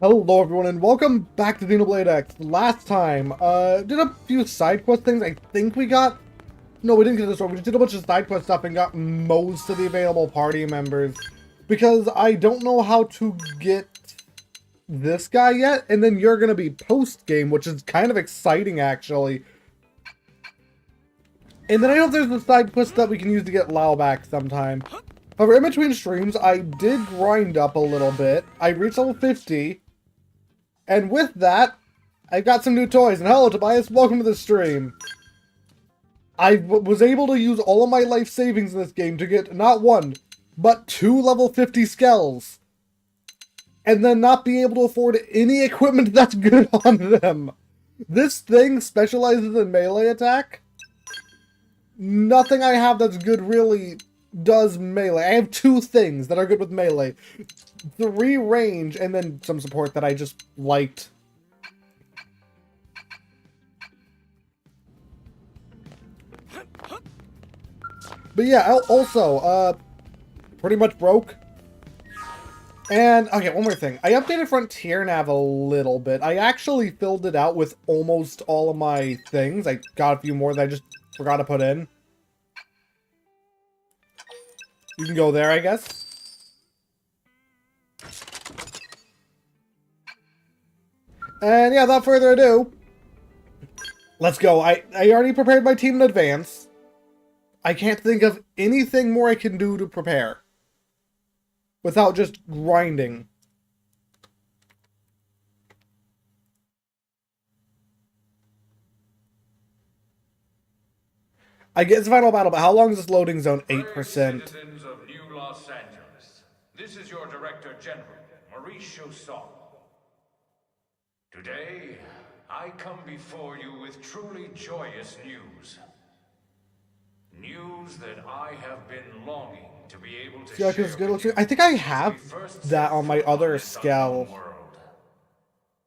Hello everyone and welcome back to Xenoblade X. Last time, did a few side quest things. I think we got... No, we didn't get this one. We just did a bunch of side quest stuff and got most of the available party members. Because I don't know how to get this guy yet, and then you're gonna be post-game, which is kind of exciting actually. And then I know there's the side quest that we can use to get Lao back sometime. However, in between streams, I did grind up a little bit. I reached level 50. And with that, I got some new toys. And hello, Tobias. Welcome to the stream. I was able to use all of my life savings in this game to get not one, but 2 level 50 skells. And then not be able to afford any equipment that's good on them. This thing specializes in melee attack. Nothing I have that's good really does melee. I have 2 things that are good with melee. 3 range, and then some support that I just liked. But yeah, also, pretty much broke. And, okay, one more thing. I updated Frontier Nav a little bit. I actually filled it out with almost all of my things. I got a few more that I just forgot to put in. You can go there, I guess. And yeah, without further ado, let's go. I already prepared my team in advance. I can't think of anything more I can do to prepare without just grinding. I guess final battle, but how long is this loading zone? 8%. Citizens of New Los Angeles, this is your Director General, Maurice Chausson. Today, I come before you with truly joyous news. News that I have been longing to be able to share with you. I think I have that on my other skill.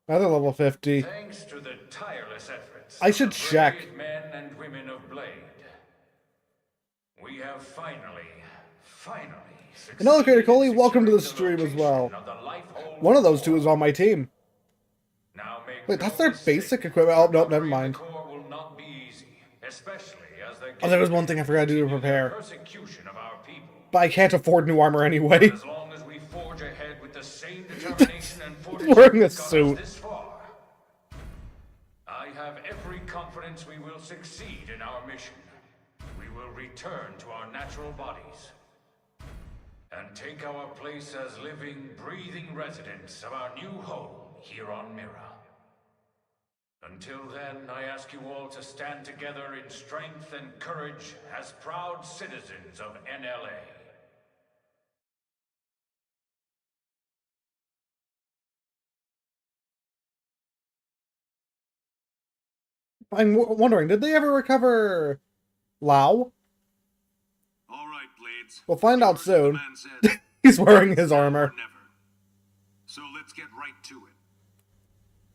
Another level 50. Thanks to the tireless efforts I should of the check. brave men and women of Blade, we have finally And hello, Creator Coley, welcome to the stream as well. One of those 2 is on my team. Wait, that's their basic equipment. Oh, nope, never mind. Oh, there was one thing I forgot to do to prepare. But I can't afford new armor anyway. As long as we forge ahead with the same determination and fortitude Wearing a that got us suit. this far, I have every confidence we will succeed in our mission. We will return to our natural bodies and take our place as living, breathing residents of our new home here on Mira. Until then, I ask you all to stand together in strength and courage as proud citizens of NLA. I'm wondering, did they ever recover Lao? All right, Blades. We'll find out soon. Said, He's wearing his armor. never. So let's get right to it.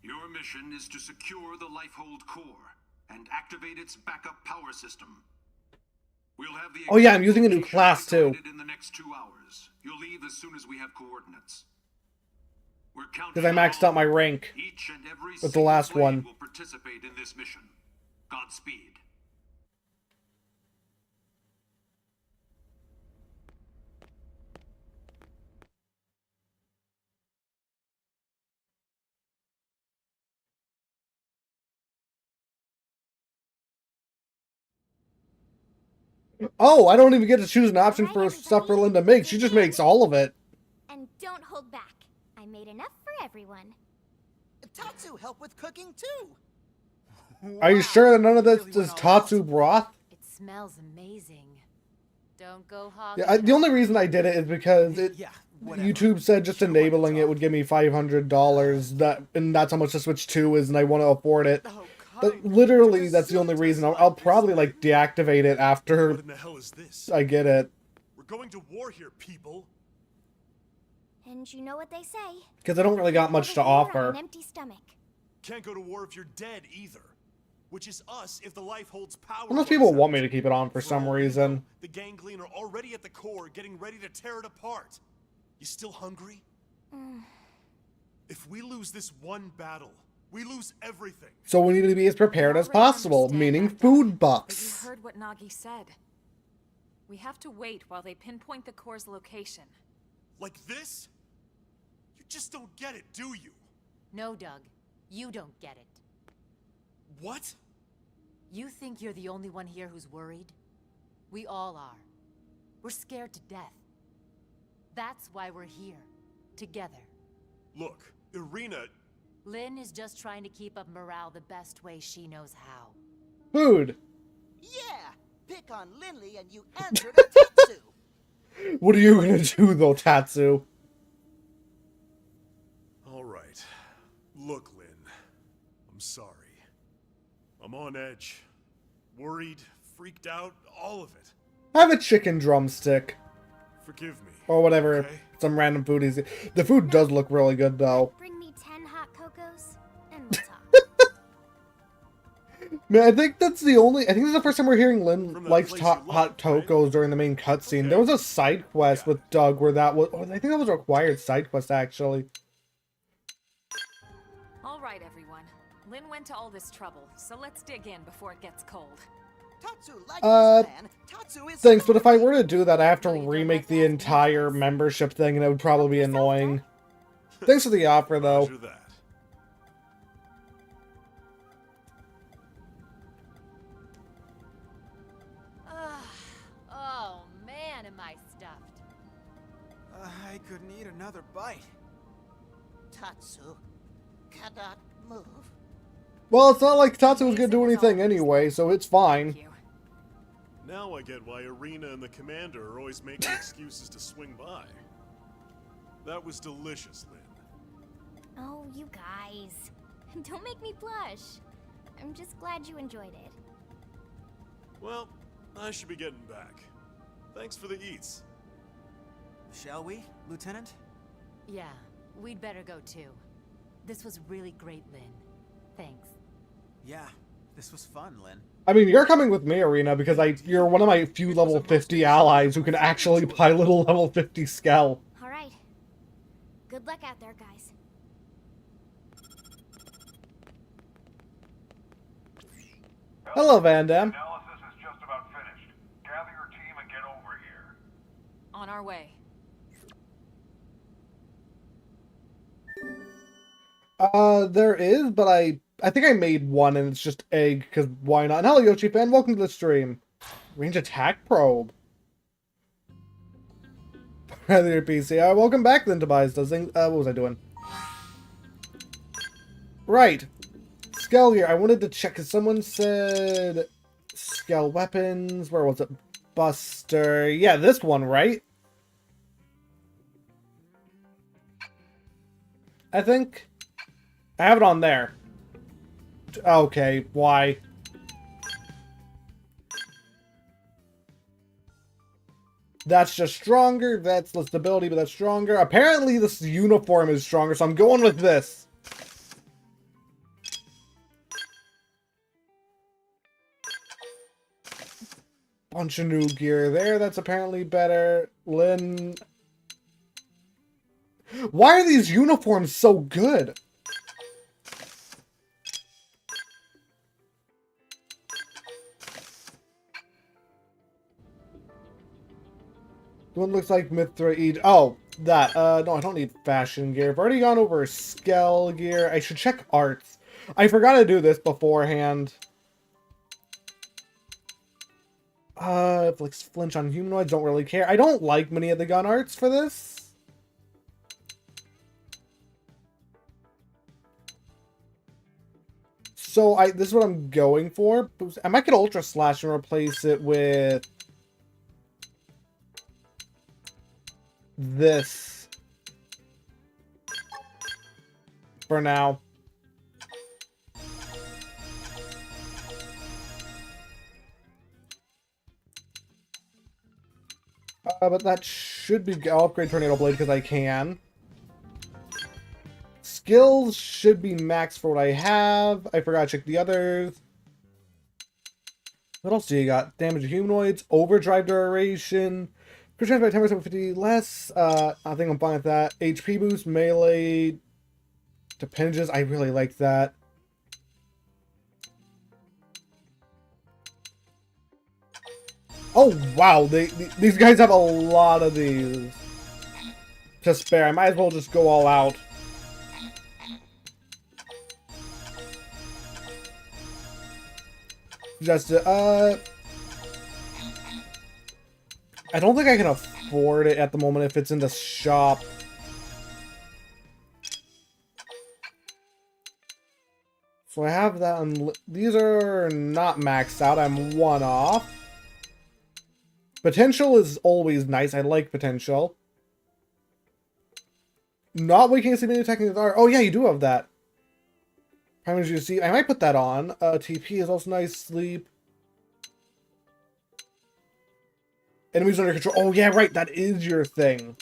Your mission is to secure the Lifehold core and activate its backup power system. We'll have the Oh yeah, I'm using a new class too. in the next 2 hours. You'll leave as soon as we have coordinates. We're counting Because I maxed out my rank each and every with the last Blade one. will participate in this mission. Godspeed. Oh, I don't even get to choose an option for stuff for Linda makes. She just makes all of it. And don't hold back. I made enough for everyone. Tatsu help with cooking too. Are you sure that none of this is Tatsu broth? It smells amazing. Don't go hog. Yeah, the only reason I did it is because YouTube said just enabling it would give me $500. And that's how much the Switch 2 is, and I want to afford it. But literally, that's the only reason. I'll probably like deactivate it after What in the hell is this? I get it. We're going to war here, people. And you know what they say. Because I don't really got much to Never hear on offer. an empty stomach. Can't go to war if you're dead either. Which is us if the life holds power. Unless people want me to keep it on for some reason. The gangling are already at the core, getting ready to tear it apart. You still hungry? If we lose this one battle, we lose everything. So we need to be as prepared as possible, meaning food But you buffs. heard what Nagi said. We have to wait while they pinpoint the core's location. Like this? You just don't get it, do you? No, Doug. You don't get it. What? You think you're the only one here who's worried? We all are. We're scared to death. That's why we're here. Together. Look, Irina... Lynn is just trying to keep up morale the best way she knows how. Food. Yeah, pick on Lindley and you answered a Tatsu. What are you gonna do though, Tatsu? All right. Look, Lynn. I'm sorry. I'm on edge. Worried, freaked out, all of it. Have a chicken drumstick. Forgive me. Or whatever, Okay. some random food is. The food does look really good though. Bring me 10 hot cocos, and we'll talk. Man, I think that's the only. I think this is the first time we're hearing Lynn From that likes place hot you love, tocos during the main cutscene. Okay. There was a side quest Yeah. with Doug where that was. Oh, I think that was a required side quest actually. All right, everyone. Lynn went to all this trouble, so let's dig in before it gets cold. Tatsu likes Uh, this man. Tatsu is Thanks, but if I were to do that, I have to No, you don't remake like the that. entire membership thing, and it would probably be annoying. Thanks for the offer, though. Roger that. Oh man, am I stuffed. I could need another bite. Tatsu cannot move. Well, it's not like Tatsu was gonna do anything anyway, so it's fine. Thank you. Now I get why Irina and the commander are always making excuses to swing by. That was delicious, Lynn. Oh, you guys. Don't make me blush. I'm just glad you enjoyed it. Well, I should be getting back. Thanks for the eats. Shall we, Lieutenant? Yeah, we'd better go too. This was really great, Lynn. Thanks. Yeah, this was fun, Lynn. I mean, you're coming with me, Arena, because you're one of my few level 50 allies who can actually pilot a level 50 Skell. All right. Good luck out there, guys. Hello, Van Dam. Analysis is just about finished. Gather your team and get over here. On our way. There is, but I think I made one, and it's just egg, because why not? And hello, Yoshi fan, welcome to the stream. Range attack probe. Rather your PC. Welcome back then, Tobias does things. What was I doing? Right. Skell gear. I wanted to check, because someone said Skell weapons. Where was it? Buster. Yeah, this one, right? I think. I have it on there. Okay, why? That's just stronger. That's less stability, but that's stronger. Apparently, this uniform is stronger, so I'm going with this. Bunch of new gear there. That's apparently better. Lynn. Why are these uniforms so good? One looks like Mithra Eid. Oh, that. No, I don't need fashion gear. I've already gone over Skell gear. I should check arts. I forgot to do this beforehand. Flinch on humanoids, don't really care. I don't like many of the gun arts for this. So this is what I'm going for. I might get Ultra Slash and replace it with this for now. But that should be... I'll upgrade Tornado Blade because I can. Skills should be max for what I have. I forgot to check the others. What else do you got? Damage to humanoids, overdrive duration, crit chance by 10% 50 less. I think I'm fine with that. HP boost, melee, appendages. I really like that. Oh, wow. These guys have a lot of these to spare. I might as well just go all out. Just, I don't think I can afford it at the moment if it's in the shop. So I have that on... These are not maxed out. I'm one off. Potential is always nice. I like potential. Not weakening sleeping attacking with R. Oh yeah, you do have that. How much you see? I might put that on. TP is also nice. Sleep. Enemies under control. Oh yeah, right. That is your thing.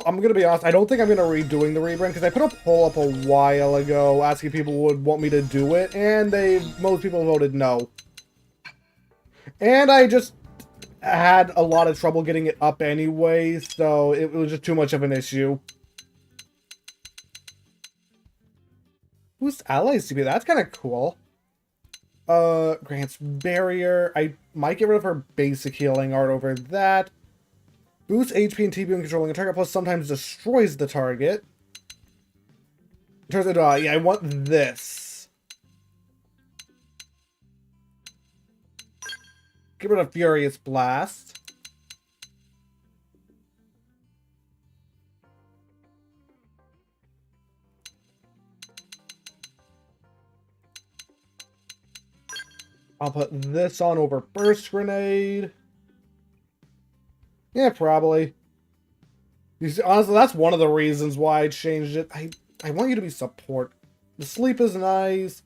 I'm gonna be honest, I don't think I'm gonna redoing the rebrand, because I put a poll up a while ago asking if people would want me to do it, and most people voted no. And I just had a lot of trouble getting it up anyway, so it was just too much of an issue. Boost allies to be, that's kind of cool. Grants barrier. I might get rid of her basic healing art over that. Boosts HP and TP when controlling a target, plus sometimes destroys the target. Turns out, yeah, I want this. Get rid of Furious Blast. I'll put this on over Burst Grenade. Yeah, probably. You see, honestly, that's one of the reasons why I changed it. I want you to be support. The sleep is nice.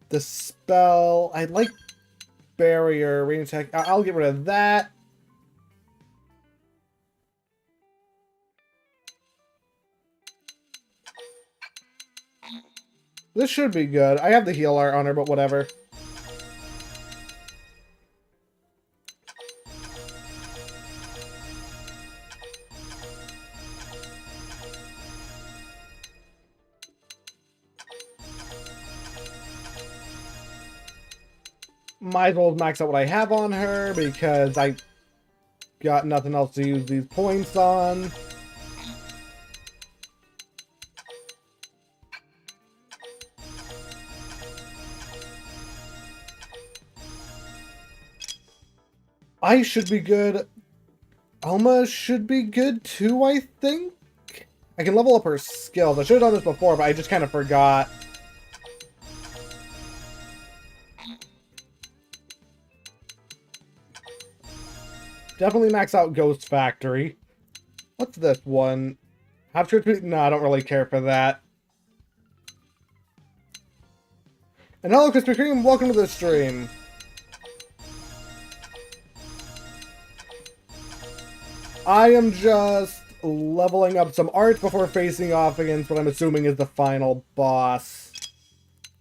The spell, I like barrier, range attack. I'll get rid of that. This should be good. I have the heal art on her, but whatever. Might as well max out what I have on her, because I got nothing else to use these points on. I should be good. Alma should be good too, I think? I can level up her skills. I should have done this before, but I just kind of forgot. Definitely max out Ghost Factory. What's this one? Have to... No, I don't really care for that. And hello, Krispy Kreme. Welcome to the stream. I am just leveling up some art before facing off against what I'm assuming is the final boss.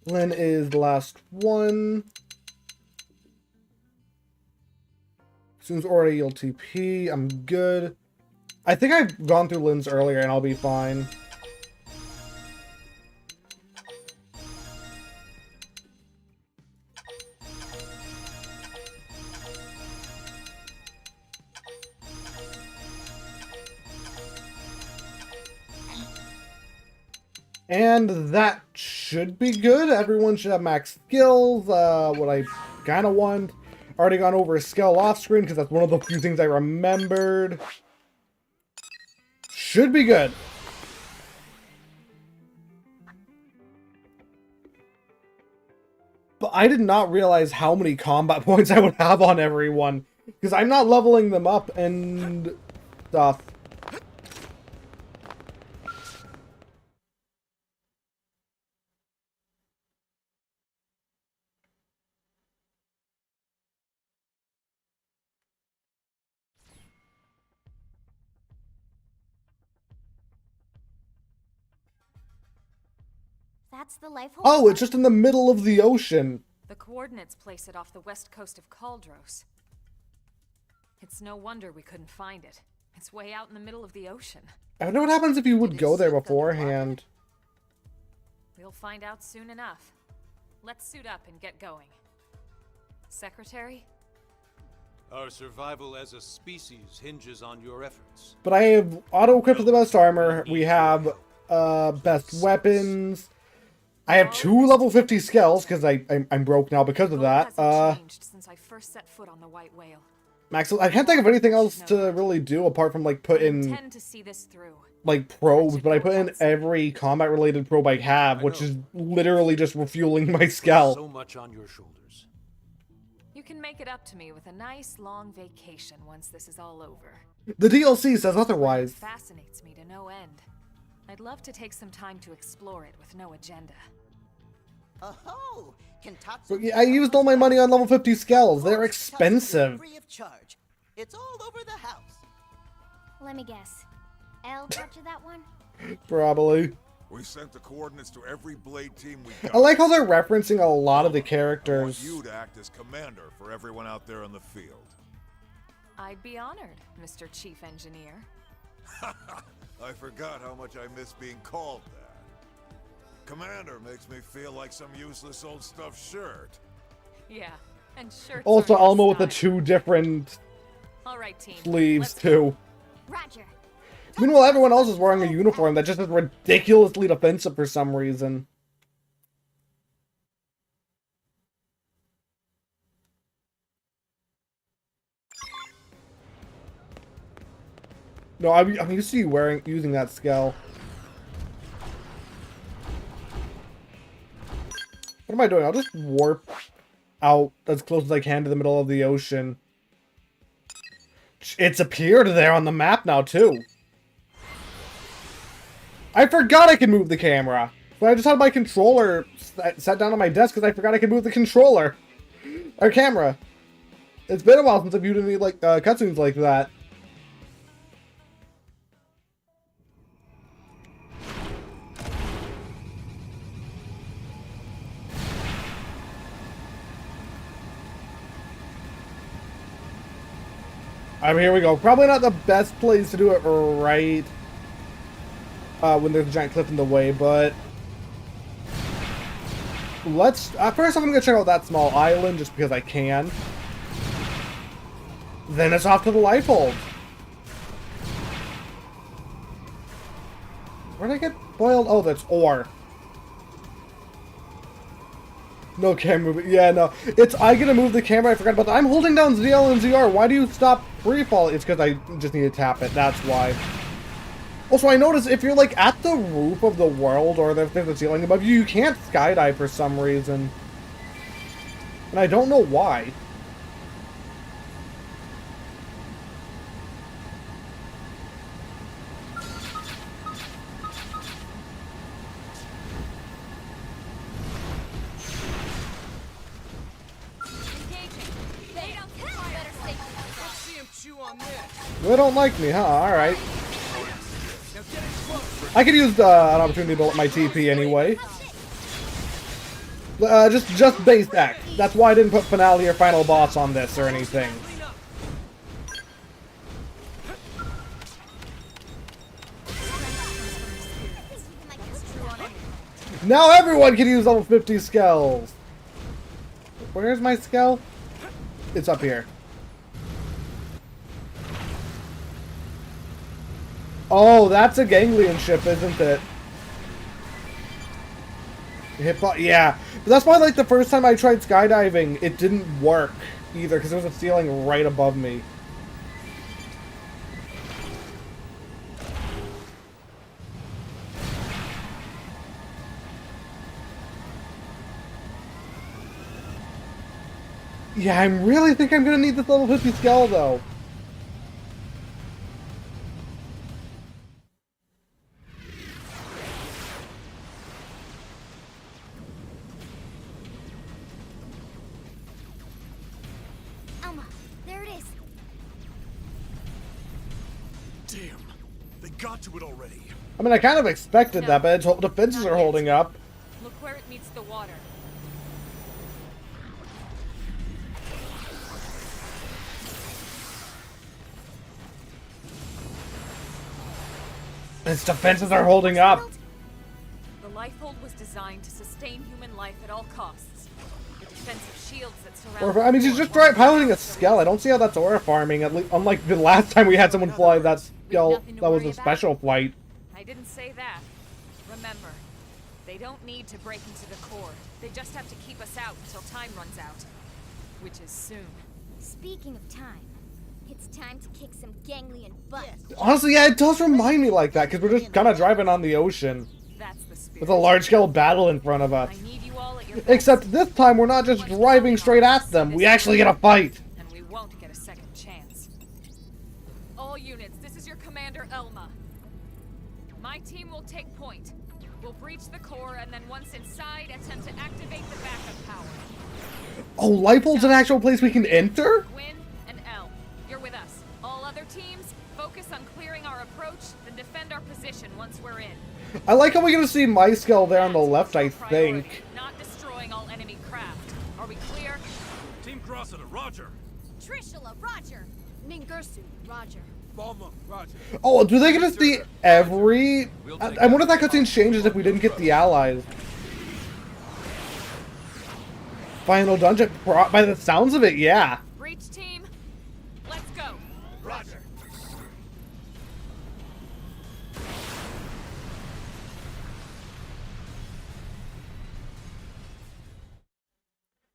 Lynn is the last one. Seems already you'll TP. I'm good. I think I've gone through Lynn's earlier and I'll be fine. And that should be good. Everyone should have max skills. What I kind of want. Already gone over a skill off screen because that's one of the few things I remembered. Should be good. But I did not realize how many combat points I would have on everyone. Because I'm not leveling them up and stuff. That's the life hold. Oh, it's just in the middle of the ocean. The coordinates place it off the west coast of Caldros. It's no wonder we couldn't find it. It's way out in the middle of the ocean. I wonder what happens if you would Did it go there sink beforehand. We'll find out soon enough. Let's suit up and get going. Secretary? Our survival as a species hinges on your efforts. But I have auto-equipped the best armor. We have best weapons. I have 2 level 50 skills because I'm broke now because of that. Hasn't changed since I first set foot on the White Whale. Max, I can't think of anything else to really do apart from like put I in intend to see this through. like probes, but I put in every combat related probe I have, which is literally just refueling my skull. So much on your shoulders. You can make it up to me with a nice long vacation once this is all over. The DLC says It otherwise. fascinates me to no end. I'd love to take some time to explore it with no agenda. Oh, Kentatsu. But yeah, I used all my money on level 50 skills. They're expensive. Free of charge. It's all over the house. Let me guess. L taught you that one? Probably. We sent the coordinates to every Blade team we got. I like how they're referencing a lot of the I want characters. you to act as commander for everyone out there on the field. I'd be honored, Mr. Chief Engineer. I forgot how much I miss being called that. Commander makes me feel like some useless old stuffed shirt. Yeah, and shirts Also, are your Alma with the style. 2 different All right, team. sleeves, Let's too. Roger. Meanwhile, everyone else is wearing a uniform that just is ridiculously defensive for some reason. No, I'm used to you using that skill. What am I doing? I'll just warp out as close as I can to the middle of the ocean. It's appeared there on the map now, too. I forgot I could move the camera. But I just had my controller set down on my desk because I forgot I could move the controller. Or camera. It's been a while since I've viewed any like cutscenes like that. I mean, here we go. Probably not the best place to do it right when there's a giant cliff in the way, but let's... first off, I'm going to check out that small island just because I can. Then it's off to the life hold. Where'd I get boiled? Oh, that's ore. No camera movement. Yeah, no. It's I get to move the camera. I forgot about that. I'm holding down ZL and ZR. Why do you stop free fall? It's because I just need to tap it. That's why. Also, I noticed if you're like at the roof of the world or if there's a ceiling above you, you can't skydive for some reason. And I don't know why. They don't like me, huh? Alright. I could use an opportunity to let my TP anyway. Just base X. That's why I didn't put finale or final boss on this or anything. Now everyone can use level 50 skills. Where's my skill? It's up here. Oh, that's a ganglion ship, isn't it? Yeah. But that's why, like, the first time I tried skydiving, it didn't work either, because there was a ceiling right above me. Yeah, I really think I'm gonna need this level 50 skill, though. Elma, there it is. Damn, they got to it already. I mean, I kind of expected No. that, but its defenses Not are yet. holding up. Look where it meets the water. Its defenses are holding up. The Lifehold was designed to sustain human life at all costs. The defensive shields that surround. I mean, she's just piloting a Skell. I don't see how that's aura farming. At least, unlike the last time we had someone fly that Skell, that was a special flight. I didn't say that. Remember, they don't need to break into the core. They just have to keep us out until time runs out, which is soon. Speaking of time, it's time to kick some ganglion butt. Honestly, yeah, it does remind me like that, because we're just kind of driving on the ocean. That's the spirit. With a large-scale battle in front of us. I need you all at your best. Except this time, we're not just driving straight at them. We actually get a fight. And we won't get a second chance. All units, this is your commander, Elma. My team will take point. We'll breach the core, and then once inside, attempt to activate the backup power. Oh, Lifehold's an actual place we can enter? Win and L. You're with us. All other teams, focus on clearing our approach, then defend our position once we're in. I like how we're gonna see my Skell there on the left, I Priority, think. not destroying all enemy craft. Are we clear? Team Cressida, roger. Trishula, Roger. Ningursu, Roger. Balma, roger. Oh, do they get to see every... I wonder if that cutscene changes if we didn't get the allies. Final dungeon, by the sounds of it, yeah. Breach team, let's go. Roger.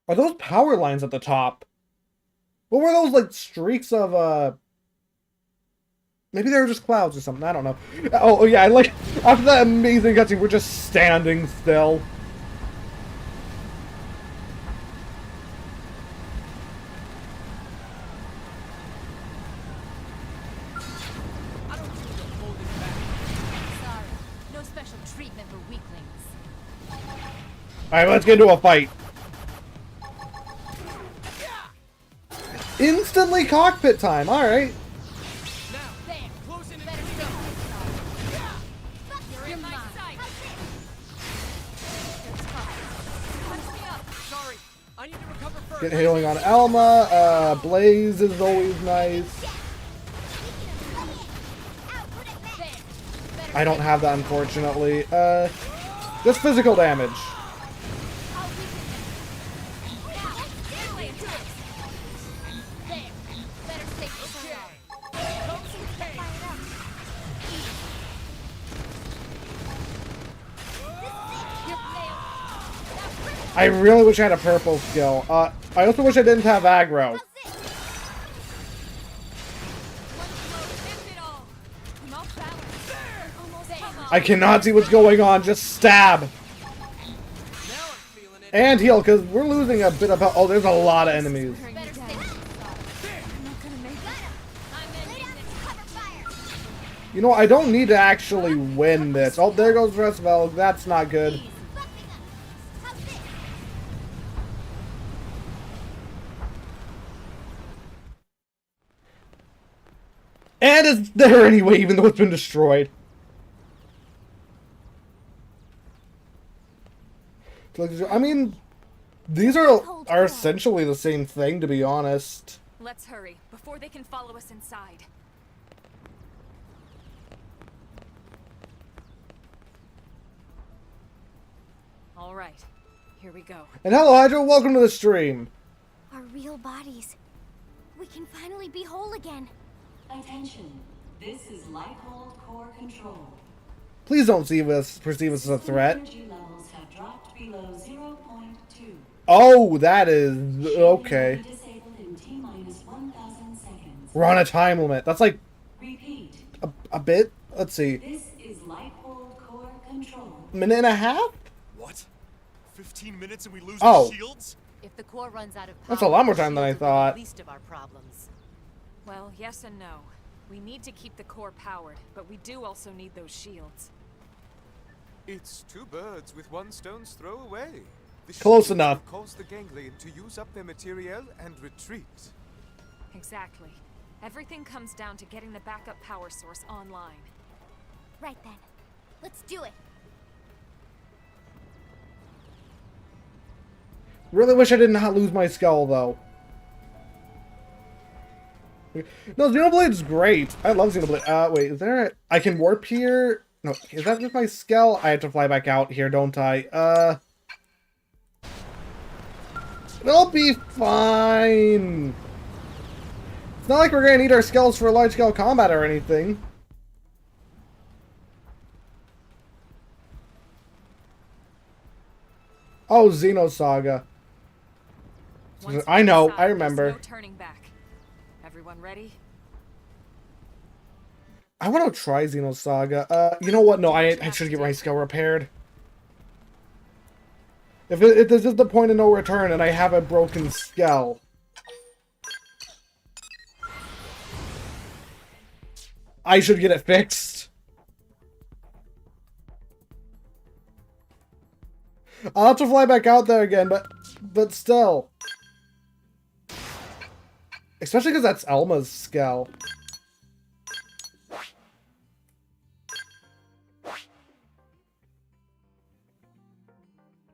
Are those power lines at the top? What were those, like, streaks of, maybe they were just clouds or something, I don't know. Oh yeah, I like, after that amazing cutscene, we're just standing still. Sorry. No special treatment for weaklings. Alright, let's get into a fight. Instantly cockpit time, alright. There. Close in. Better stay. You're in my sight. Punch me up. Sorry, I need to recover first. Get healing on Elma, Blaze is always nice. I don't have that, unfortunately. Just physical damage. I really wish I had a purple skill. I also wish I didn't have aggro. I cannot see what's going on. Just stab. And heal, because we're losing a bit of health. Oh, there's a lot of enemies. You know, I don't need to actually win this. Oh, there goes Resvel. That's not good. And it's there anyway, even though it's been destroyed. I mean, these are essentially the same thing, to be honest. Let's hurry, before they can follow us inside. All right, here we go. And hello, Hydra, welcome to the stream. Our real bodies. We can finally be whole again. Attention, this is Lifehold Core Control. Please don't perceive us as a threat. Energy levels have dropped below 0.2. Oh, that is okay. Disabled in T-minus 1,000 seconds. We're on a time limit. That's like Repeat. a bit. Let's see. This is Lifehold Core Control. Minute and a half? What? 15 minutes and we lose Oh. the shields? If the core runs out of power, That's a lot more time than I shields will be thought. the least of our problems. Well, yes and no. We need to keep the core powered, but we do also need those shields. It's two birds with one stone's throw away. The Close shields enough. will cause the ganglion to use up their materiel and retreat. Exactly. Everything comes down to getting the backup power source online. Right then. Let's do it. Really wish I did not lose my skull, though. No, Xenoblade's great. I love Xenoblade. Wait, is there a... I can warp here? No, is that just my skull? I have to fly back out here, don't I? It'll be fine. It's not like we're gonna need our skulls for large-scale combat or anything. Oh, Xenosaga. I know, I remember. No turning back. Everyone ready? I want to try Xenosaga. You know what? No, I should get my skull repaired. If this is the point of no return and I have a broken skull. I should get it fixed. I'll have to fly back out there again, but still. Especially because that's Elma's skull.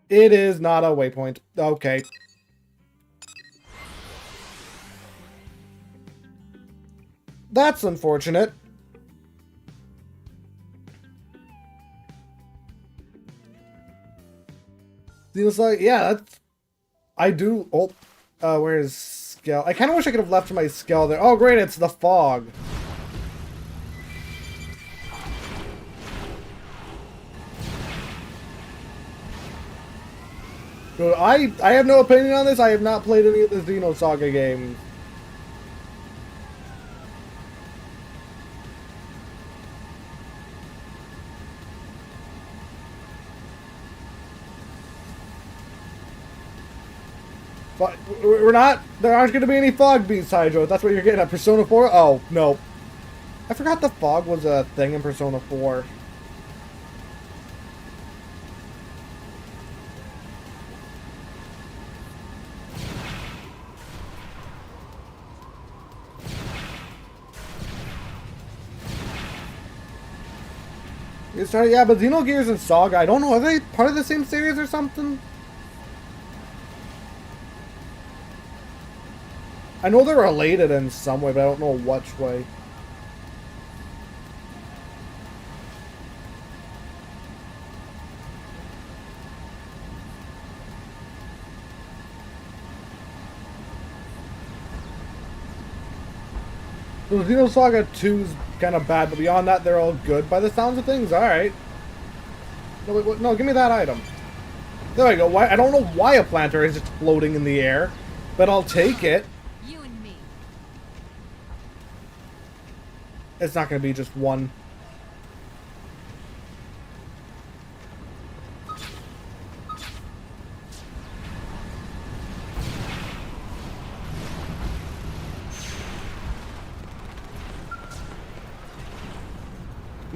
It is not a waypoint. Okay. That's unfortunate. Seems like, yeah, that's... I do... Oh, where's Skell? I kind of wish I could have left my Skell there. Oh, great, it's the fog. Dude, I have no opinion on this. I have not played any of the Xenosaga games. But we're not... There aren't going to be any fog beasts, Hydro. That's what you're getting at Persona 4? Oh, no. I forgot the fog was a thing in Persona 4. Yeah, but Xenogears and Saga, I don't know, are they part of the same series or something? I know they're related in some way, but I don't know which way. So Xenosaga 2 is kind of bad, but beyond that, they're all good by the sounds of things. Alright. No, wait, no, give me that item. There we go. Why? I don't know why a planter is just floating in the air, but I'll take it. You and me. It's not going to be just one.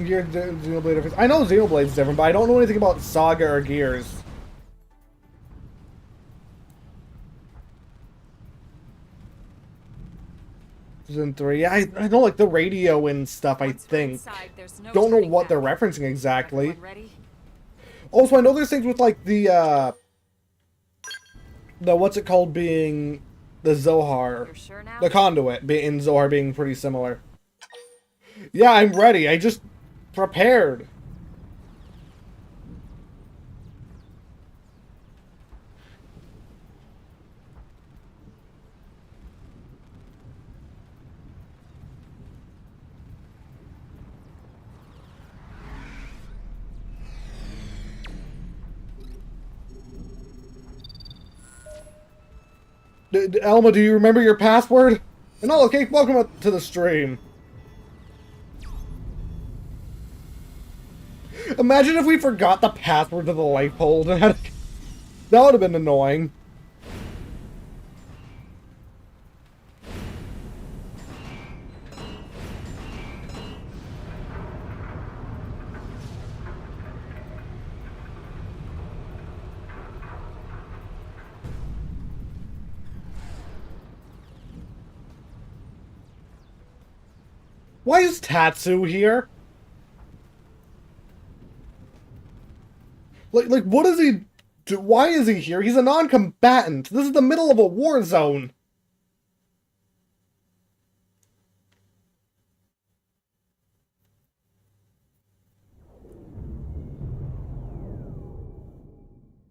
Xenoblade difference. I know Xenoblade's different, but I don't know anything about Saga or Gears. Season 3. Yeah, I know like the radio and stuff, I think. Don't know what they're referencing exactly. Also, I know there's things with like the what's it called being the Zohar. The conduit in Zohar being pretty similar. Yeah, I'm ready. I just prepared. Elma, do you remember your password? And all okay, welcome to the stream. Imagine if we forgot the password to the light pole. That would have been annoying. Why is Tatsu here? Like, what is he Why is he here? He's a non-combatant. This is the middle of a war zone.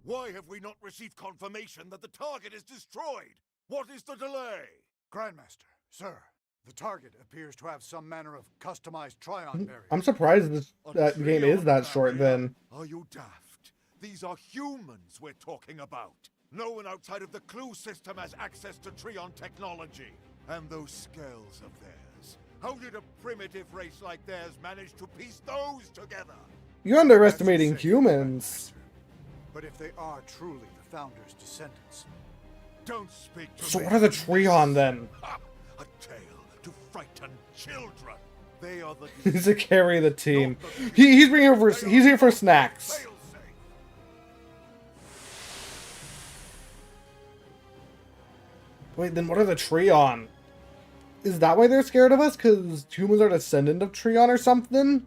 Why have we not received confirmation that the target is destroyed? What is the delay? Grandmaster, sir, the target appears to have some manner of customized Trion barrier. I'm surprised that game is that short then. Are you daft? These are humans we're talking about. No one outside of the clue system has access to Trion technology. And those scales of theirs. How did a primitive race like theirs manage to piece those together? You're underestimating humans. But if they are truly the Founder's descendants... Don't speak to So me. what are the Trion then? A tale to frighten children. They are the... He's to carry the team. He's here for snacks. Wait, then what are the Trion? Is that why they're scared of us? Because humans are descendant of Trion or something?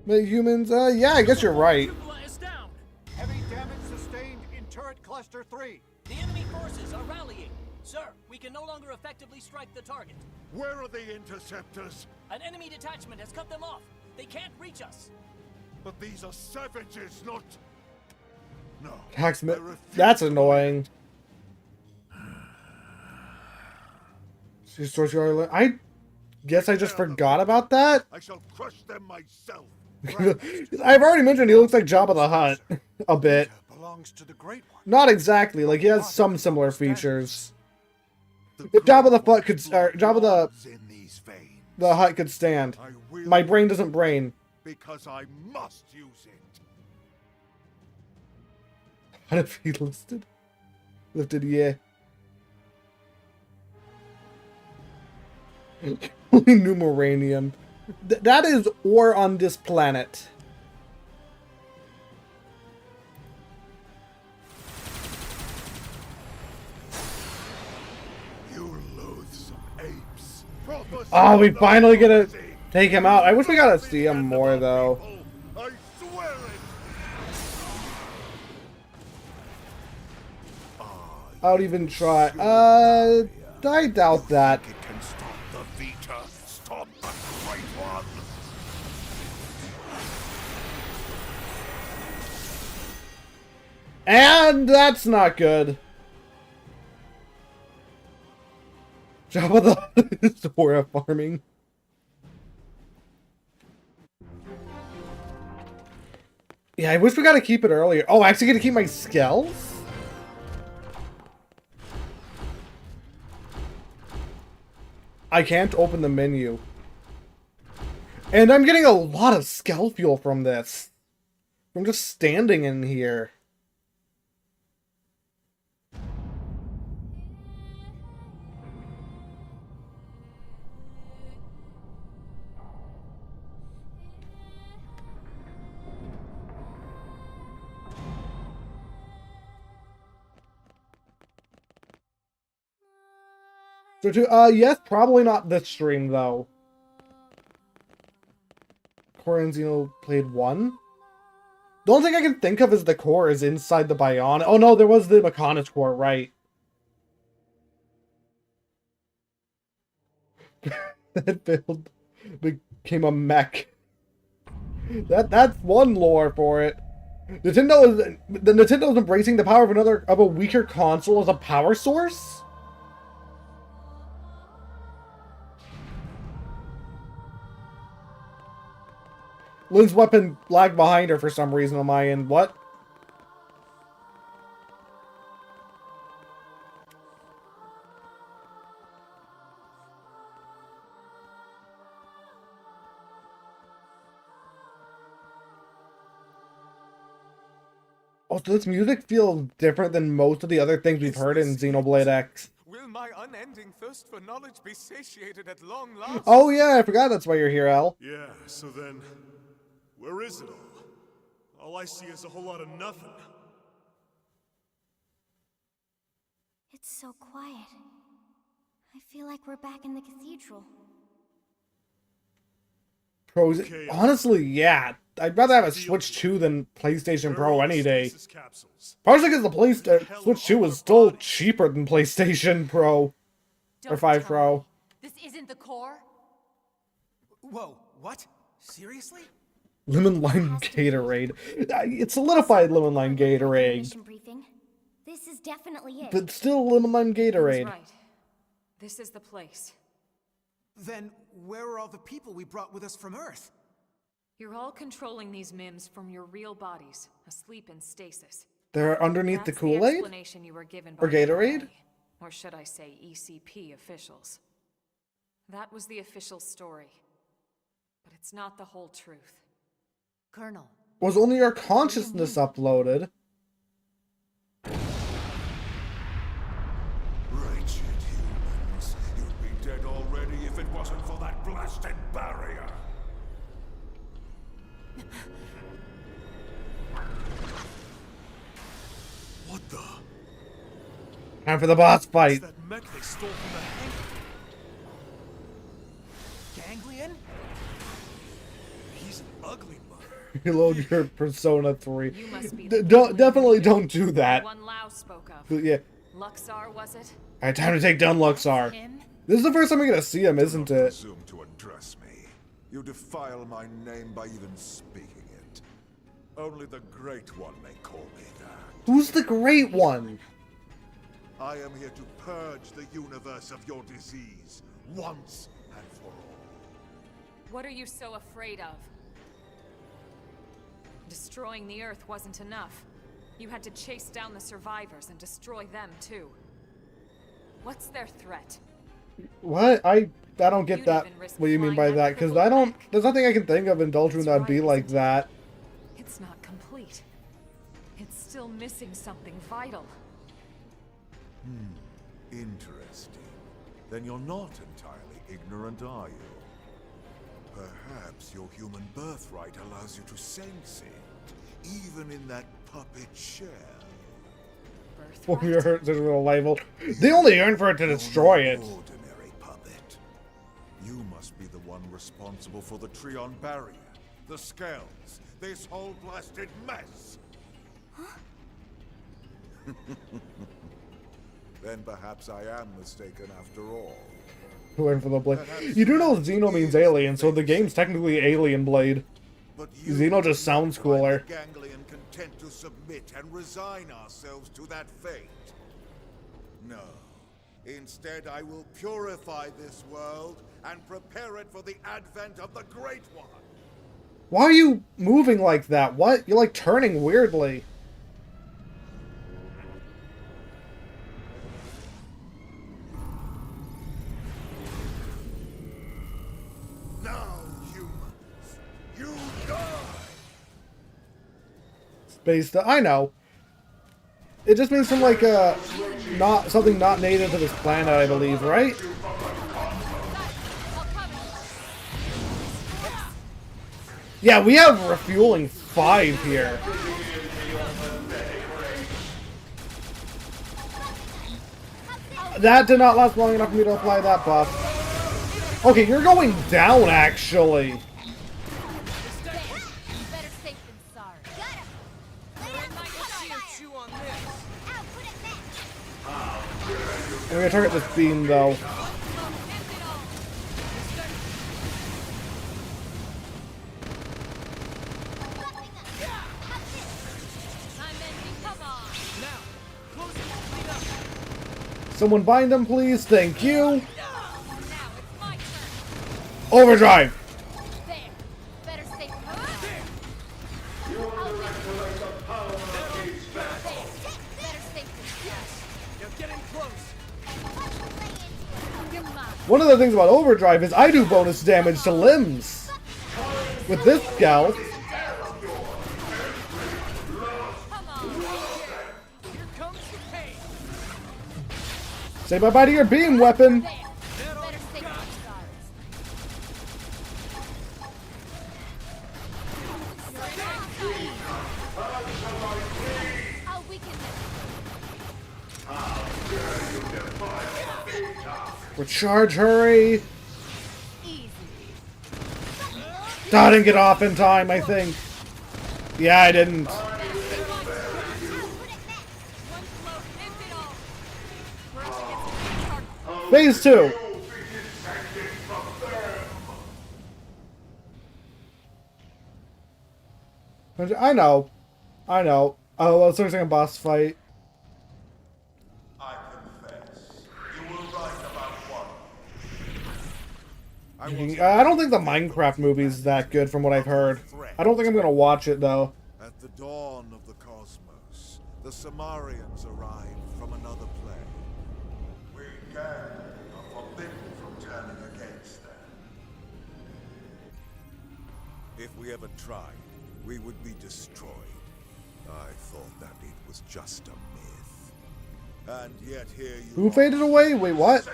But humans, yeah, I guess you're right. Heavy damage sustained in turret cluster 3. The enemy forces are rallying. Sir, we can no longer effectively strike the target. Where are the interceptors? An enemy detachment has cut them off. They can't reach us. But these are savages, not... No. That's annoying. I guess I just forgot about that. I shall crush them myself. I've already mentioned he looks like Jabba the Hutt a bit. Belongs to the Great One. Not exactly. Like he has some similar features. If Jabba the Hutt could, Jabba the Hutt could stand. My brain doesn't brain. Because I must use it. What if he lifted? Lifted, yeah. Numeranium. That is ore on this planet. You loathsome apes. Oh, we finally get to take him out. I wish we got to see him more, though. I swear it. I would even try. I doubt that. It can stop the Vita. Stop the Great One. And that's not good. Jabba the Dora farming. Yeah, I wish we got to keep it earlier. Oh, I actually get to keep my scales? I can't open the menu. And I'm getting a lot of scale fuel from this. From just standing in here. So yes, probably not this stream though. Core and Xenoblade 1. The only thing I can think of is the core is inside the Bionic. Oh no, there was the Mechanis core, right? That build became a mech. That's one lore for it. Nintendo's embracing the power of a weaker console as a power source. Lynn's weapon lagged behind her for some reason on my end. What? Oh, so this music feels different than most of the other things we've heard in Xenoblade X. Will my unending thirst for knowledge be satiated at long last? Oh yeah, I forgot that's why you're here, Al. Yeah, so then, where is it all? All I see is a whole lot of nothing. It's so quiet. I feel like we're back in the cathedral. Pros, Okay, honestly, yeah. I'd rather have a Switch 2 than PlayStation where Pro are all any the day. stasis capsules? Partially because the Switch 2 is still cheaper than PlayStation Pro. Or Don't 5 tell Pro. me. This isn't the core? Whoa, what? Seriously? Lemon Lime Gatorade. It's solidified Lemon Lime Gatorade. Mission briefing. This is definitely it. But still Lemon Lime That's Gatorade. right. This is the place. Then where are all the people we brought with us from Earth? You're all controlling these MIMs from your real bodies, asleep in stasis. They're underneath That's the Kool-Aid? explanation you were given Or by Gatorade? NRA, or should I say ECP officials. That was the official story. But it's not the whole truth. Colonel. Was only our consciousness uploaded? Wretched humans. You'd be dead already if it wasn't for that blasted barrier. What the? Time for the boss fight. It's that mech they stole from the hangar. Ganglion? He's an ugly mother. Reload your Persona 3. You must be Definitely don't do that. one Lao spoke of. But yeah. Luxar, was it? Alright, time to take down Luxar. This is the first time we're gonna see him, isn't it? Presume to address me. You defile my name by even speaking it. Only the Great One may call me that. Who's the Great One? I am here to purge the universe of your disease, once and for all. What are you so afraid of? Destroying the Earth wasn't enough. You had to chase down the survivors and destroy them too. What's their threat? What? I don't get that. What do you mean by that? Because I don't. There's nothing I can think of indulging that would be like that. It's not complete. It's still missing something vital. Interesting. Then you're not entirely ignorant, are you? Perhaps your human birthright allows you to sense it, even in that puppet shell. For your digital label. They only earn for it to destroy it. Ordinary puppet. You must be the one responsible for the Trion barrier, the scales, this whole blasted mess. Then perhaps I am mistaken after all. Who for the blade? You do know Xeno means alien, so the game's technically Alien Blade. Xeno just sounds cooler. Ganglion content to submit and resign ourselves to that fate. No. Instead, I will purify this world and prepare it for the advent of the Great One. Why are you moving like that? What? You're like turning weirdly. Now, humans, you die! Based, I know. It just means some like not something not native to this planet, I believe, right? Yeah, we have refueling 5 here. That did not last long enough for me to apply that buff. Okay, you're going down, actually. I'm gonna target this beam, though. Someone bind him, please. Thank you. Overdrive. One of the things about overdrive is I do bonus damage to limbs. With this scout. Say bye-bye to your beam weapon. Recharge, hurry. Oh, I didn't get off in time, I think. Yeah, I didn't. Phase 2. I know. I know. Oh, well, it's looking like a boss fight. I confess, you were right about one. I don't think the Minecraft movie is that good from what I've heard. I don't think I'm going to watch it, though. At the dawn of the cosmos, the Samarians arrived from another plane. We are forbidden from turning against them. If we ever tried, we would be destroyed. I thought that it was just a myth. And yet here you Who faded away? Wait, what?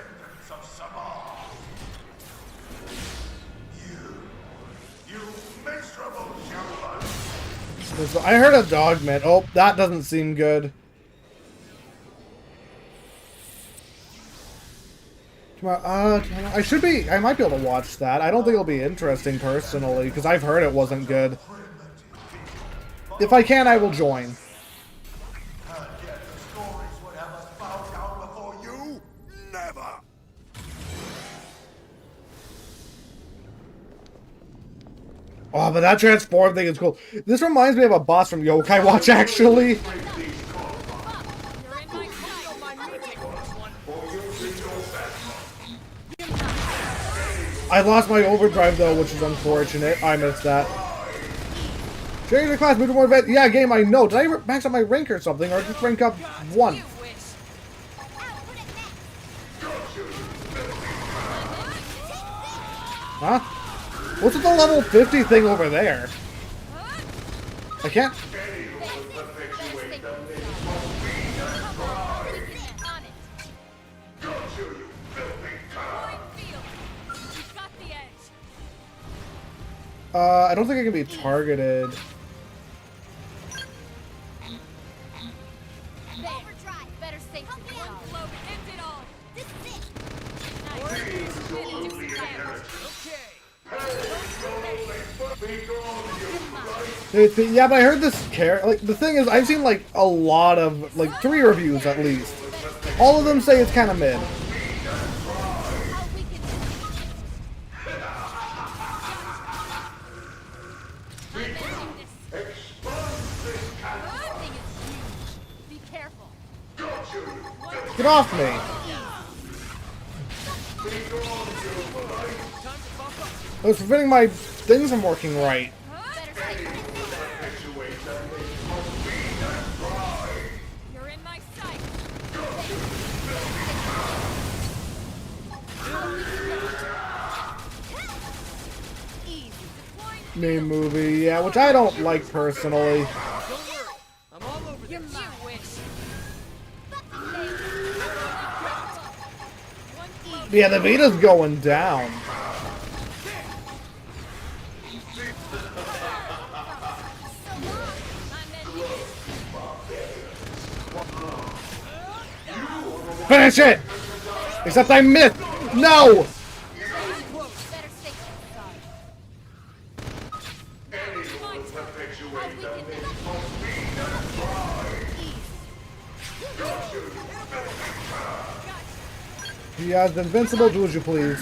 You miserable human! I heard a dog, man. Oh, that doesn't seem good. Come on, I might be able to watch that. I don't think it'll be interesting personally, because I've heard it wasn't good. If I can, I will join. And yet the stories would have us bow down before you? Never! Oh, but that transform thing is cool. This reminds me of a boss from Yokai Watch, actually. I lost my overdrive, though, which is unfortunate. I missed that. Change the class, move to more event. Yeah, game, I know. Did I max up my rank or something, or just rank up 1? Huh? What's with the level 50 thing over there? I can't... I don't think I can be targeted. Yeah, but I heard this like, the thing is, I've seen like a lot of, like 3 reviews at least. All of them say it's kind of mid. Get off me! I was preventing my things from working right. You're in my sight. Main movie, yeah, which I don't like personally. I'm all over this. You wish. Yeah, the Vita's going down. Finish it! Except I missed! No! He has the invincible, do as you please.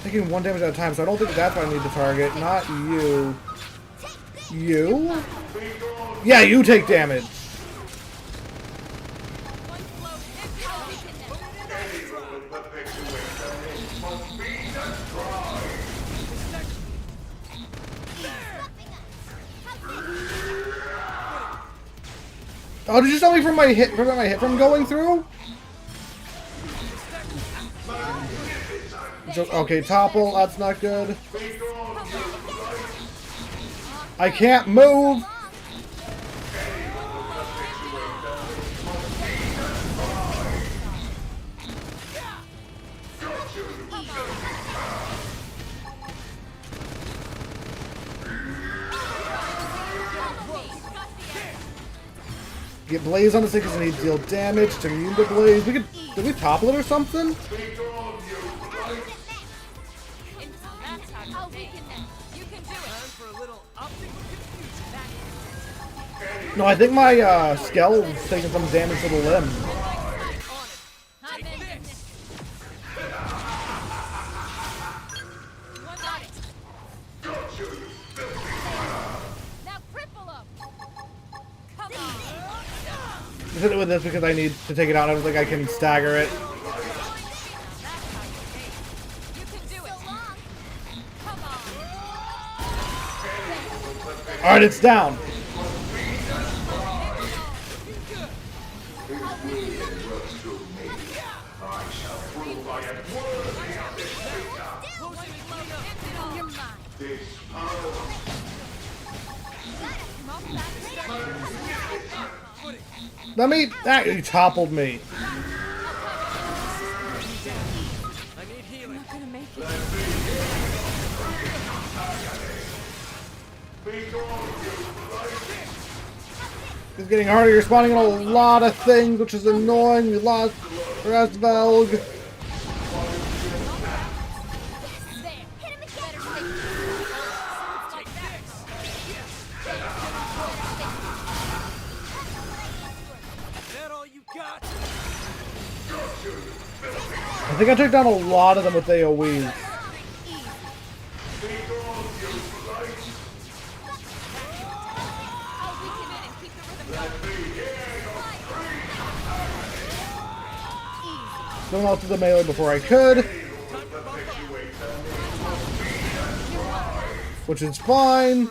Taking 1 damage at a time, so I don't think that's what I need to target. Not you. You? Yeah, you take damage. Oh, did you stop me from my hit? Prevent my hit from going through? Okay, topple. That's not good. I can't move. Get Blaze on the stick because I need to deal damage to immune to Blaze. Did we topple it or something? I'll weaken them. You can do it. Time for a little optical confusion. No, I think my skeleton's taking some damage to the limb. I'm in this. One got it. Now cripple him. Come on. I hit it with this because I need to take it out. I don't think I can stagger it. You can do it. Come on. Alright, it's down. Let me. That you toppled me. I need healing. I'm not gonna make it. It's getting harder. You're spawning on a lot of things, which is annoying. We lost Rasvelg. I think I took down a lot of them with AoEs. Someone else did the melee before I could. Which is fine.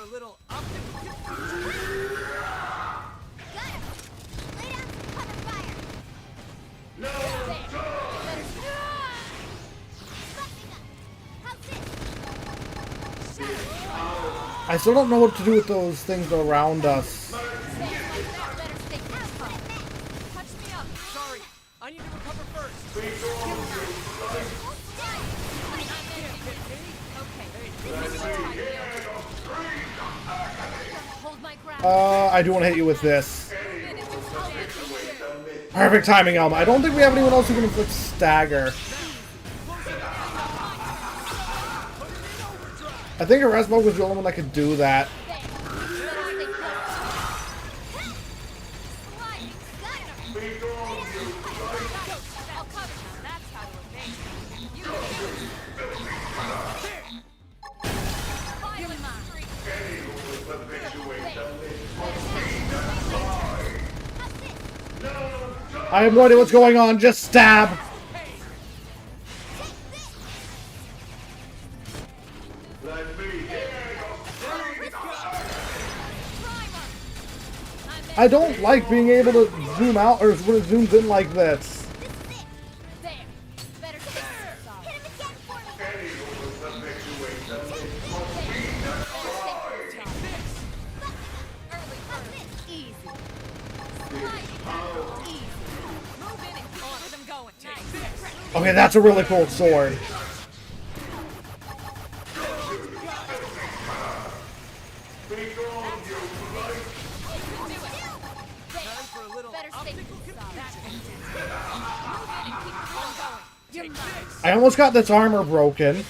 I still don't know what to do with those things around us. Touch me up. Sorry. I need to recover first. I do want to hit you with this. Perfect timing, Elma. I don't think we have anyone else who can inflict stagger. I think Erasmo was the only one that could do that. I have no idea what's going on. Just stab. I don't like being able to zoom out or when it zooms in like this. Okay, that's a really cool sword. I almost got this armor broken.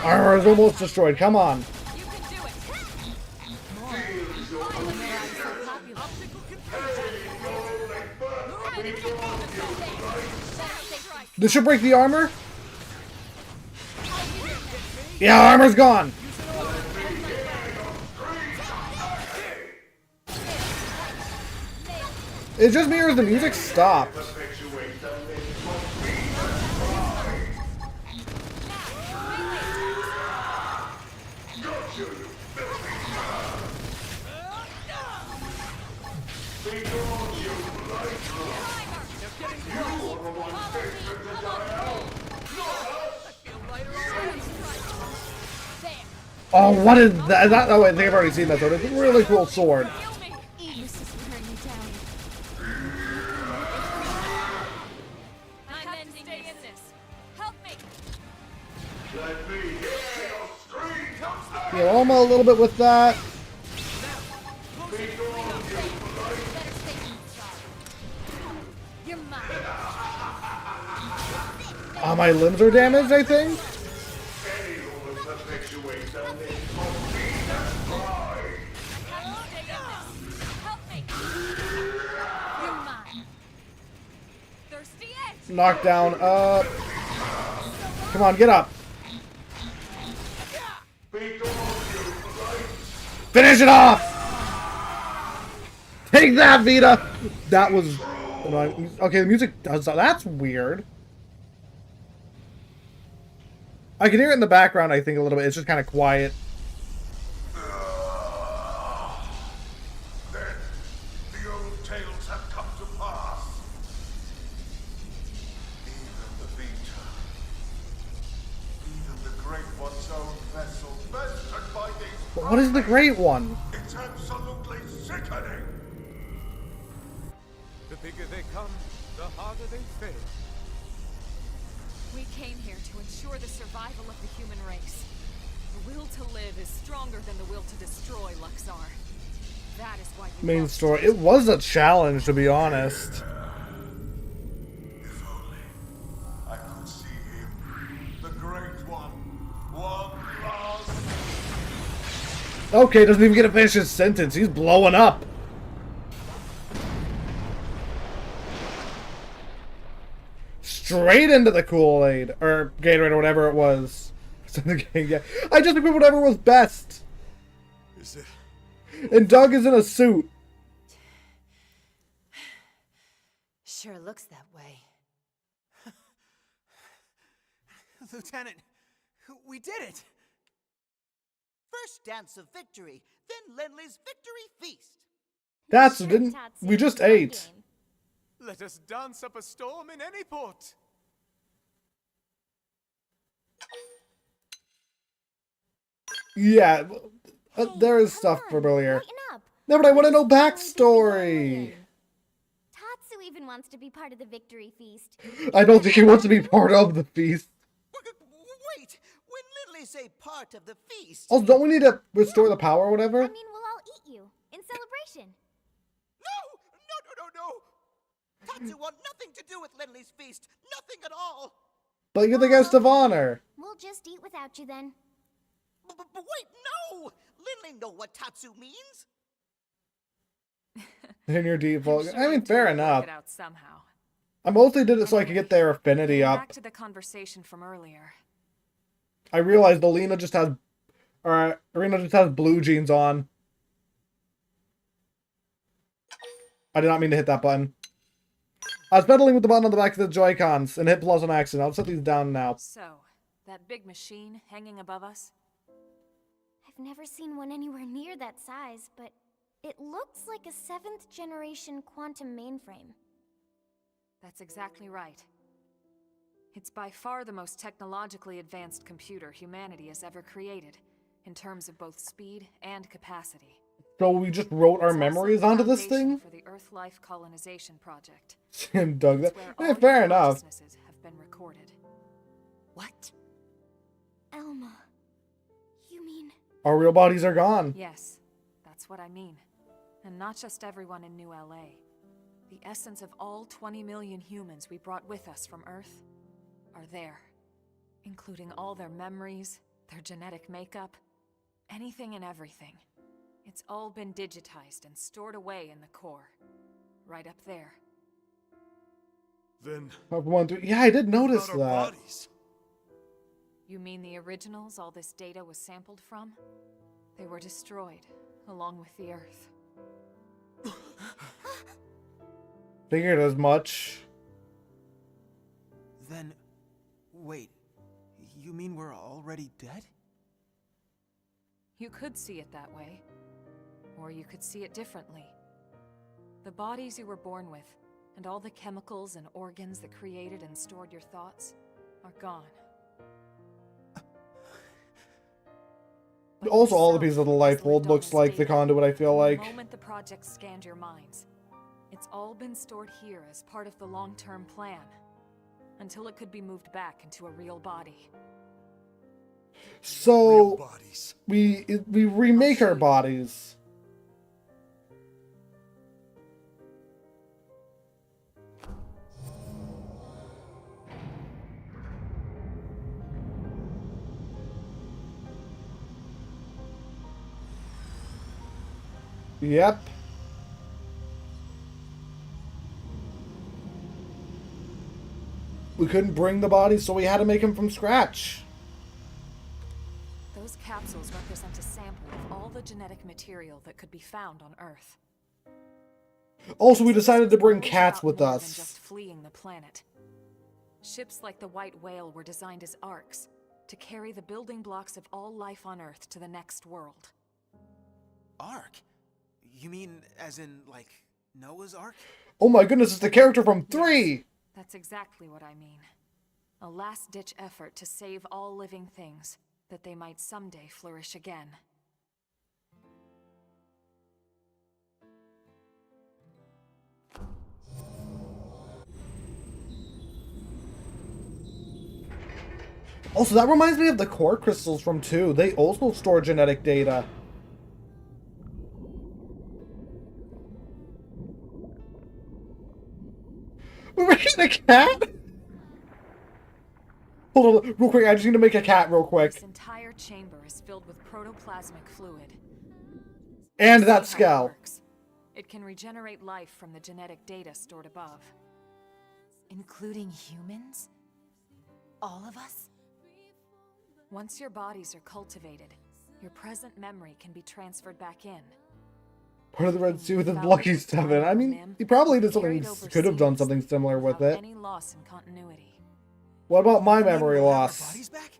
Armor is almost destroyed. Come on. This should break the armor? Yeah, armor's gone. It just mirrors the music stopped. Oh, what is that? Oh, I think I've already seen that sword. It's a really cool sword. heal Alma a little bit with that. My limbs are damaged, I think. Knockdown up. Come on, get up. Finish it off! Take that, Vita! That was... Okay, the music does that. That's weird. I can hear it in the background, I think, a little bit. It's just kind of quiet. Then the old tales have come to pass. Even the Vita. Even the Great One's own vessel, bested by these... But what is the Great One? It's absolutely sickening! The bigger they come, the harder they fail. We came here to ensure the survival of the human race. The will to live is stronger than the will to destroy, Luxar. That is why we Main story. It was a challenge, to be honest. If only I could see him, the Great One, one last... Okay, doesn't even get to finish his sentence. He's blowing up. Straight into the Kool-Aid. Or Gatorade or whatever it was. I just picked whatever was best. Is it? And Doug is in a suit. Sure looks that way. Lieutenant, we did it! First dance of victory, then Lenley's victory feast. That's didn't we just ate. Let us dance up a storm in any port. Yeah, there is stuff familiar. No, but I want to know backstory. Tatsu even wants to be part of the victory feast. I don't think he wants to be part of the feast. Wait, when Lindley say part of the feast... Also, don't we need to restore the power or whatever? I mean, we'll all eat you in celebration. No! Tatsu want nothing to do with Lindley's feast. Nothing at all. But you're the guest of honor. We'll just eat without you then. But wait, no! Lindley know what Tatsu means. In your default. Sure I mean, fair work enough. it out somehow. I mostly did it so I could get their affinity up. Back to the conversation from earlier. I realized Arena just has blue jeans on. I did not mean to hit that button. I was pedaling with the button on the back of the Joy-Cons and hit plus on accident. I'll set these down now. So, that big machine hanging above us? I've never seen one anywhere near that size, but it looks like a 7th generation quantum mainframe. That's exactly right. It's by far the most technologically advanced computer humanity has ever created, in terms of both speed and capacity. So we just wrote our memories onto this thing? For the Earth Life Colonization Project. And Doug, that Where fair enough. Have been recorded. What? Elma, you mean... Our real bodies are gone. Yes, that's what I mean. And not just everyone in New LA. The essence of all 20 million humans we brought with us from Earth are there. Including all their memories, their genetic makeup, anything and everything. It's all been digitized and stored away in the core. Right up there. Then... Yeah, I did notice about our that. bodies? You mean the originals all this data was sampled from? They were destroyed, along with the Earth. Figured as much. Then... wait. You mean we're already dead? You could see it that way. Or you could see it differently. The bodies you were born with, and all the chemicals and organs that created and stored your thoughts, are gone. Also, all the pieces of the life hold looks like the conduit, I feel like. The moment the project scanned your minds, it's all been stored here as part of the long-term plan, until it could be moved back into a real body. So we remake our bodies. Yep. We couldn't bring the bodies, so we had to make them from scratch. Those capsules represent a sample of all the genetic material that could be found on Earth. Also, we decided to bring cats with More than us. just fleeing the planet. Ships like the White Whale were designed as arks to carry the building blocks of all life on Earth to the next world. Ark? You mean as in, like, Noah's Ark? Oh my goodness, it's the character from 3! Yes, that's exactly what I mean. A last-ditch effort to save all living things, that they might someday flourish again. Also, that reminds me of the core crystals from 2. They also store genetic data. We're making a cat? Hold on, real quick, I just need to make a cat real quick. This entire chamber is filled with protoplasmic fluid. And that skull. It can regenerate life from the genetic data stored above. Including humans? All of us? Once your bodies are cultivated, your present memory can be transferred back in. Part of the Red Sea with the Lucky 7. I mean, he probably did something, could have done something similar with it. Any loss in continuity. What about my memory loss? Bodies back?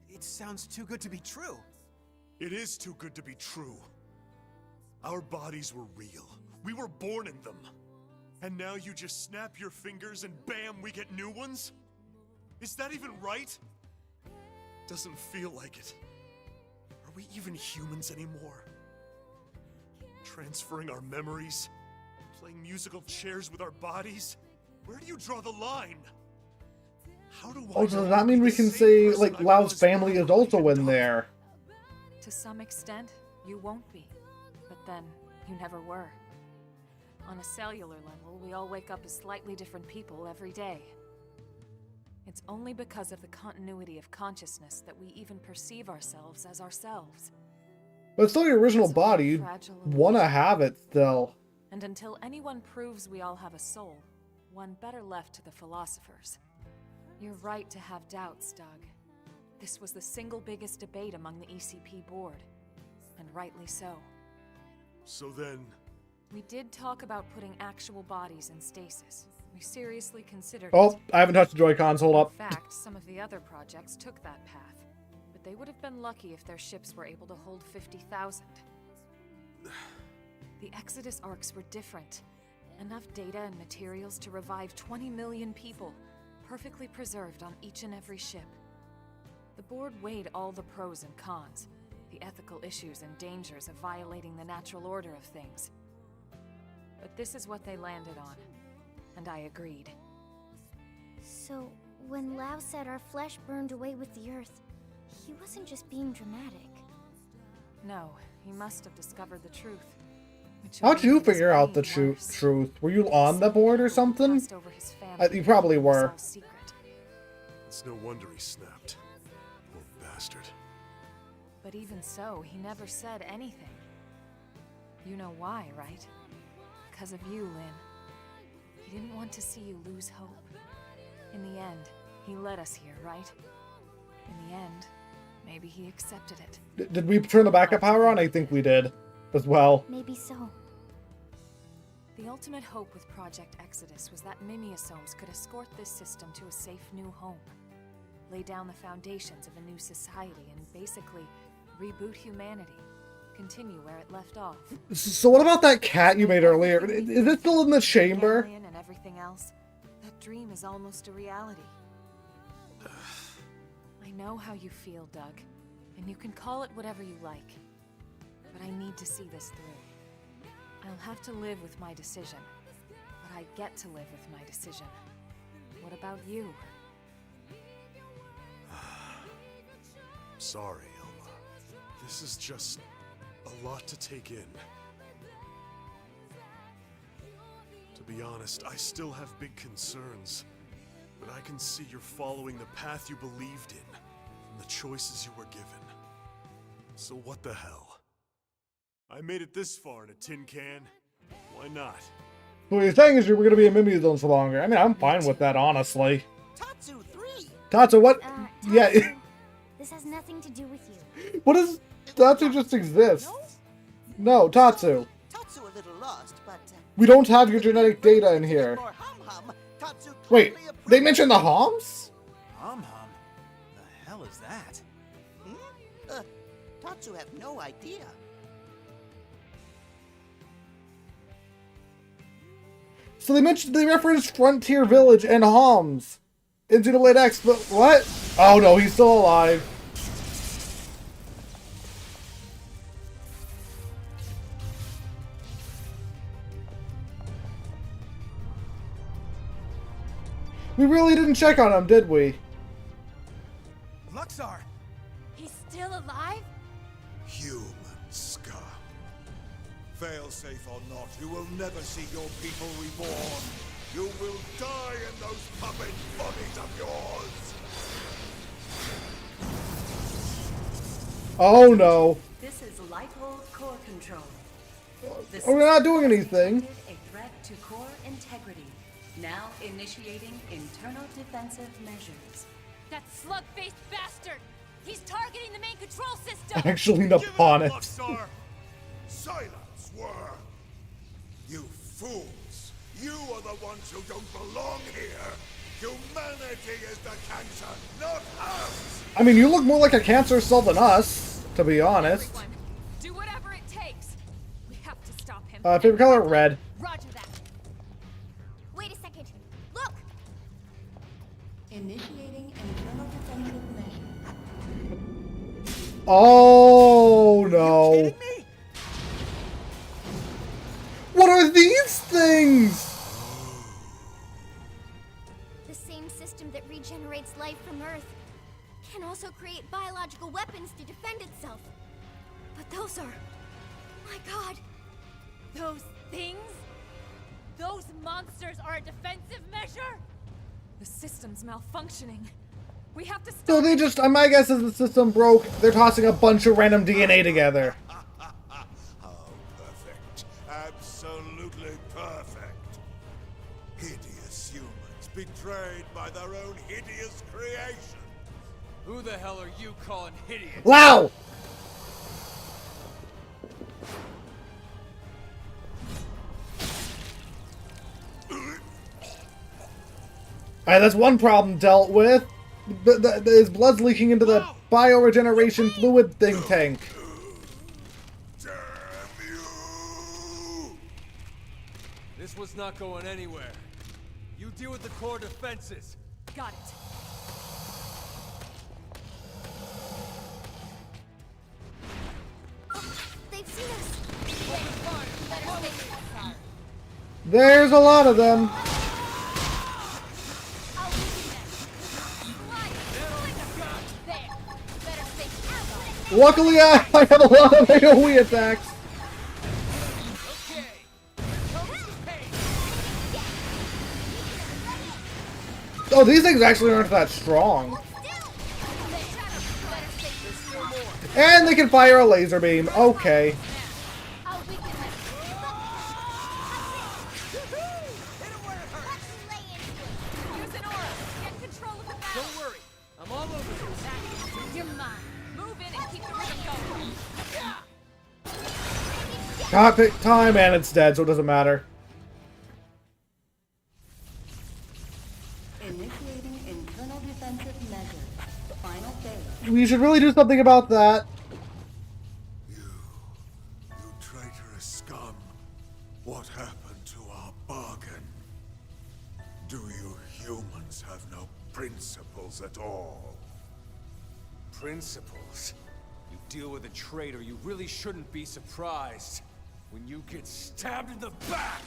It sounds too good to be true. It is too good to be true. Our bodies were real. We were born in them. And now you just snap your fingers and bam, we get new ones? Is that even right? Doesn't feel like it. Are we even humans anymore? Transferring our memories? Playing musical chairs with our bodies? Where do you draw the line? How do I Does that mean we can say, like, Lau's family is also in there? To some extent, you won't be. But then, you never were. On a cellular level, we all wake up as slightly different people every day. It's only because of the continuity of consciousness that we even perceive ourselves as ourselves. But it's still your original body. You want to have it still. And until anyone proves we all have a soul, one better left to the philosophers. You're right to have doubts, Doug. This was the single biggest debate among the ECP board. And rightly so. So then... We did talk about putting actual bodies in stasis. We seriously considered Oh, I haven't touched the Joy-Cons, hold up. In fact, some of the other projects took that path. But they would have been lucky if their ships were able to hold 50,000. The Exodus arcs were different. Enough data and materials to revive 20 million people, perfectly preserved on each and every ship. The board weighed all the pros and cons, the ethical issues and dangers of violating the natural order of things. But this is what they landed on, and I agreed. So, when Lao said our flesh burned away with the earth, he wasn't just being dramatic. No, he must have discovered the truth. How'd you figure out the truth? Were you on the board or something? You probably were. It's no wonder he snapped. Poor bastard. But even so, he never said anything. You know why, right? Because of you, Lynn. He didn't want to see you lose hope. In the end, he led us here, right? In the end, maybe he accepted it. Did we turn the backup power on? I think we did, as well. Maybe so. The ultimate hope with Project Exodus was that mimeosomes could escort this system to a safe new home. Lay down the foundations of a new society and basically reboot humanity. Continue where it left off. So what about that cat you made earlier? Is it still in the chamber? And everything else. That dream is almost a reality. I know how you feel, Doug, and you can call it whatever you like. But I need to see this through. I'll have to live with my decision, but I get to live with my decision. What about you? sorry, Elma. This is just a lot to take in. To be honest, I still have big concerns. But I can see you're following the path you believed in, and the choices you were given. So what the hell? I made it this far in a tin can. Why not? What you're saying is you're going to be in Mimmy Zone for longer. I mean, I'm fine with that, honestly. Tatsu 3! Tatsu, what? Tatsu, Yeah. this has nothing to do with you. What is... Tatsu just exists. No, Tatsu. Tatsu a little lost, but... We don't have your genetic data in here. Wait, they mentioned the Homs? Hum? The hell is that? Tatsu have no idea. So they referenced Frontier Village and Homs in Xenoblade X, but what? Oh no, he's still alive. We really didn't check on him, did we? Luxar! He's still alive? Human scum. Failsafe or not, you will never see your people reborn. You will die in those puppet bodies of yours. Oh no. This is Lighthold Core Control. We're not doing anything. A threat to core integrity. Now initiating internal defensive measures. That slug-faced bastard! He's targeting the main control system! Actually, upon it. Silence, worm! You fools! You are the ones who don't belong here! Humanity is the cancer, not us! I mean, you look more like a cancer cell than us, to be honest. Everyone, do whatever it takes. We have to stop him. Favorite color? Red. Roger that. Wait a second. Look! Initiating internal defensive measures. Oh no. What are these things? The same system that regenerates life from Earth can also create biological weapons to defend itself. But those are... my god. Those things? Those monsters are a defensive measure? The system's malfunctioning. We have to stop. So they just, my guess is the system broke. They're tossing a bunch of random DNA together. Perfect. Absolutely perfect. Hideous humans betrayed by their own hideous creation. Who the hell are you calling hideous? Wow! Alright, that's one problem dealt with. His blood's leaking into the bioregeneration fluid thing tank. This was not going anywhere. You deal with the core defenses. Got it. They've seen us. There's a lot of them. Luckily, I have a lot of AoE attacks. Oh, these things actually aren't that strong. And they can fire a laser beam. Okay. Don't worry, I'm all over this. You're mine. Move in and keep the rhythm going. God, pick time, and it's dead, so it doesn't matter. Initiating internal defensive measures. Final phase. We should really do something about that. You traitorous scum. What happened to our bargain? Do you humans have no principles at all? Principles? You deal with a traitor, you really shouldn't be surprised when you get stabbed in the back!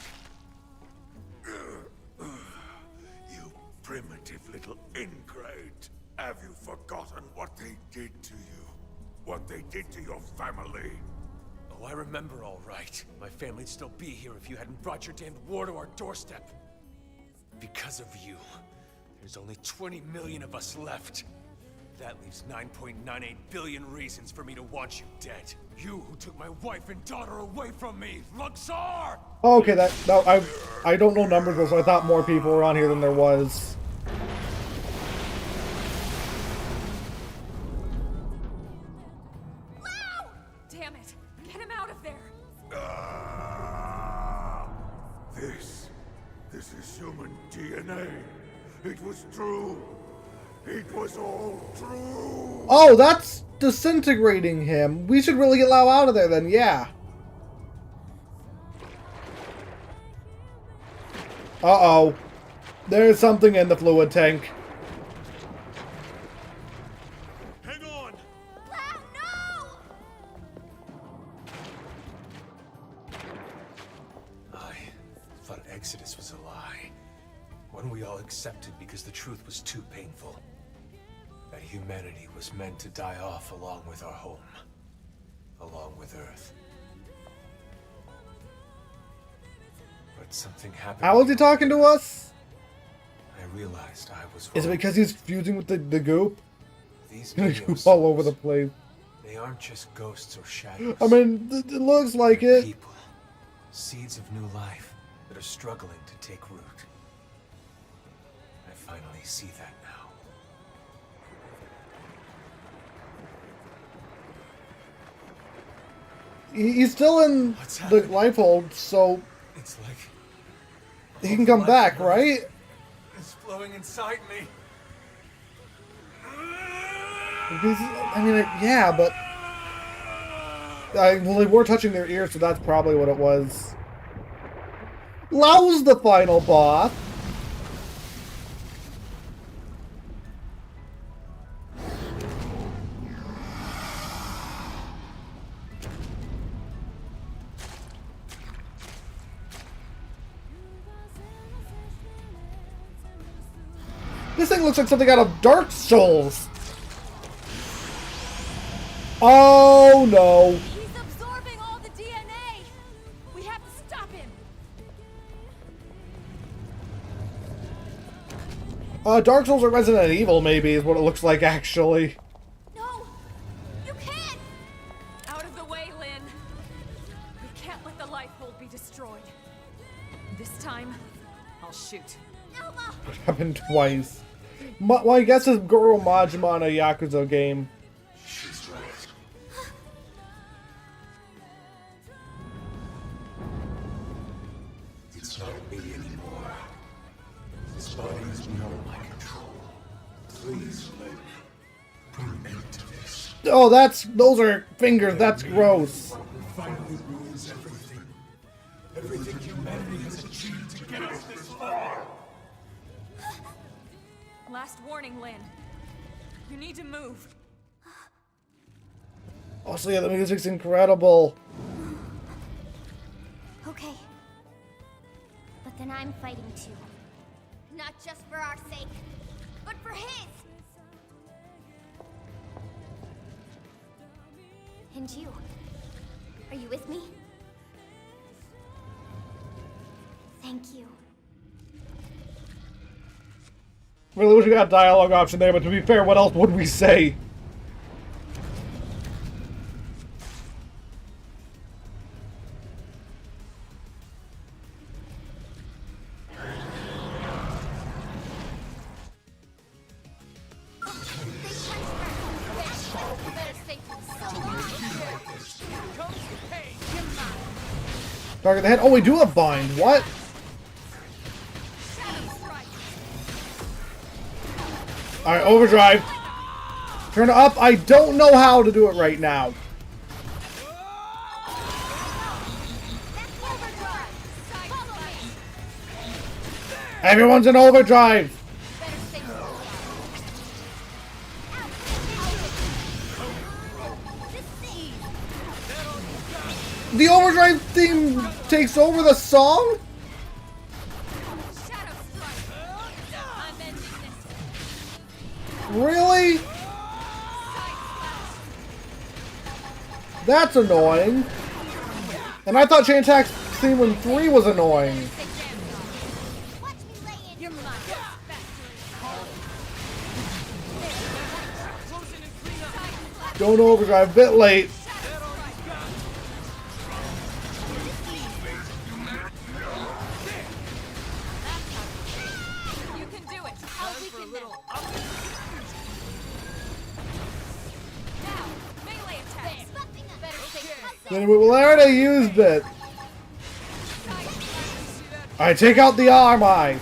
You primitive little ingrate. Have you forgotten what they did to you? What they did to your family? Oh, I remember all right. My family'd still be here if you hadn't brought your damned war to our doorstep. Because of you, there's only 20 million of us left. That leaves 9.98 billion reasons for me to want you dead. You who took my wife and daughter away from me, Luxor! Okay, I don't know numbers, so I thought more people were on here than there was. Damn it! Get him out of there! This is human DNA. It was true. It was all true. Oh, that's disintegrating him. We should really get Lau out of there then, yeah. Uh-oh. There's something in the fluid tank. Hang on! Lau, no! I thought Exodus was a lie. One we all accepted because the truth was too painful. That humanity was meant to die off along with our home. Along with Earth. But something happened. How is he talking to us? I realized I was wrong. Is it because he's fusing with the goop? These Goop all over the place. They aren't just ghosts or shadows. I mean, it looks like it. People. Seeds of new life that are struggling to take root. I finally see that now. He's still in the life hold, so it's like he can come back, right? It's flowing inside me. I mean, yeah, but well, they were touching their ears, so that's probably what it was. Lau's the final boss. This thing looks like something out of Dark Souls. Oh no. He's absorbing all the DNA. We have to stop him. Dark Souls or Resident Evil maybe is what it looks like actually. No, you can't. Out of the way, Lynn. We can't let the life hold be destroyed. This time, I'll shoot. Elma! It happened twice. Well, I guess it's Goro Majima in a Yakuza game. She's right. It's not me anymore. This body is beyond my control. Please, Lynn, put an end to this. Oh, those are fingers. That's gross. Finally ruins everything. Everything humanity has achieved to get us this far. Last warning, Lynn. You need to move. Oh, so yeah, the music's incredible. Okay. But then I'm fighting too. Not just for our sake, but for his! And you. Are you with me? Thank you. Really wish we got a dialogue option there, but to be fair, what else would we say? Target the head. Oh, we do have bind. What? Alright, overdrive. Turn it up. I don't know how to do it right now. Everyone's in overdrive. The overdrive theme takes over the song? Really? That's annoying. And I thought chain attack scene when 3 was annoying. Don't overdrive, bit late. You can do it. I'll weaken them. Now, melee attacks. Better stay close. Then we already used it. Alright, take out the arm eye.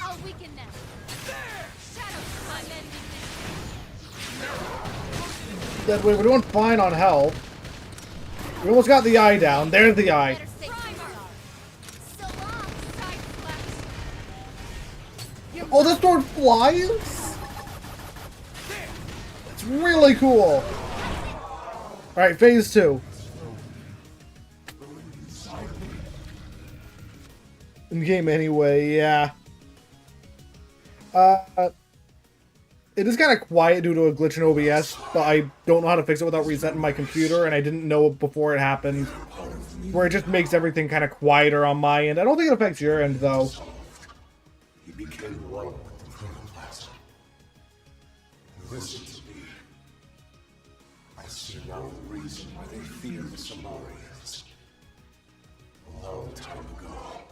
I'll weaken them. That way, we're doing fine on health. We almost got the eye down. There's the eye. Oh, this sword flies? It's really cool. Alright, phase 2. In game anyway, yeah. It is kind of quiet due to a glitch in OBS, but I don't know how to fix it without resetting my computer, and I didn't know it before it happened. Where it just makes everything kind of quieter on my end. I don't think it affects your end, though. You became one with the protoplasm. Listen to me. I see now the reason why they fear the Samarians. A long time ago,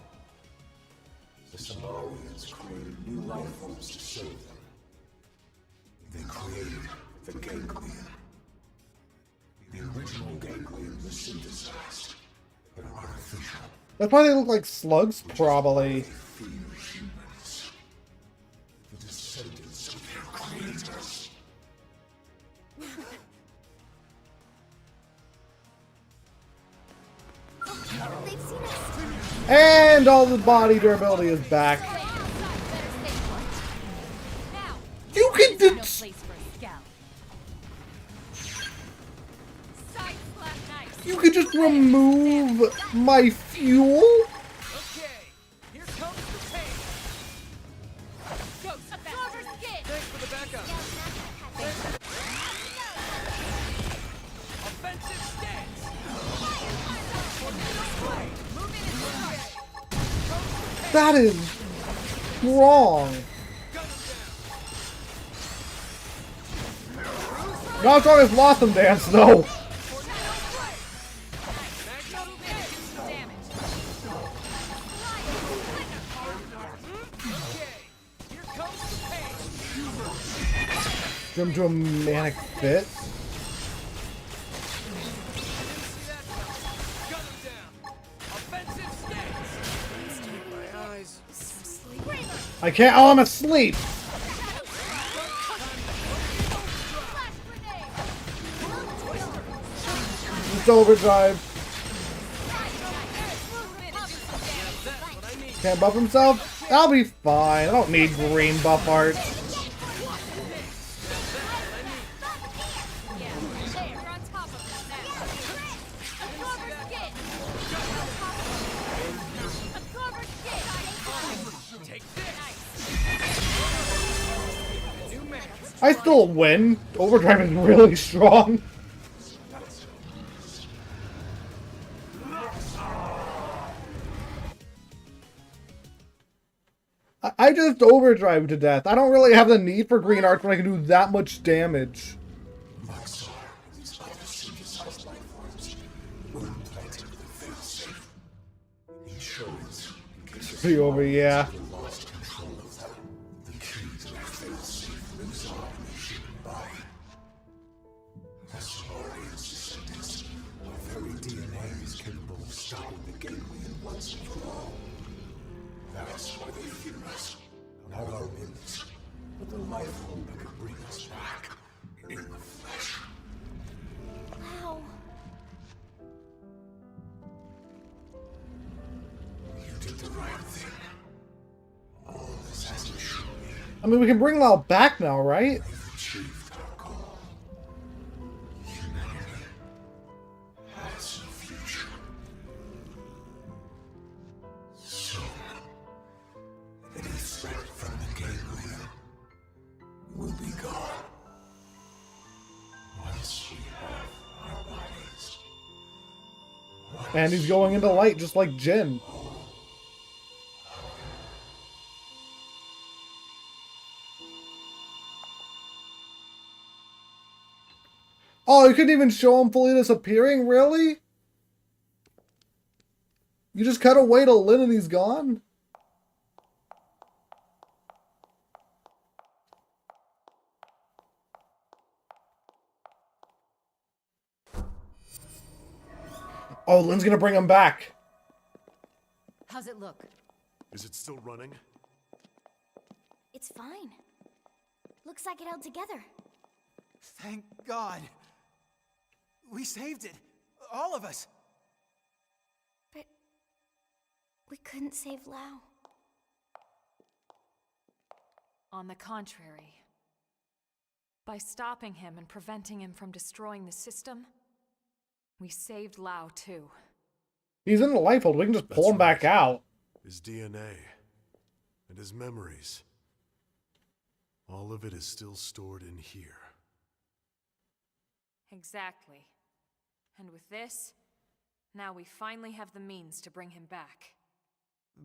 the Samarians created new life forms to serve them. They created the ganglion. The original ganglion was synthesized, but artificial. That's why they look like slugs, probably. Fear humans. The descendants of their creators. They've seen us. And all the body durability is back. You can do. You can just remove my fuel? Okay, here comes the pain. Thanks for the backup. Offensive stance. That is wrong. Not as strong as Blossom Dance, though. Jump to a manic fit. I can't. Oh, I'm asleep. It's overdrive. Can't buff himself? I'll be fine. I don't need green buff art. I still win. Overdrive is really strong. I just overdrive to death. I don't really have the need for green arts when I can do that much damage. Pretty over, yeah. That's why they fear us. Not our limbs, but the life form that could bring us back in the flesh. Wow. You did the right thing. All this has to show me I mean, we can bring Lau back now, right? we've achieved our goal. Humanity has a future. Soon, any threat from the gateway will be gone. Once we have our bodies. And he's going into light just like Jin. Oh, you couldn't even show him fully disappearing? Really? You just cut away to Lin and he's gone? Oh, Lin's gonna bring him back. How's it look? Is it still running? It's fine. Looks like it held together. Thank God. We saved it. All of us. But we couldn't save Lau. On the contrary. By stopping him and preventing him from destroying the system, we saved Lau too. He's in the life hold. We can just pull him back out. His DNA and his memories. All of it is still stored in here. Exactly. And with this, now we finally have the means to bring him back.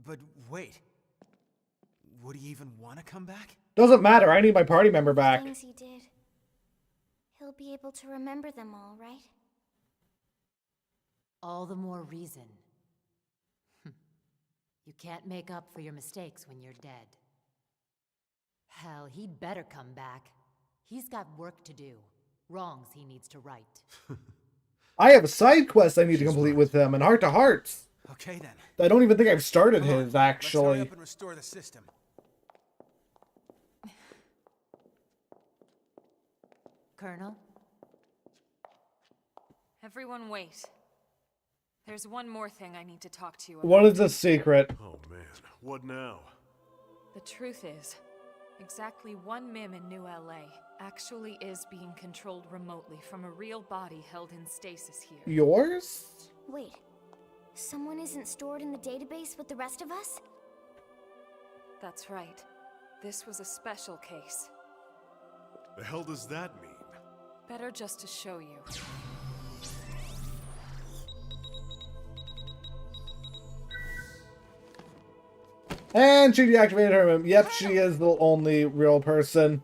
But wait. Would he even want to come back? Doesn't matter. I need my party member back. Things he did. He'll be able to remember them all, right? All the more reason. You can't make up for your mistakes when you're dead. Hell, he'd better come back. He's got work to do. Wrongs he needs to right. I have a side quest I need to complete with him, and Heart to Hearts. Okay then. I don't even think I've started his, Let's hurry actually. up and restore the system. Colonel? Everyone wait. There's one more thing I need to talk to you about. What is the secret? Oh man, what now? The truth is, exactly one MIM in New LA actually is being controlled remotely from a real body held in stasis here. Yours? Wait. Someone isn't stored in the database with the rest of us? That's right. This was a special case. The hell does that mean? Better just to show you. And she deactivated her. Yep, she is the only real person.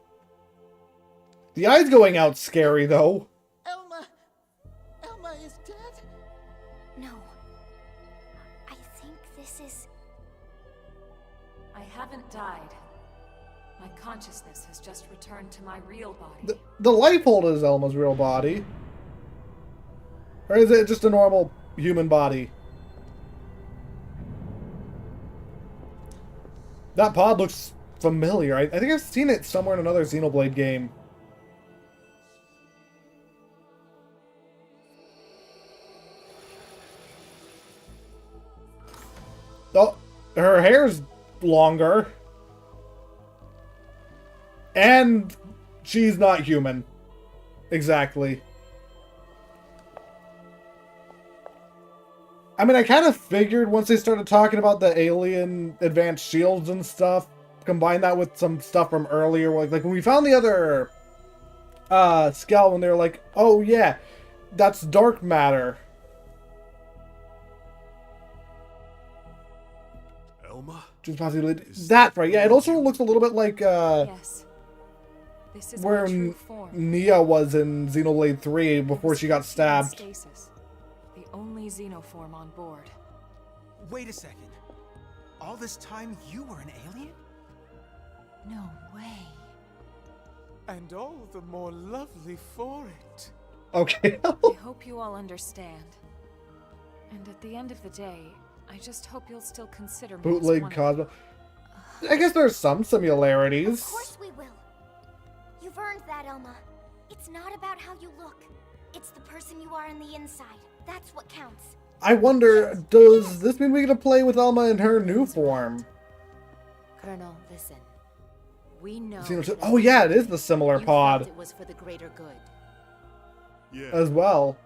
The eye's going out scary, though. Elma is dead? No. I think this is... I haven't died. My consciousness has just returned to my real body. The life hold is Elma's real body. Or is it just a normal human body? That pod looks familiar. I think I've seen it somewhere in another Xenoblade game. Oh, her hair's longer. And she's not human. Exactly. I mean, I kind of figured once they started talking about the alien advanced shields and stuff, combine that with some stuff from earlier, like when we found the other skull, and they were like, oh yeah, that's dark matter. Elma? Just possibly that's right. Yeah, it also looks a little bit like Yes. This is where my true form. Nia was in Xenoblade 3 before she got stabbed. Stasis. The only xenoform on board. Wait a second. All this time you were an alien? No way. And all the more lovely for it. Okay. I hope you all understand. And at the end of the day, I just hope you'll still consider me as Bootleg one of Cosmo. I guess there's some similarities. Of course we will. You've earned that, Elma. It's not about how you look. It's the person you are on the inside. That's what counts. I wonder, does this mean we get to play with Elma in her new form? Colonel, listen. We know. Oh yeah, it is the similar pod. It was for the greater good. Yeah. As well.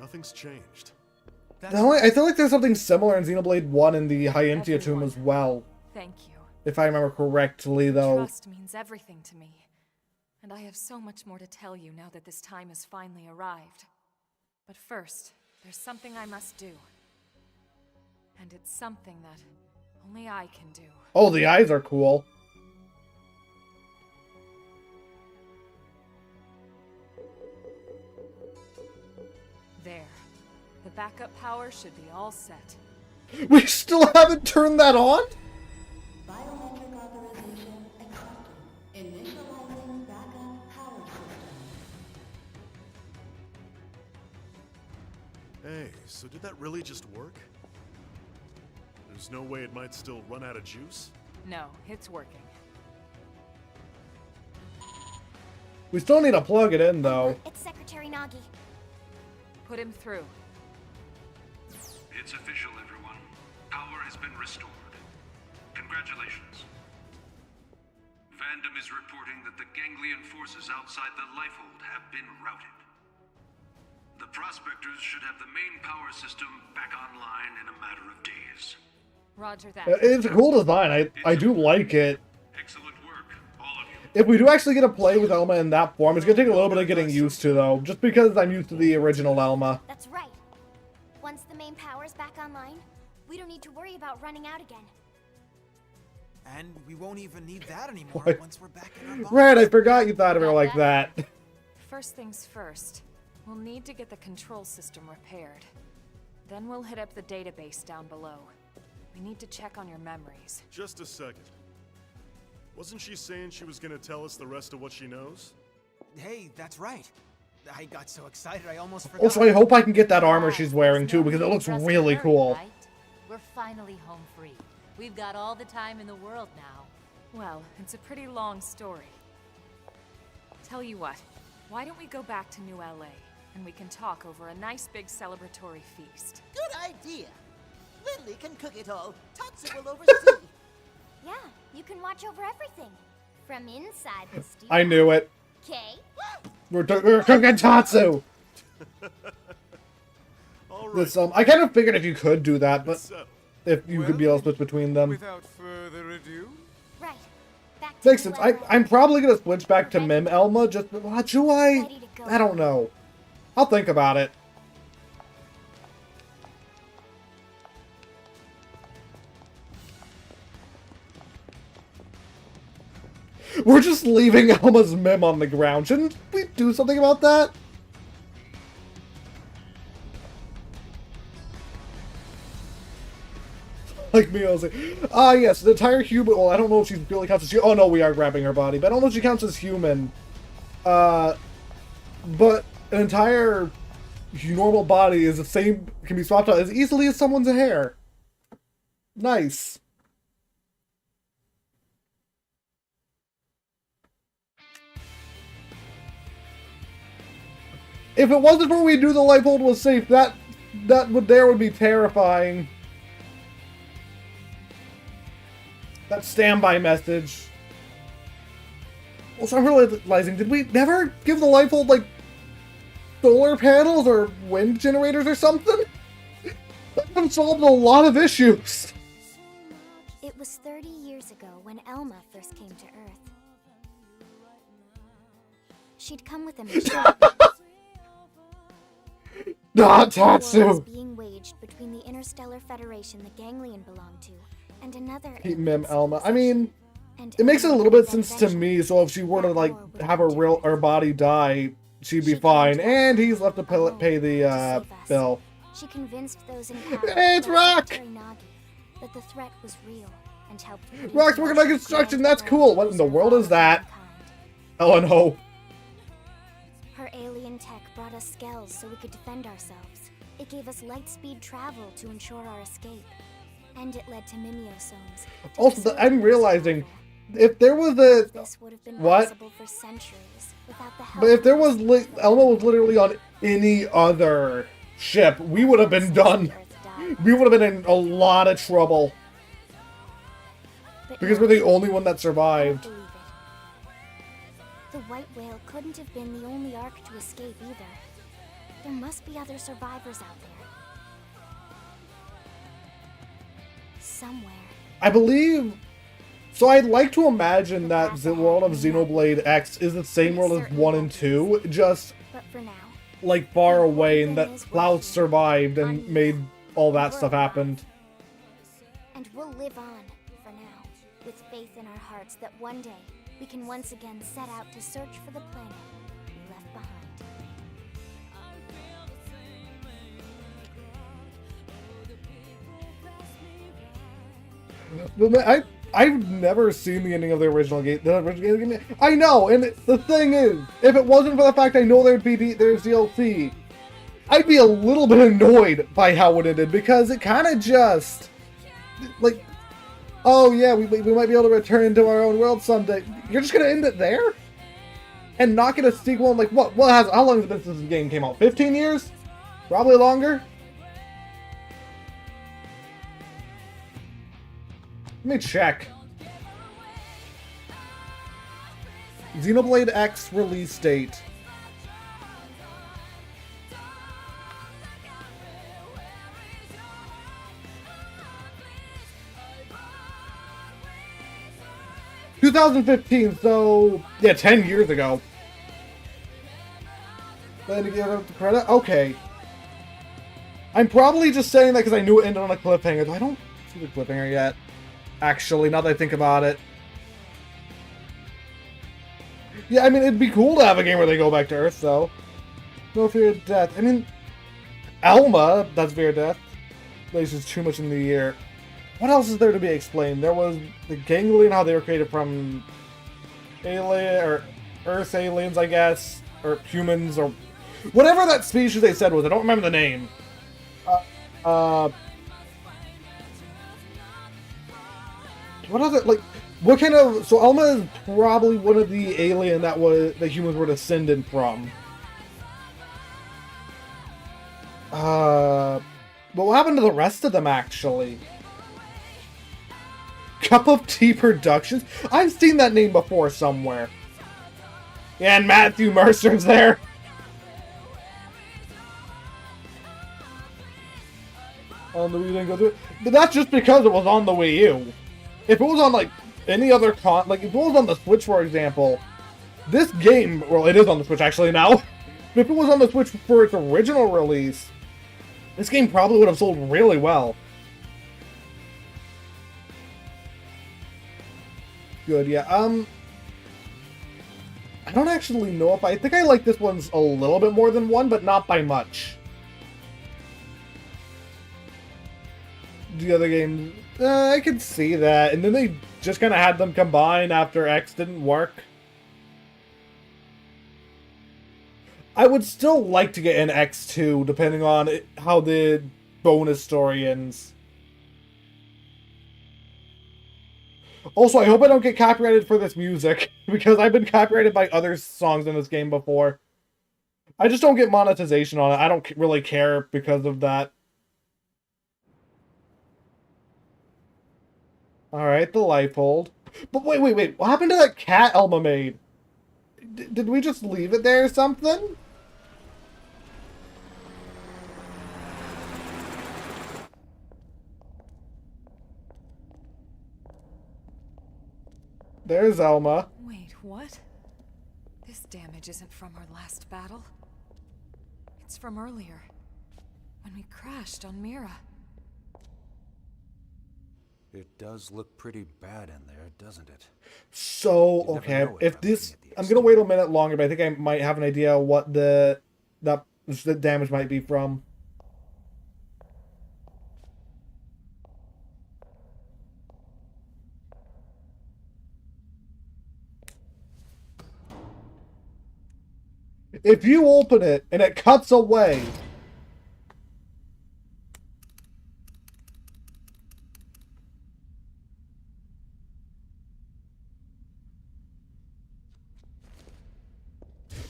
Nothing's changed. I feel like there's something similar in Xenoblade 1 in the Hyentia tomb as well. Thank you. If I remember correctly, though. Trust means everything to me. And I have so much more to tell you now that this time has finally arrived. But first, there's something I must do. And it's something that only I can do. Oh, the eyes are cool. There. The backup power should be all set. We still haven't turned that on? Biometric authorization accepted. Initializing backup power system. Hey, so did that really just work? There's no way it might still run out of juice? No, it's working. We still need to plug it in, though. It's Secretary Nagi. Put him through. It's official, everyone. Power has been restored. Congratulations. Fandom is reporting that the ganglion forces outside the Lifehold have been routed. The Prospectors should have the main power system back online in a matter of days. Roger that. It's a cool design. I do like it. Excellent work, all of you. If we do actually get to play with Elma in that form, it's going to take a little bit of getting used to, though. Just because I'm used to the original Elma. That's right. Once the main power's back online, we don't need to worry about running out again. And we won't even need that anymore What? once we're back in our bodies. Right, I forgot you thought of it like that. First things first, we'll need to get the control system repaired. Then we'll hit up the database down below. We need to check on your memories. Just a second. Wasn't she saying she was gonna tell us the rest of what she knows? Hey, that's right. I got so excited I almost forgot. Also, I hope I can get that armor she's wearing, too, because it looks really cool. Right? We're finally home free. We've got all the time in the world now. Well, it's a pretty long story. Tell you what, why don't we go back to New LA, and we can talk over a nice big celebratory feast. Good idea. Lindley can cook it all. Tatsu will oversee. Yeah, you can watch over everything. From inside the studio. I knew it. Okay. We're cooking Tatsu! This, I kind of figured if you could do that, but if you could be able to switch between them. Without further ado, Right. Back Makes sense. I'm probably going to switch back to Mim Elma, just, do I? I don't know. I'll think about it. We're just leaving Elma's Mim on the ground. Shouldn't we do something about that? Like me, I was like, yes, the entire human. Well, I don't know if she really counts as human. Oh no, we are grabbing her body, but I don't know if she counts as human. But an entire normal body is the same, can be swapped out as easily as someone's hair. Nice. If it wasn't for we knew the Lifehold was safe, that would be terrifying. That standby message. Also, I'm realizing, did we never give the Lifehold, like, solar panels or wind generators or something? That would have solved a lot of issues. It was 30 years ago when Elma first came to Earth. She'd come with a mission. Not War was Tatsu! being waged between the Interstellar Federation the Ganglion belonged to and another Mim Elma. I mean, it makes a little bit sense to me, so if she were to, like, have her body die, she'd be fine. And he's left to pay the, bill. She convinced those in power Hey, it's Rock! that the threat was real and helped. Rock's working on construction, that's cool! What in the world is that? Oh no. Her alien tech brought us skells so we could defend ourselves. It gave us light speed travel to ensure our escape. And it led to mimeosomes. Also, I'm realizing, if there was a... This would have been what? possible for centuries without the help But if there was... Elma was literally on any other ship, we would have been done. We would have been in a lot of trouble. But Because no, we're the only one that I don't survived. believe it. The white whale couldn't have been the only Ark to escape either. There must be other survivors out there. Somewhere. I believe... So I'd like to imagine that the world of Xenoblade X is the same world as 1 and 2, just, But for now, like, far away, and that Cloud survived and made all that stuff happen. and we'll live on for now, with faith in our hearts that one day we can once again set out to search for the planet we left behind. I've never seen the ending of the original game. I know, and the thing is, if it wasn't for the fact I know there's DLC, I'd be a little bit annoyed by how it ended, because it kind of just, like, oh yeah, we might be able to return to our own world someday. You're just gonna end it there? And not get a sequel in, like, how long has it been since this game came out? 15 years? Probably longer? Let me check. Xenoblade X release date. ...2015, so... yeah, 10 years ago. Then to give it the credit? Okay. I'm probably just saying that because I knew it ended on a cliffhanger. I don't see the cliffhanger yet. Actually, now that I think about it. Yeah, I mean, it'd be cool to have a game where they go back to Earth, though. No fear of death. I mean, Elma, that's fear of death. Places too much in the year. What else is there to be explained? There was the ganglion, how they were created from alien, or Earth aliens, I guess. Or humans, or whatever that species they said was. I don't remember the name. What else? Like, what kind of... So Elma is probably one of the alien that humans were descended from. But what happened to the rest of them, actually? Cup of Tea Productions? I've seen that name before somewhere. Yeah, and Matthew Mercer's there. On the Wii U, didn't go through it. But that's just because it was on the Wii U. If it was on, like, any other like, if it was on the Switch, for example, this game, well, it is on the Switch, actually, now. But if it was on the Switch for its original release, this game probably would have sold really well. Good, yeah, I don't actually know if I think I like this one's a little bit more than 1, but not by much. The other game, I can see that. And then they just kind of had them combine after X didn't work. I would still like to get an X2, depending on how the bonus story ends. Also, I hope I don't get copyrighted for this music, because I've been copyrighted by other songs in this game before. I just don't get monetization on it. I don't really care because of that. Alright, the life hold. But wait. What happened to that cat Elma made? Did we just leave it there or something? There's Elma. Wait, what? This damage isn't from our last battle. It's from earlier, when we crashed on Mira. It does look pretty bad in there, doesn't it? So, okay, if this... I'm gonna wait a minute longer, but I think I might have an idea what the damage might be from. If you open it and it cuts away...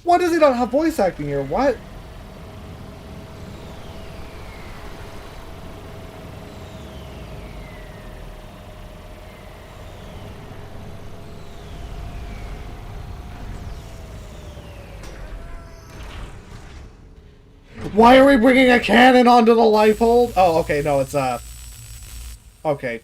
Why does he not have voice acting here? What? Why are we bringing a cannon onto the life hold? Oh, okay, no, it's, okay.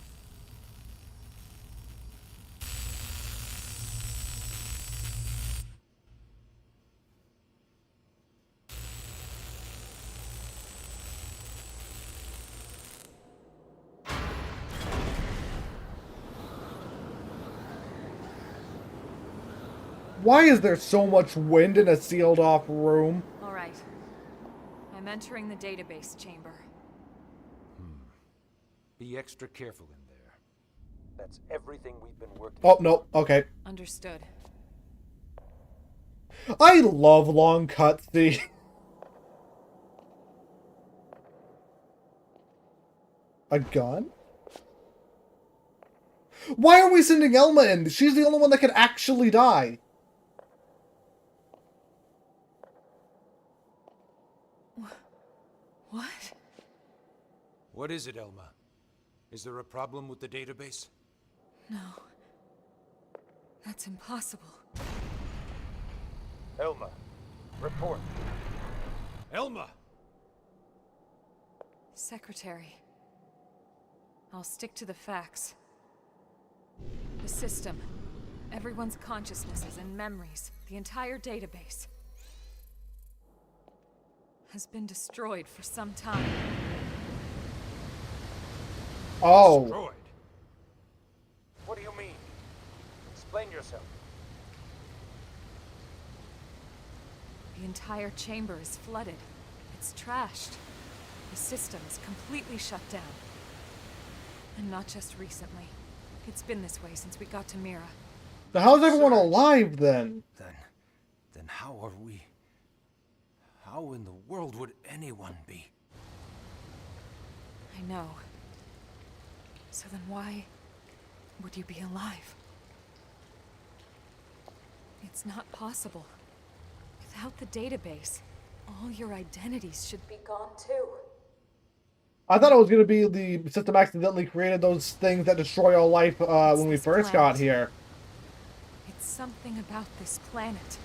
Why is there so much wind in a sealed-off room? All right. I'm entering the database chamber. Be extra careful in there. That's everything we've been working Oh, no, okay. Understood. I love long cutscenes. A gun? Why are we sending Elma in? She's the only one that could actually die. What? What is it, Elma? Is there a problem with the database? No. That's impossible. Elma, report. Elma! Secretary. I'll stick to the facts. The system. Everyone's consciousnesses and memories. The entire database. Has been destroyed for some time. Oh. Destroyed? What do you mean? Explain yourself. The entire chamber is flooded. It's trashed. The system is completely shut down. And not just recently. It's been this way since we got to Mira. So how's everyone alive then? Then how are we? How in the world would anyone be? I know. So then why would you be alive? It's not possible. Without the database, all your identities should be gone too. I thought it was going to be the system accidentally created those things that destroy all life when we first got here. It's something about this planet.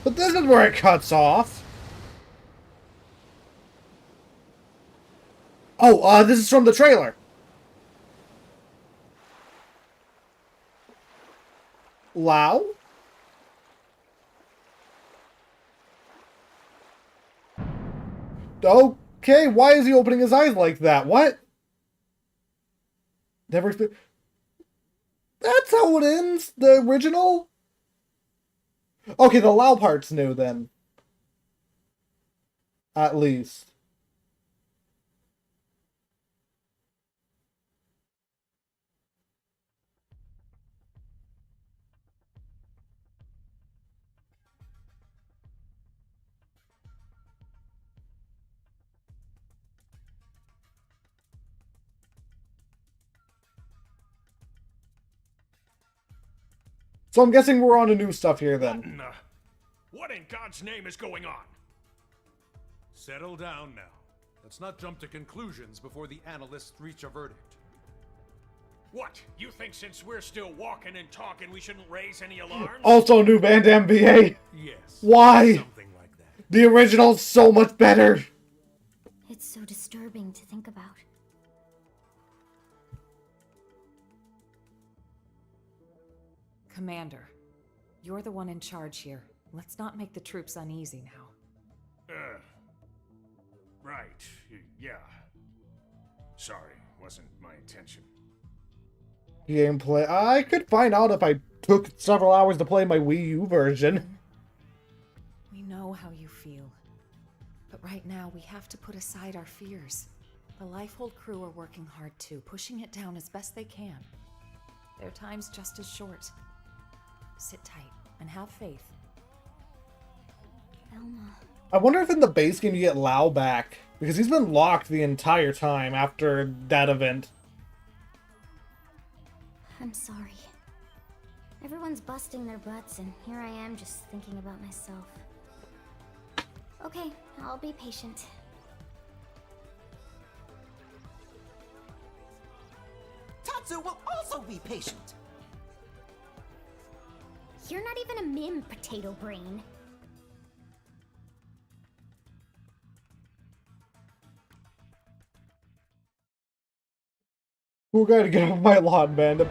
But this is where it cuts off. Oh, this is from the trailer. Lao? Okay, why is he opening his eyes like that? What? Never. That's how it ends? The original? Okay, the Lao part's new then. At least. So I'm guessing we're on to new stuff here then. What in God's name is going on? Settle down now. Let's not jump to conclusions before the analysts reach a verdict. What? You think since we're still walking and talking, we shouldn't raise any alarms? Also new band MBA. Yes. Why? Something like that. The original's so much better. It's so disturbing to think about. Commander, you're the one in charge here. Let's not make the troops uneasy now. Right. Yeah. Sorry, wasn't my intention. Gameplay. I could find out if I took several hours to play my Wii U version. We know how you feel. But right now, we have to put aside our fears. The Lifehold crew are working hard too, pushing it down as best they can. Their time's just as short. Sit tight and have faith. Elma. I wonder if in the base game you get Lao back. Because he's been locked the entire time after that event. I'm sorry. Everyone's busting their butts, and here I am just thinking about myself. Okay, I'll be patient. Tatsu will also be patient. You're not even a mim, potato brain. Cool guy to get off my lawn, man.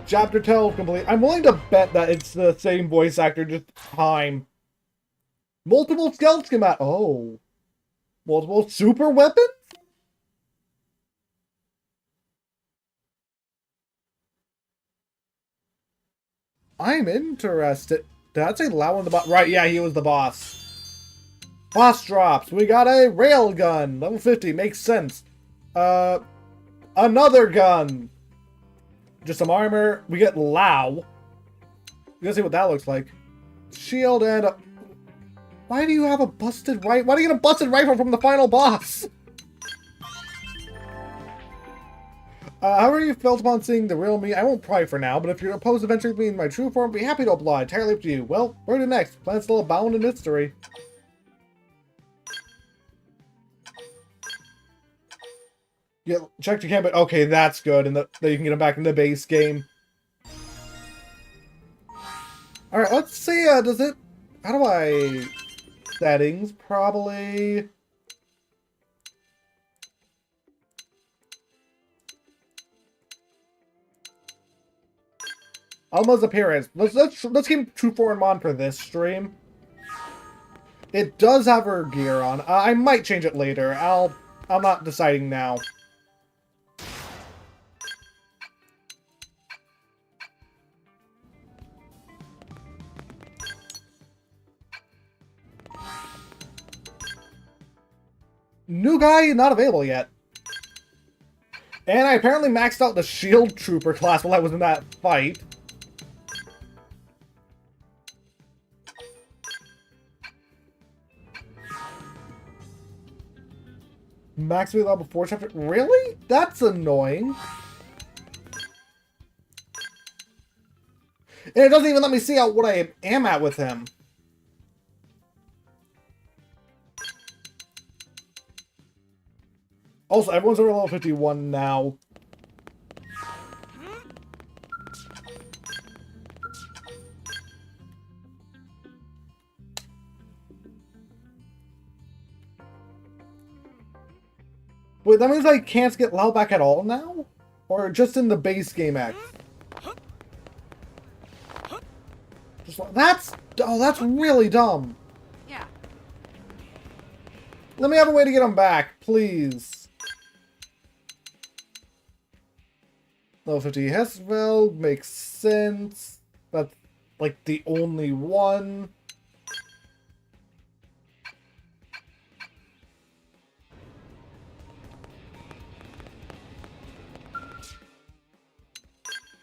Chapter 12 complete. I'm willing to bet that it's the same voice actor, just time. Multiple stealth schematic. Oh. Multiple super weapons? I'm interested. Did I say Lao on the boss? Right, yeah, he was the boss. Boss drops. We got a railgun. Level 50. Makes sense. Another gun. Just some armor. We get Lao. You gotta see what that looks like. Shield and a... Why do you have a busted rifle? Why do you get a busted rifle from the final boss? However you felt upon seeing the real me, I won't pry for now, but if you're opposed to venturing me in my true form, be happy to oblige. Entirely up to you. Well, where to next? Plan's still abound in mystery. Yeah, check your campaign. Okay, that's good, and that you can get him back in the base game. Alright, let's see, does it... How do I... Settings, probably... Alma's appearance. Let's keep true form on for this stream. It does have her gear on. I might change it later. I'm not deciding now. New guy not available yet. And I apparently maxed out the shield trooper class while I was in that fight. Max speed level 4 chapter. Really? That's annoying. And it doesn't even let me see out what I am at with him. Also, everyone's over level 51 now. Wait, that means I can't get Lao back at all now? Or just in the base game X? That's really dumb. Yeah. Let me have a way to get him back, please. Level 50 Hesvel makes sense. That's like the only one.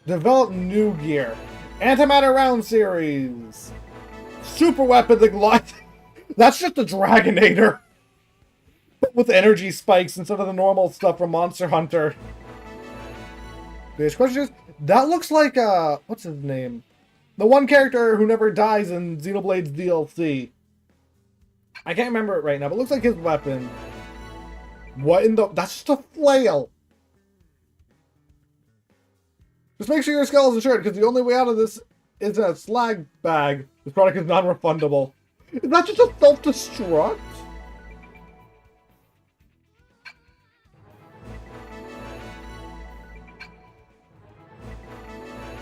Develop new gear. Antimatter round series. Super weapon the glide. That's just a Dragonator. With energy spikes instead of the normal stuff from Monster Hunter. The question is, that looks like, what's his name? The one character who never dies in Xenoblade's DLC. I can't remember it right now, but it looks like his weapon. What in the... That's just a flail! Just make sure your skull is insured, because the only way out of this is a slag bag. This product is non-refundable. Is that just a self-destruct?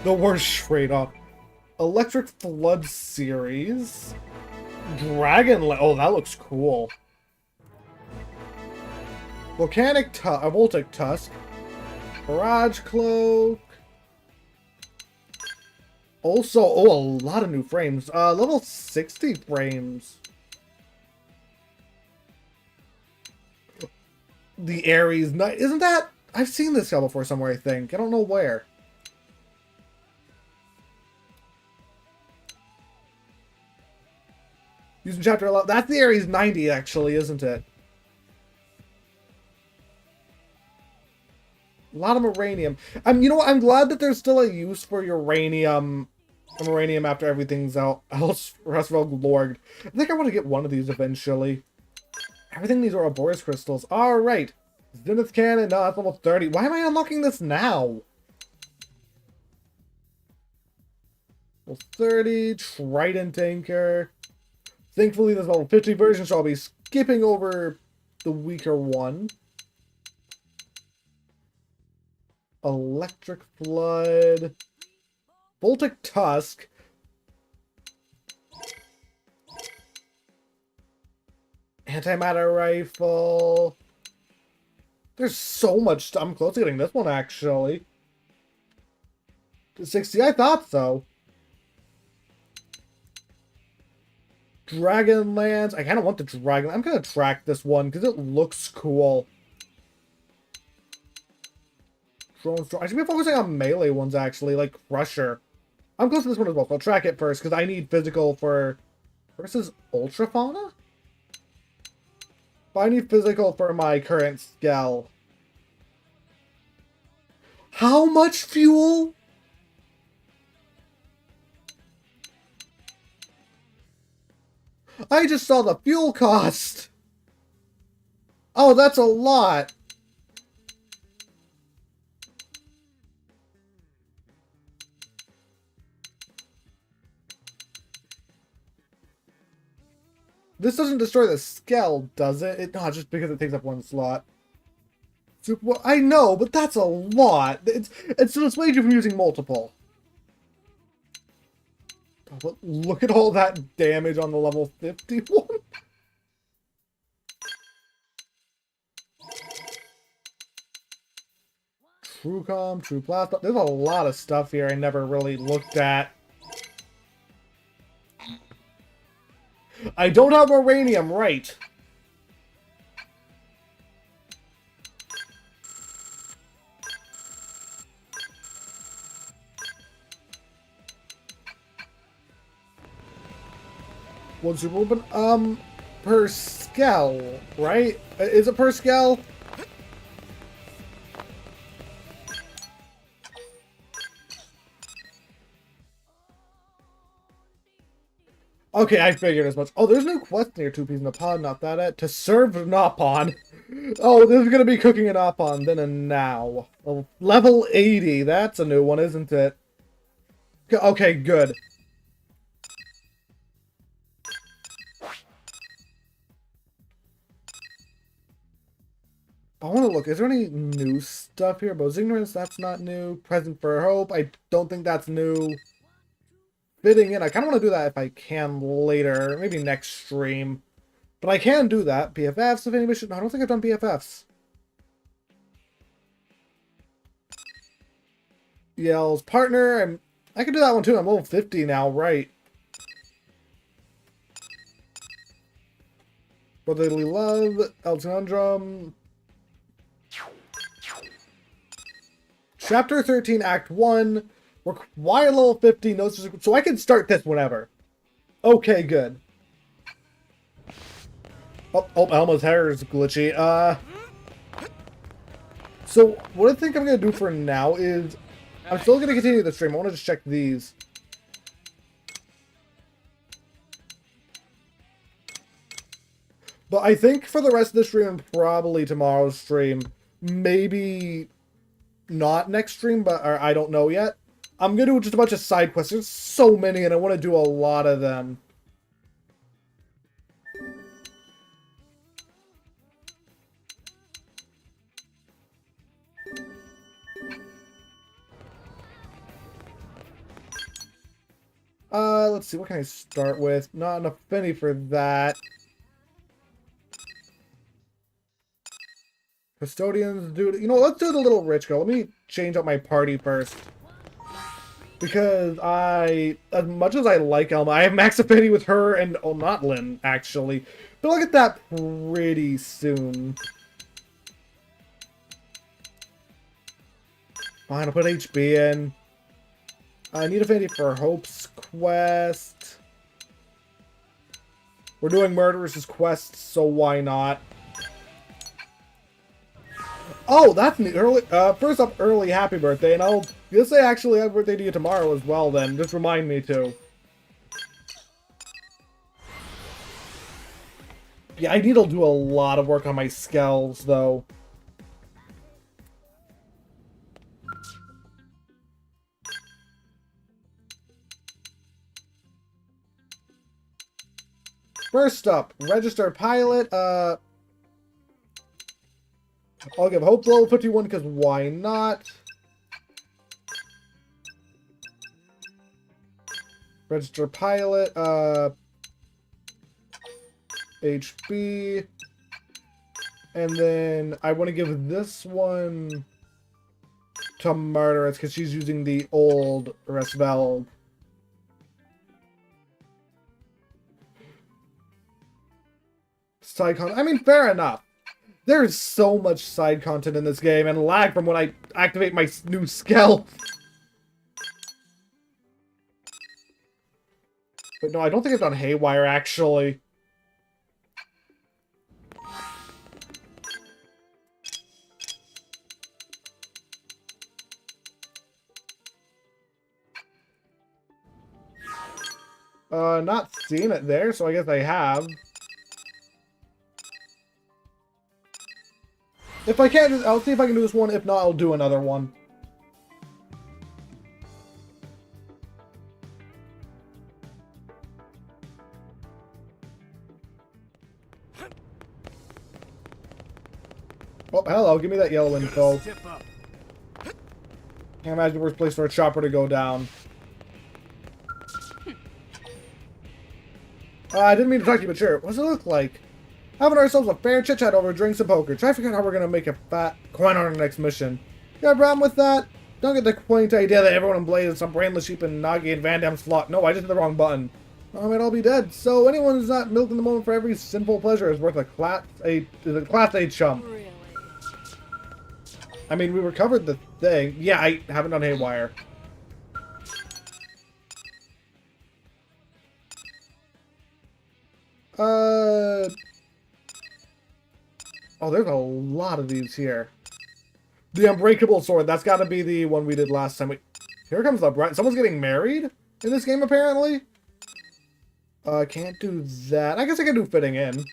The worst trade-off. Electric Flood series. Oh, that looks cool. Voltaic Tusk. Barrage Cloak. Also, oh, a lot of new frames. Level 60 frames. The Ares Knight. Isn't that... I've seen this guy before somewhere, I think. I don't know where. Using chapter 11. That's the Ares 90, actually, isn't it? A lot of uranium. You know what? I'm glad that there's still a use for uranium. Uranium after everything's else Lord. I think I want to get one of these eventually. Everything needs Ouroboros crystals. Alright. Zenith Cannon. No, that's level 30. Why am I unlocking this now? Level 30. Trident Anchor. Thankfully, there's level 50 version, so I'll be skipping over the weaker one. Electric Flood. Voltic Tusk. Antimatter Rifle. There's so much stuff. I'm close to getting this one, actually. To 60, I thought so. Dragonlance. I kind of want the Dragon. I'm going to track this one because it looks cool. Drone Storm. I should be focusing on melee ones, actually, like Crusher. I'm close to this one as well, so I'll track it first because I need physical for... Versus Ultra Fauna? But I need physical for my current Skell. How much fuel? I just saw the fuel cost. Oh, that's a lot. This doesn't destroy the Skell, does it? No, just because it takes up one slot. Super, I know, but that's a lot. It's to dissuade you from using multiple. Oh, but look at all that damage on the level 51. True True Blast. There's a lot of stuff here I never really looked at. I don't have uranium, right? One super weapon, per Skell, right? Is it per Skell? Okay, I figured as much. Oh, there's no quest near Two Peas in a Pod, not that it. To serve Napon. Oh, this is gonna be cooking an Napon then and now. Oh, level 80, that's a new one, isn't it? Okay, good. I want to look. Is there any new stuff here? Bow's Ignorance, that's not new. Present for Hope, I don't think that's new. Fitting in, I kind of want to do that if I can later. Maybe next stream. But I can do that. BFFs, if any mission. No, I don't think I've done BFFs. Yell's Partner. I can do that one too. I'm level 50 now, right? Brotherly Love. El Conundrum. Chapter 13, Act 1. Require level 50, no, so I can start this whenever. Okay, good. Oh, Elma's hair is glitchy. So, what I think I'm going to do for now is... I'm still going to continue the stream. I want to just check these. But I think for the rest of the stream, and probably tomorrow's stream, maybe not next stream, but or I don't know yet. I'm going to do just a bunch of side quests. There's so many, and I want to do a lot of them. Let's see, what can I start with? Not enough penny for that. Custodians, dude. You know, let's do the little rich girl. Let me change up my party first. Because as much as I like Elma, I have max affinity with her and, oh, not Lynn, actually. But I'll get that pretty soon. Fine, I'll put HB in. I need affinity for Hope's quest. We're doing Murderous' quest, so why not? Oh, that's neat. Early, first up, early happy birthday, and I'll say actually happy birthday to you tomorrow as well then. Just remind me to. Yeah, I need to do a lot of work on my Skells, though. First up, register pilot, I'll give Hope level 51 because why not? Register pilot, HB. And then I want to give this one to Murderess because she's using the old Resveld. Side content. I mean, fair enough. There's so much side content in this game and lag from when I activate my new skill. But no, I don't think I've done Haywire, actually. Not seeing it there, so I guess I have. If I can't, I'll see if I can do this one. If not, I'll do another one. Oh, hello. Give me that yellow info. Can't imagine the worst place for a chopper to go down. I didn't mean to talk to you, but sure. What does it look like? Having ourselves a fair chit-chat over drinks and poker. Try to figure out how we're going to make a fat coin on our next mission. You got a problem with that? Don't get the quaint idea that everyone in Blaze is some brainless sheep and Nagi and Van Damme's flock. No, I just hit the wrong button. I might all be dead. So anyone who's not milking the moment for every sinful pleasure is worth a Class A chump. Really? I mean, we recovered the thing. Yeah, I haven't done Haywire. Oh, there's a lot of these here. The Unbreakable Sword. That's got to be the one we did last time. Here comes the bride. Someone's getting married in this game, apparently. Can't do that. I guess I can do fitting in.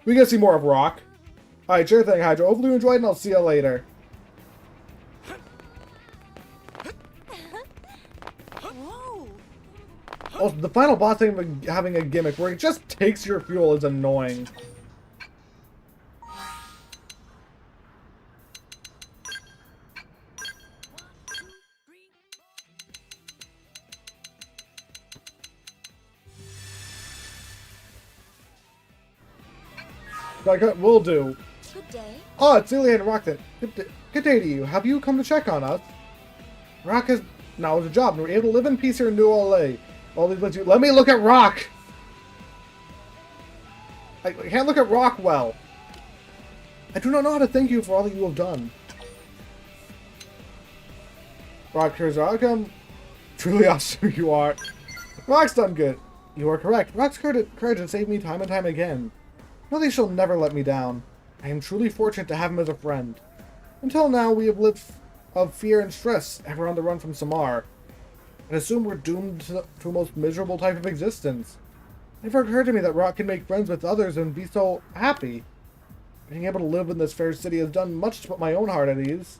We get to see more of Rock. Alright, sure thing, Hydra. Hopefully you enjoyed, and I'll see you later. Also, the final boss thing having a gimmick where it just takes your fuel is annoying. Like, will do. Good day. Oh, it's Celia and Rock then. Good day to you. Have you come to check on us? Rock has now a job, and we're able to live in peace here in New LA. All these lets you. Let me look at Rock! I can't look at Rock well. I do not know how to thank you for all that you have done. Rock, here's welcome. Truly awesome you are. Rock's done good. You are correct. Rock's courage has saved me time and time again. No, they shall never let me down. I am truly fortunate to have him as a friend. Until now, we have lived of fear and stress, ever on the run from Samar. And assume we're doomed to a most miserable type of existence. It never occurred to me that Rock can make friends with others and be so happy. Being able to live in this fair city has done much to put my own heart at ease.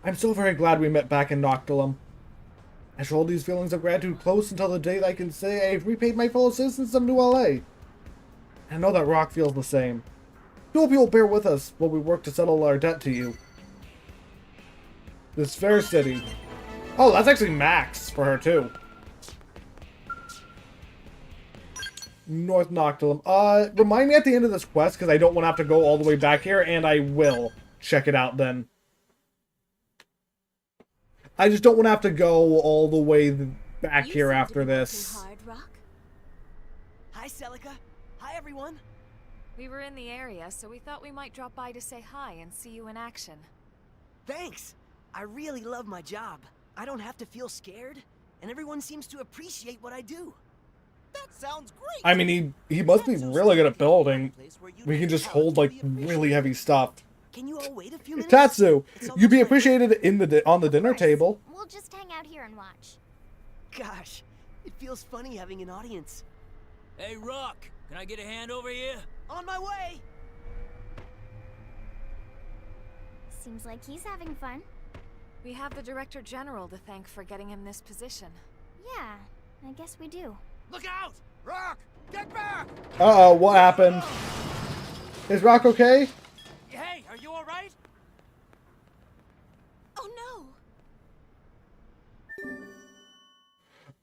I'm so very glad we met back in Noctilum. I shall hold these feelings of gratitude close until the day that I can say I've repaid my fellow citizens of New LA. I know that Rock feels the same. I hope you'll bear with us while we work to settle our debt to you. This fair city. Oh, that's actually Max for her, too. North Noctilum. Remind me at the end of this quest, because I don't want to have to go all the way back here, and I will check it out then. I just don't want to have to go all the way back here after this. Hard, Rock. Hi, Celica. Hi, everyone. We were in the area, so we thought we might drop by to say hi and see you in action. Thanks. I really love my job. I don't have to feel scared, and everyone seems to appreciate what I do. That sounds great. I mean, he must be really good at building. We can just hold, like, really heavy stuff. Can you all wait a few minutes? Tatsu, you'd be appreciated on the dinner table. We'll just hang out here and watch. Gosh, it feels funny having an audience. Hey, Rock, can I get a hand over here? On my way! Seems like he's having fun. We have the Director General to thank for getting him this position. Yeah, I guess we do. Look out! Rock! Get back! Uh-oh, what happened? Is Rock okay? Hey, are you alright? Oh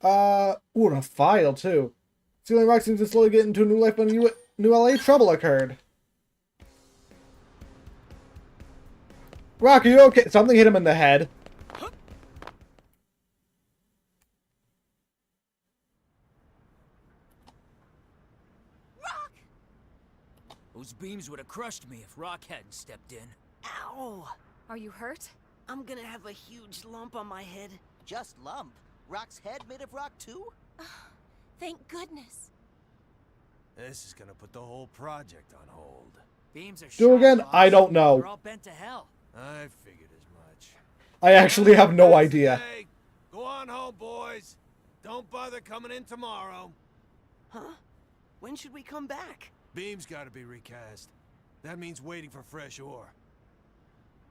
no! Ooh, and a file, too. Stealing rock seems to slowly get into a new life when New LA trouble occurred. Rock, are you okay? Something hit him in the head. Those beams would have crushed me if Rock hadn't stepped in. Ow! Are you hurt? I'm gonna have a huge lump on my head. Just lump? Rock's head made of rock too? Thank goodness. This is gonna put the whole project on hold. Beams are Do shot, again? boss. I don't know. They're all bent to hell. I figured as much. I actually have no idea. Hey, go on home, boys. Don't bother coming in tomorrow. Huh? When should we come back? Beam's gotta be recast. That means waiting for fresh ore.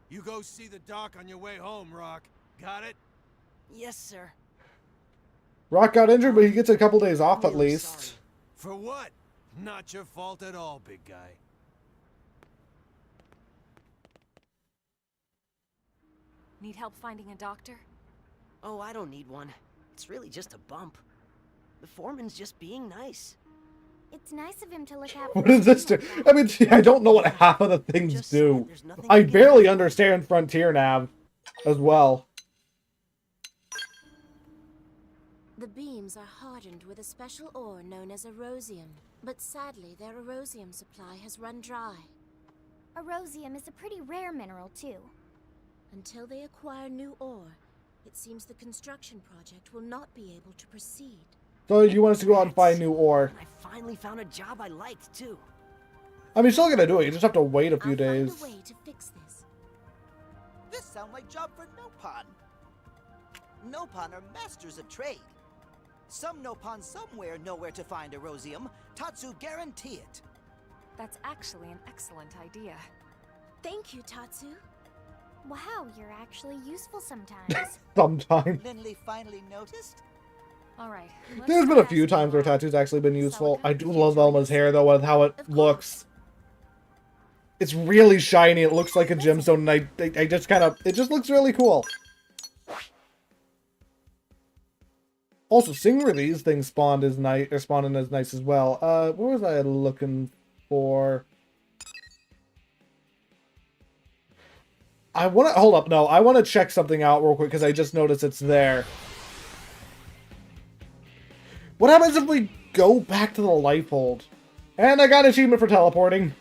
You go see the doc on your way home, Rock. Got it? Yes, sir. Rock got injured, but he gets a couple days off at least. Sorry. For what? Not your fault at all, big guy. Need help finding a doctor? Oh, I don't need one. It's really just a bump. The foreman's just being nice. It's nice of him to look out. What does this do? I mean, I don't know what half of the things do. I barely understand Frontier Nav as well. The beams are hardened with a special ore known as erosium, but sadly their erosium supply has run dry. Erosium is a pretty rare mineral, too. Until they acquire new ore, it seems the construction project will not be able to proceed. So you want us to go out and find new ore. I finally found a job I liked, too. I mean, you're still gonna do it. You just have to wait a few days. Find a way to fix this. This sounds like job for Nopon. Nopon are masters of trade. Some Nopon somewhere know where to find erosium. Tatsu guarantee it. That's actually an excellent idea. Thank you, Tatsu. Wow, you're actually useful sometimes. Sometimes. Lindley finally noticed? Alright. There's been a few times where tattoo's actually been useful. I do love Elma's hair, though, with how it looks. It's really shiny. It looks like a gemstone, and I just kind of... It just looks really cool. Also, seeing where these things spawned is nice, or spawning is nice as well. What was I looking for? I want to... Hold up, no. I want to check something out real quick, because I just noticed it's there. What happens if we go back to the life hold? And I got an achievement for teleporting.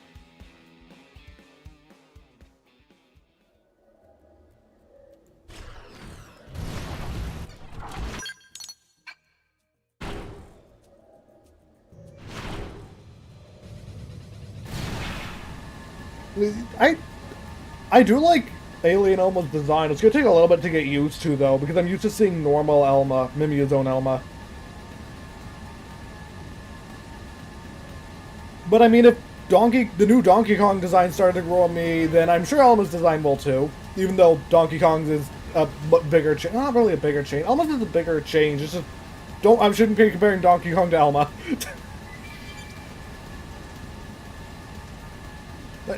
I do like Alien Elma's design. It's gonna take a little bit to get used to, though, because I'm used to seeing normal Elma, Mimia's own Elma. But I mean, if the new Donkey Kong design started to grow on me, then I'm sure Elma's design will too. Even though Donkey Kong's is a bigger change. Not really a bigger change. Elma's is a bigger change. It's just... I shouldn't be comparing Donkey Kong to Elma.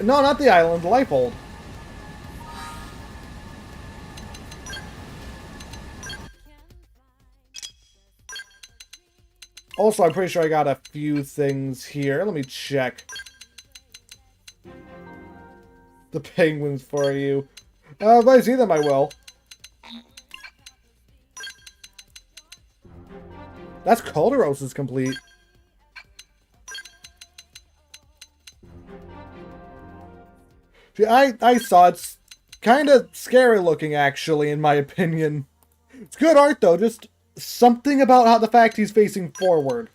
No, not the island. The life hold. Also, I'm pretty sure I got a few things here. Let me check. The penguins for you. If I see them, I will. That's Calderos complete. See, I saw it's kind of scary looking, actually, in my opinion. It's good art, though, just... Something about how the fact he's facing forward.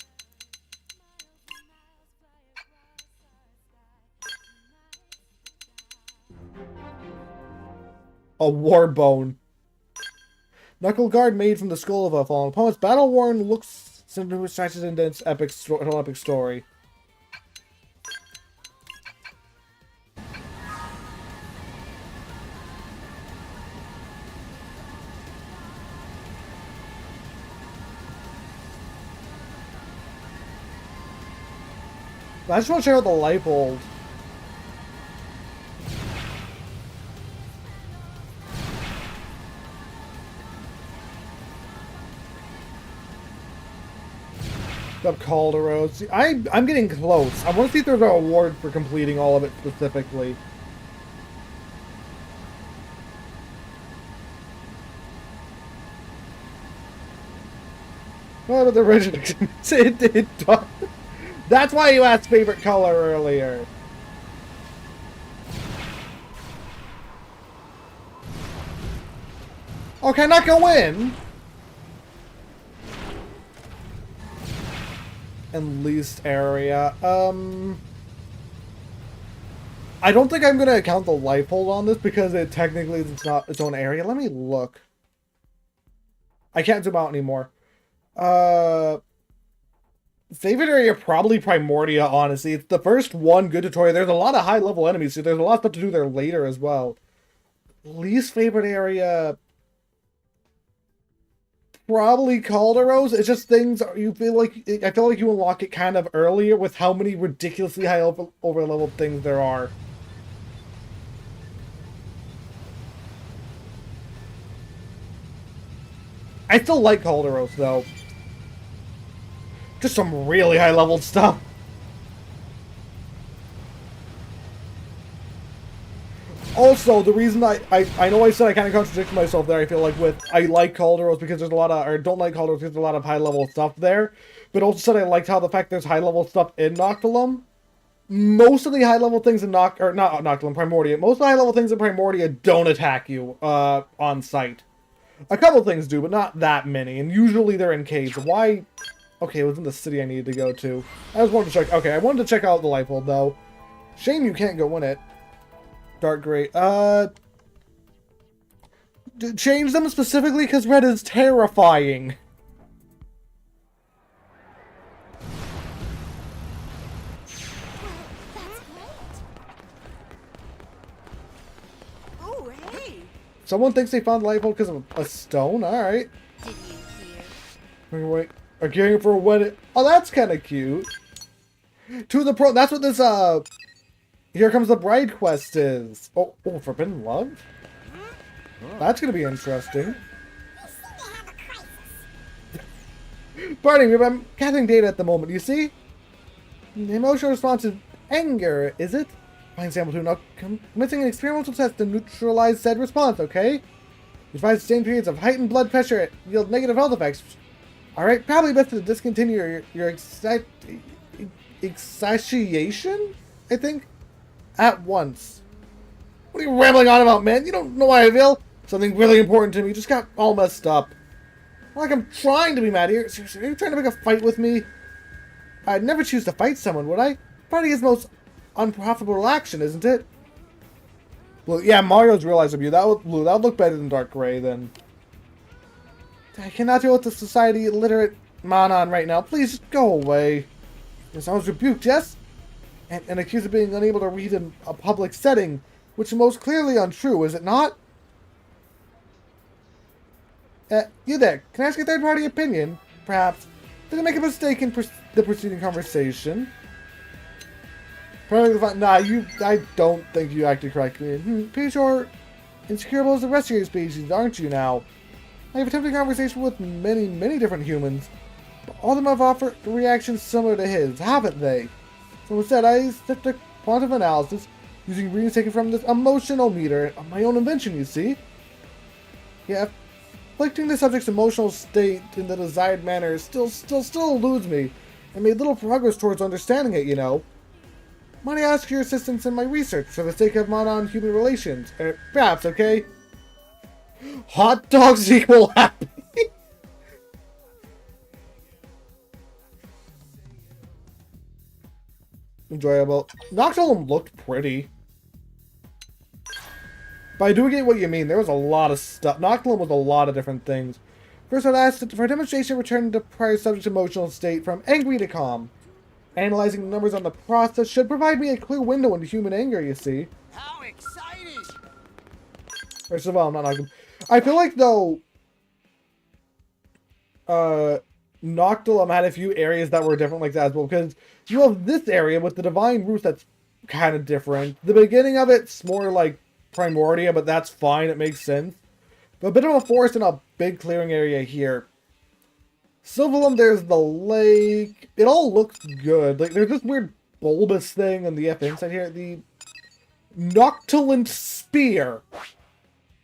A war bone. Knuckle guard made from the skull of a fallen opponent's battle worn looks similar to stretches into its epic story. I just want to check out the life hold. Up Calderos. See, I'm getting close. I want to see if there's a reward for completing all of it specifically. What about the original? it does. That's why you asked favorite color earlier. Oh, can I not go in? And least area. I don't think I'm gonna count the life hold on this because it technically it's not its own area. Let me look. I can't zoom out anymore. Favorite area probably Primordia, honestly. It's the first one good tutorial. There's a lot of high level enemies, so there's a lot of stuff to do there later as well. Least favorite area probably Calderos. It's just things you feel like I feel like you unlock it kind of earlier with how many ridiculously high over leveled things there are. I still like Calderos though. Just some really high leveled stuff. Also, the reason I know I said I kind of contradicted myself there, I feel like with, I like Calderos because there's a lot of, or don't like Calderos because there's a lot of high level stuff there, but also said I liked how the fact there's high level stuff in Noctilum. Most of the high level things in not Noctilum, Primordia, most of the high level things in Primordia don't attack you, on sight. A couple things do, but not that many, and usually they're in caves. Why? Okay, it was in the city I needed to go to. I just wanted to check, okay, I wanted to check out the life hold though. Shame you can't go in it. Dark gray. Change them specifically because red is terrifying. Oh, hey! Someone thinks they found the light bulb because of a stone? Alright. Did you hear? Wait, I'm caring for a wedding. Oh, that's kind of cute. To the pro. That's what this, Here Comes the Bride quest is. Oh, Forbidden Love? That's gonna be interesting. Pardon me, but I'm gathering data at the moment, you see? The emotional response is anger, is it? Fine sample to now commencing an experimental test to neutralize said response, okay? You find sustained periods of heightened blood pressure yield negative health effects. Alright, probably best to discontinue your excitation, I think? At once. What are you rambling on about, man? You don't know why I feel? Something really important to me just got all messed up. Not like I'm trying to be mad here. Seriously, are you trying to make a fight with me? I'd never choose to fight someone, would I? Fighting is the most unprofitable action, isn't it? Well, yeah, Mario's realized of you. That would look better than Dark Gray, then. I cannot deal with the society illiterate Manon right now. Please, just go away. Yes, I was rebuked, yes? And accused of being unable to read in a public setting, which is most clearly untrue, is it not? You there, can I ask a third-party opinion? Perhaps. Did I make a mistake in the preceding conversation? Nah, I don't think you acted correctly. Pretty sure insecurable as the rest of your species, aren't you now? I have attempted conversation with many different humans, but all of them have offered reactions similar to his, haven't they? So instead, I stepped a quantum analysis using readings taken from this emotional meter of my own invention, you see? Yeah, afflicting the subject's emotional state in the desired manner still eludes me, and made little progress towards understanding it, you know. Might I ask your assistance in my research for the sake of non-human relations? Perhaps, okay? Hot dogs equal happy! Enjoyable. Noctilum looked pretty. But I do get what you mean. There was a lot of stuff. Noctilum was a lot of different things. First, I'd ask for a demonstration return to prior subject's emotional state from angry to calm. Analyzing the numbers on the process should provide me a clear window into human anger, you see. How exciting! First of all, I'm not Noctilum. I feel like, though, Noctilum had a few areas that were different like that as well, because you have this area with the Divine Roost that's kind of different. The beginning of it's more like Primordia, but that's fine, it makes sense. But a bit of a forest and a big clearing area here. Sylvalum, there's the lake. It all looks good. Like, there's this weird bulbous thing on the F inside here. The Noctilunt Spear,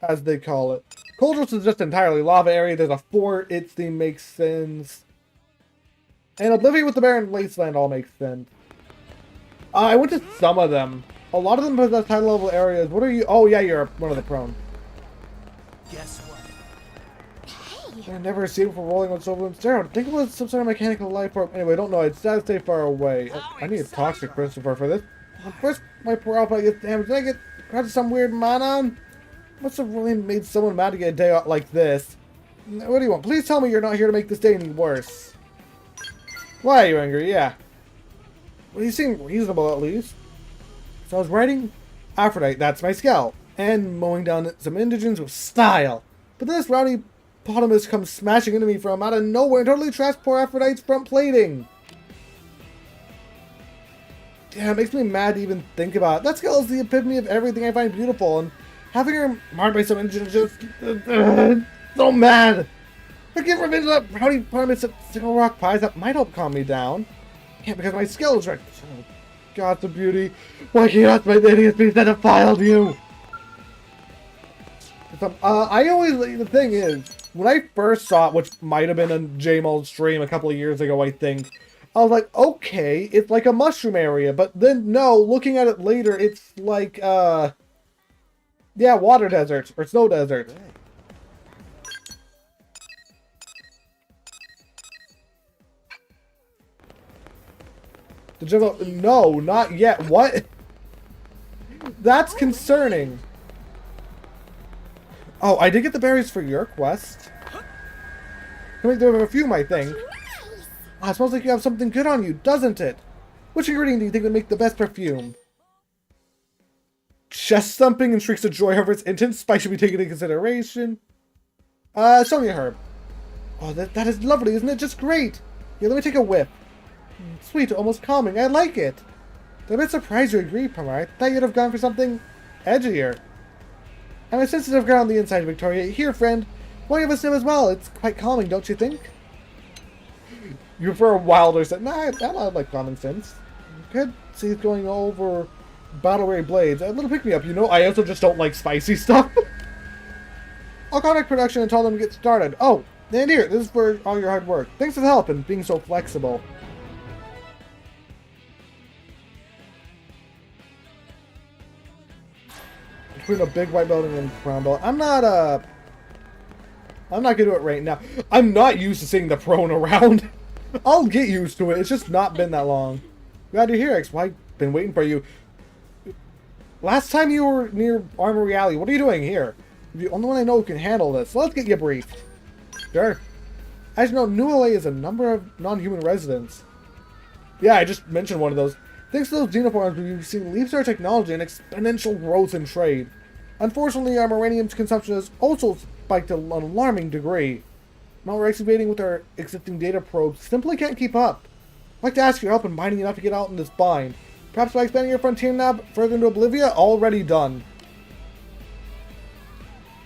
as they call it. Coldros is just entirely lava area. There's a fort. Its theme makes sense. And Oblivion with the Barren Wasteland all makes sense. I went to some of them. A lot of them possess high level areas. What are you? Oh yeah, you're one of the prone. Guess what? I never escaped from rolling on Sylvalum Steroid. Think it was some sort of mechanical life form. Anyway, I don't know. I'd gotta stay far away. I need to talk to Christopher for this. First, my poor Alpha gets damaged. Did I get caught some weird Manon? Must have really made someone mad to get a day out like this. What do you want? Please tell me you're not here to make this day any worse. Why are you angry? Yeah. Well, you seem reasonable at least. So I was riding Aphrodite, that's my scout, and mowing down some indigents with style. But this rowdy Potamus comes smashing into me from out of nowhere and totally trashed poor Aphrodite's front plating. Yeah, it makes me mad to even think about it. That skull is the epitome of everything I find beautiful, and having her marred by some indigents just... so mad! I give revenge to that rowdy Potamus at Single Rock Pies. That might help calm me down. Can't because my skill is right. Oh, God, the beauty. Why can't my idiots be that defiled you? I always, the thing is, when I first saw it, which might have been on J-Mold's stream a couple of years ago, I think, I was like, okay, it's like a mushroom area, but then, no, looking at it later, it's like, yeah, water desert, or snow desert. No, not yet. What? That's concerning. Oh, I did get the berries for your quest. There are a few, I think. Ah, it smells like you have something good on you, doesn't it? Which ingredient do you think would make the best perfume? Chest thumping and shrieks of joy, however its intense spice should be taken into consideration. Sonia herb. Oh, that is lovely, isn't it? Just great. Here, let me take a whiff. Sweet, almost calming. I like it. I'm a bit surprised you agree, Pamar. I thought you'd have gone for something edgier. I'm a sensitive girl on the inside, Victoria. Here, friend. Why give us him as well? It's quite calming, don't you think? You prefer a wilder set? Nah, I like common sense. Good. See, it's going over battle ray blades. A little pick me up. You know, I also just don't like spicy stuff. I'll contact production and tell them to get started. Oh, and here, this is for all your hard work. Thanks for the help and being so flexible. Between a big white building and brown belt. I'm not gonna do it right now. I'm not used to seeing the prone around. I'll get used to it. It's just not been that long. Glad you're here, X. Well, I've been waiting for you. Last time you were near Armory Alley. What are you doing here? You're the only one I know who can handle this. So let's get you briefed. Sure. As you know, New LA is a number of non-human residents. Yeah, I just mentioned one of those. Thanks to those xenoforms, we've seen leaps in our technology and exponential growth in trade. Unfortunately, our uranium's consumption has also spiked to an alarming degree. Now we're excavating with our existing data probes simply can't keep up. I'd like to ask your help in mining enough to get out in this bind. Perhaps by expanding your frontier nav further into Oblivia, already done.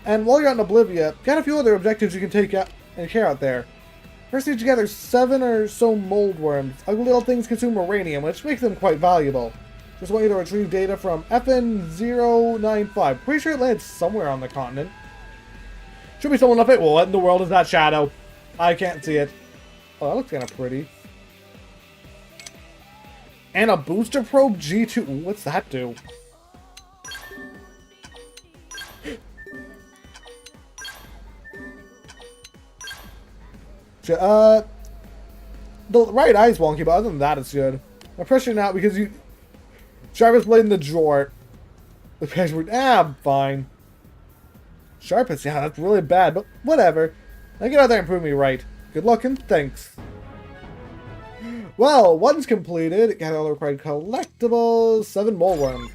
And while you're out in Oblivia, got a few other objectives you can take out and care out there. First, need to gather 7 or so mold worms. Ugly little things consume uranium, which makes them quite valuable. Just want you to retrieve data from FN095. Pretty sure it lands somewhere on the continent. Should be someone up it. Well, what in the world is that shadow? I can't see it. Oh, that looks kind of pretty. And a booster probe G2. Ooh, what's that do? The right eye's wonky, but other than that, it's good. I'm pressuring out because you... Sharpest blade in the drawer. The password... I'm fine. Sharpest? Yeah, that's really bad, but whatever. Now get out there and prove me right. Good luck and thanks. Well, one's completed. Got all the required collectibles. 7 more worms.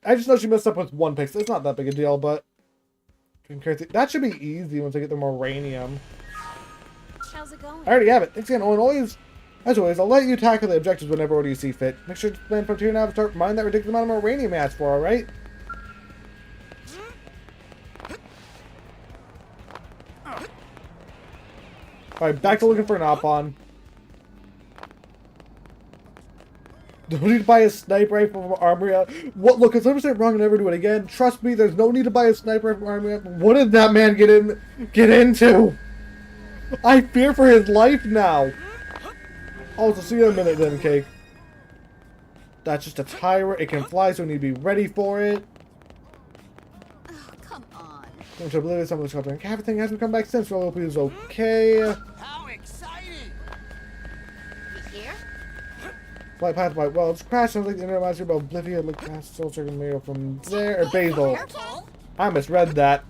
I just know she messed up with 1 pixel. It's not that big a deal, but... That should be easy once I get the uranium. How's it going? I already have it. Thanks again. Oh, and always, as always, I'll let you tackle the objectives whenever you see fit. Make sure to plan Frontier now and start mining that ridiculous amount of uranium you asked for, alright? Alright, back to looking for an Opon. Don't need to buy a sniper rifle from Armory. What? Look, if I'm saying wrong and never do it again. Trust me, there's no need to buy a sniper rifle from Armory. What did that man get into? I fear for his life now. Oh, so see you in a minute then, Cake. That's just a tyrant. It can fly, so we need to be ready for it. Oh, come on. I'm to believe some of the shelter. Everything hasn't come back since, so I hope he's okay. How exciting! You here? Flight path by well, it's crashed. Sounds like the internet reminds me about Oblivion, like past Soul Circle Mario from there, or Basil. I misread that.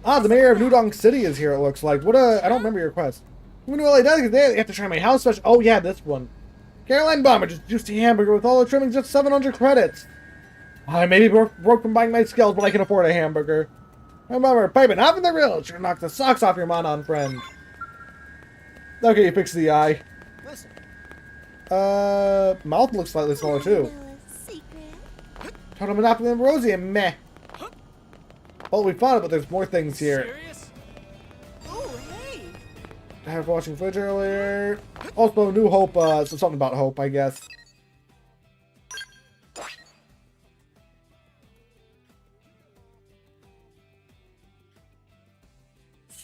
Ah, the mayor of New Donk City is here, it looks like. What a... I don't remember your quest. You know what I did? Because they have to try my house special. Oh, yeah, this one. Caroline Bomber, just juicy hamburger with all the trimmings, just 700 credits. I may be broke from buying my skills, but I can afford a hamburger. Hey, Bomber, piping off in the real. Sure knock the socks off your Monon friend. Okay, you fix the eye. Listen. Mouth looks slightly smaller, too. Total Monopoly and Rosie, and meh. Well, we found it, but there's more things here. Serious? Oh, hey! I have watching footage earlier. Also, New Hope, so something about hope, I guess.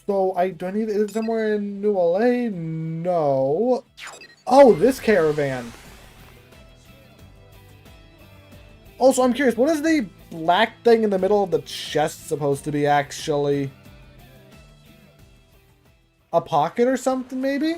So, do I need it somewhere in New LA? No. Oh, this caravan. Also, I'm curious, what is the black thing in the middle of the chest supposed to be, actually? A pocket or something, maybe?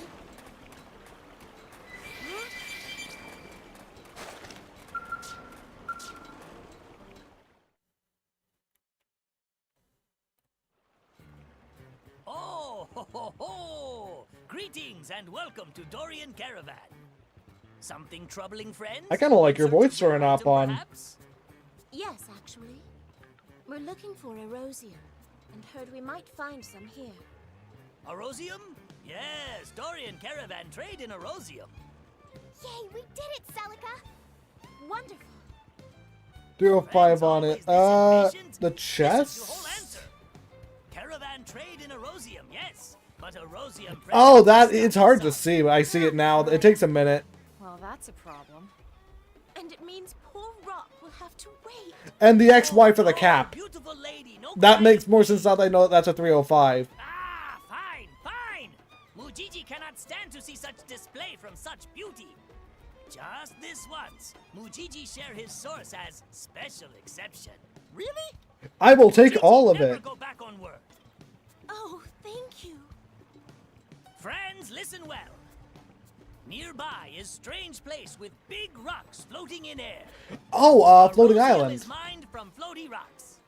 Oh, ho, ho, ho! Greetings and welcome to Dorian Caravan. Something troubling, friends? I kind of like your voice for an Opon. Yes, actually. We're looking for Erosium, and heard we might find some here. Erosium? Yes, Dorian Caravan trade in Erosium. Yay, we did it, Celica! Wonderful. 305 on it. The chest? Caravan trade in Erosium, yes. But Erosium... Oh, it's hard to see, but I see it now. It takes a minute. Well, that's a problem. And it means poor Rock will have to wait. And the XY for the cap. That makes more sense now that I know that that's a 305. Ah, fine, fine. Mujiji cannot stand to see such display from such beauty. Just this once, Mujiji share his source as special exception. Really? I will take all of Never it. go back on word. Oh, thank you. Friends, listen well. Nearby is strange place with big rocks floating in air. Oh, floating Erosium island. is mined from floaty rocks.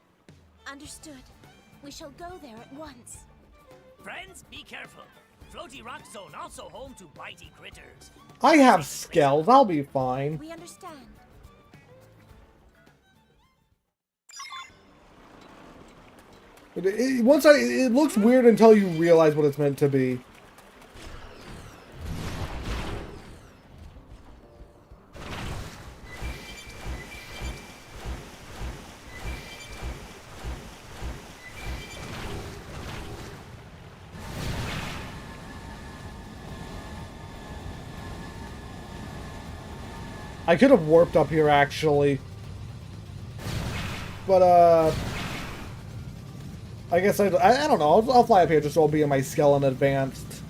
Understood. We shall go there at once. Friends, be careful. Floaty rock zone also home to bitey critters. I have scales. I'll be fine. We understand. It looks weird until you realize what it's meant to be. I could have warped up here, actually. But, I guess I don't know. I'll fly up here just so I'll be in my skeleton advanced.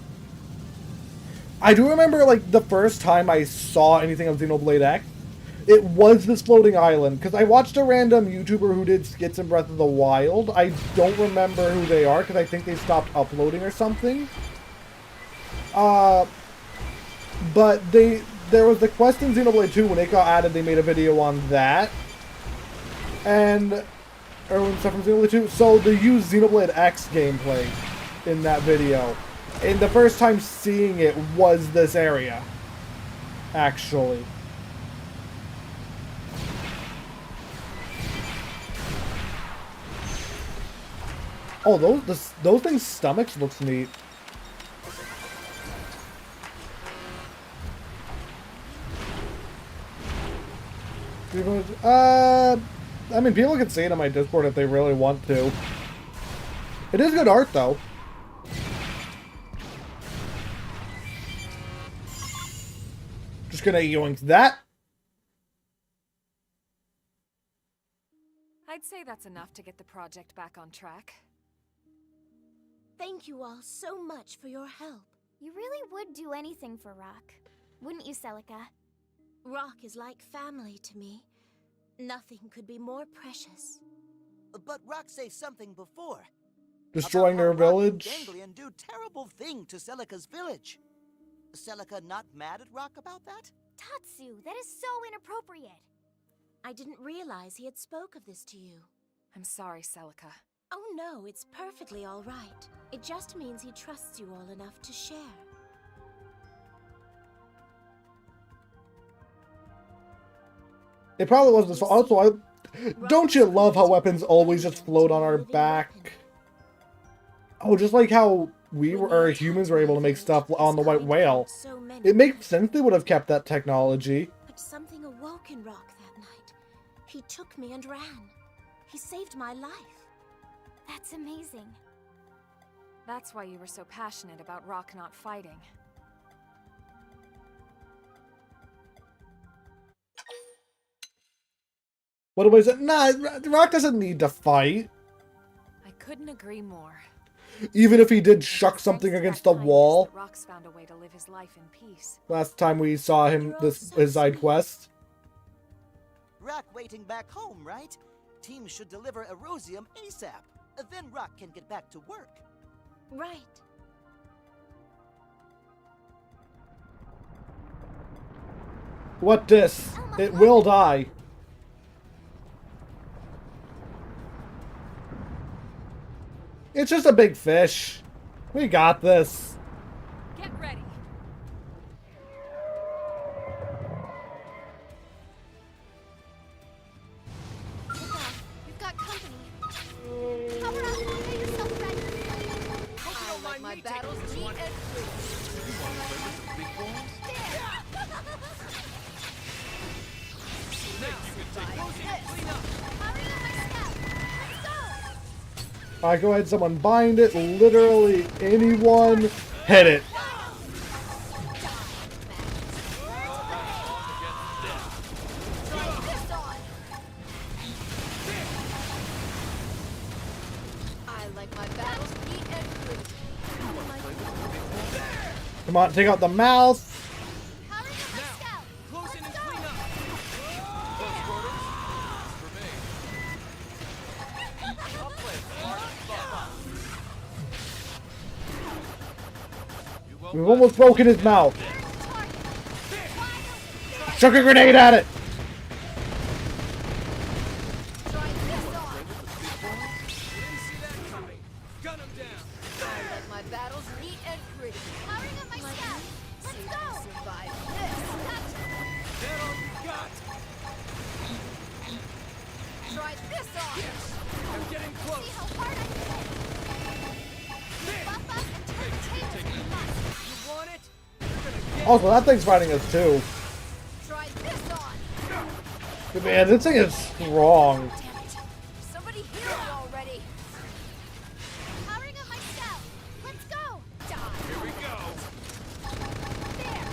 I do remember, like, the first time I saw anything of Xenoblade X, it was this floating island. Because I watched a random YouTuber who did skits in Breath of the Wild. I don't remember who they are, because I think they stopped uploading or something. But there was the quest in Xenoblade 2, when it got added, they made a video on that. And... or when stuff from Xenoblade 2. So they used Xenoblade X gameplay in that video. And the first time seeing it was this area. Actually. Oh, those things' stomachs looks neat. I mean, people can see it on my Discord if they really want to. It is good art, though. Just gonna yoink that. I'd say that's enough to get the project back on track. Thank you all so much for your help. You really would do anything for Rock, wouldn't you, Celica? Rock is like family to me. Nothing could be more precious. But Rock said something before. Destroying their village. Ganglion do terrible thing to Celica's village. Celica not mad at Rock about that? Tatsu, that is so inappropriate. I didn't realize he had spoke of this to you. I'm sorry, Celica. Oh no, it's perfectly all right. It just means he trusts you all enough to share. It probably wasn't. Also, don't you love how weapons always just float on our back? Oh, just like how humans were able to make stuff on the white whale. It makes sense they would have kept that technology. But something awoke in Rock that night. He took me and ran. He saved my life. That's amazing. That's why you were so passionate about Rock not fighting. What was it? Nah, Rock doesn't need to fight. I couldn't agree more. Even if he did shuck something against the wall. Rock's found a way to live his life in peace. Last time we saw him, his side quest. Rock waiting back home, right? Team should deliver Erosium ASAP. Then Rock can get back to work. Right. What this? It will die. It's just a big fish. We got this. Get ready. You've got company. Power up, get yourself ready. Hope you don't mind my battles neat and free. You want to play with the big boys? Now you can take close and clean up. Hurry up, my scout. Let's go. Alright, go ahead, someone bind it. Literally anyone. Hit it. I like my battles neat and free. Come on, take out the mouth. Close in and clean up. Close quarters. For me. I'll play smart and fun. We've almost broken his mouth. Chuck a grenade at it. Gun him down. I like my battles neat and pretty. Powering up my scout. Let's See go. if you survive this. That all you got? Try this on. Yes. I'm getting close. See how hard I can hit. Buff up and turn tables if you must. You want it? Also, that thing's fighting us too. Try this on. Man, this thing is strong. Damn it. Somebody heal me already. Powering up my scout. Let's go. Die. Here we go. There.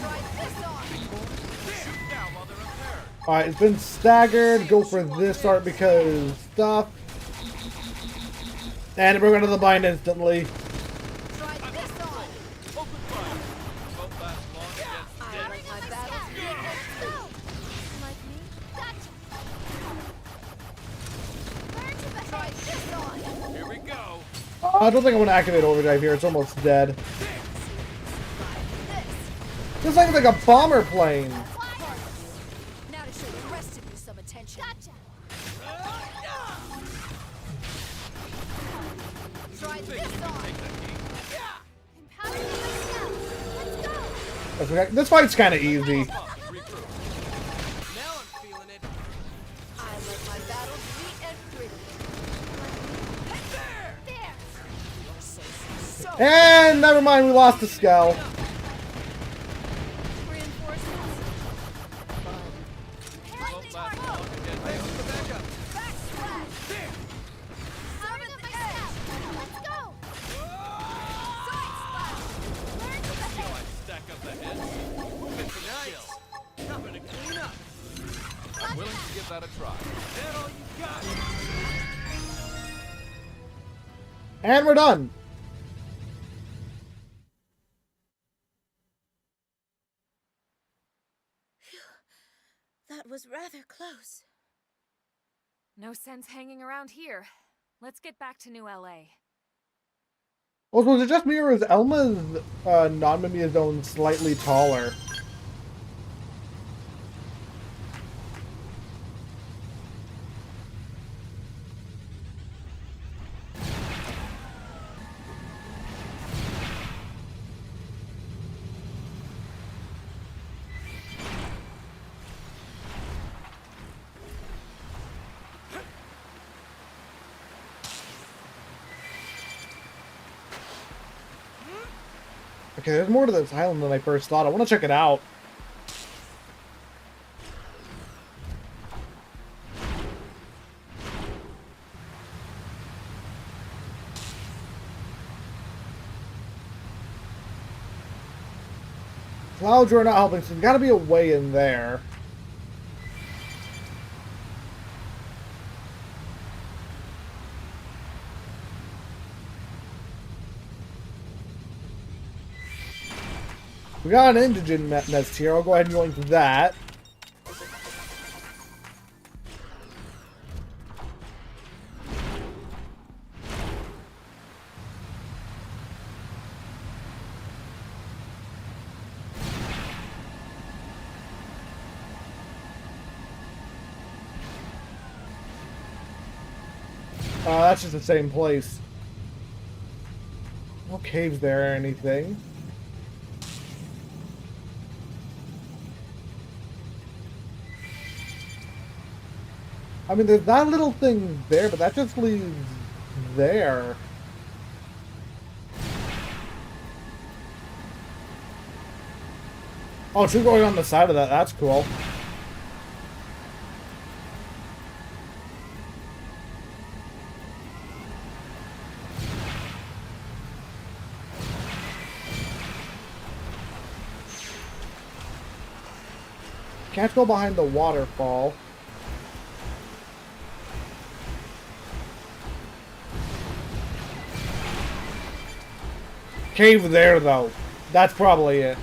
Try this on. Shoot now while they're impaired. Alright, it's been staggered. Go for this art because stuff. And we're going to the bind instantly. Try this on. Open fire. Won't last long against I dead. like my battles neat and free. Like me? Gotcha. Try this on. Here we go. I don't think I want to activate overdrive here. It's almost dead. This thing's like a bomber plane. Now to show the rest of you some attention. Gotcha. Try this on. Powering up my scout. Let's go. This fight's kind of easy. Regroup. Now I'm feeling it. I like my battles neat and pretty. There. You're so And never mind, we lost the skull. try. Is that all you got? And we're done. That was rather close. No sense hanging around here. Let's get back to New LA. Well, was it just me, or is Elma's non-Mimiya zone slightly taller? Okay, there's more to this island than I first thought. I want to check it out. Clouds are not helping, so there's got to be a way in there. We got an indigent nest here. I'll go ahead and go into that. That's just the same place. No caves there or anything. I mean, there's that little thing there, but that just leads there. Oh, it's going on the side of that. That's cool. Can't go behind the waterfall. Cave there, though. That's probably it.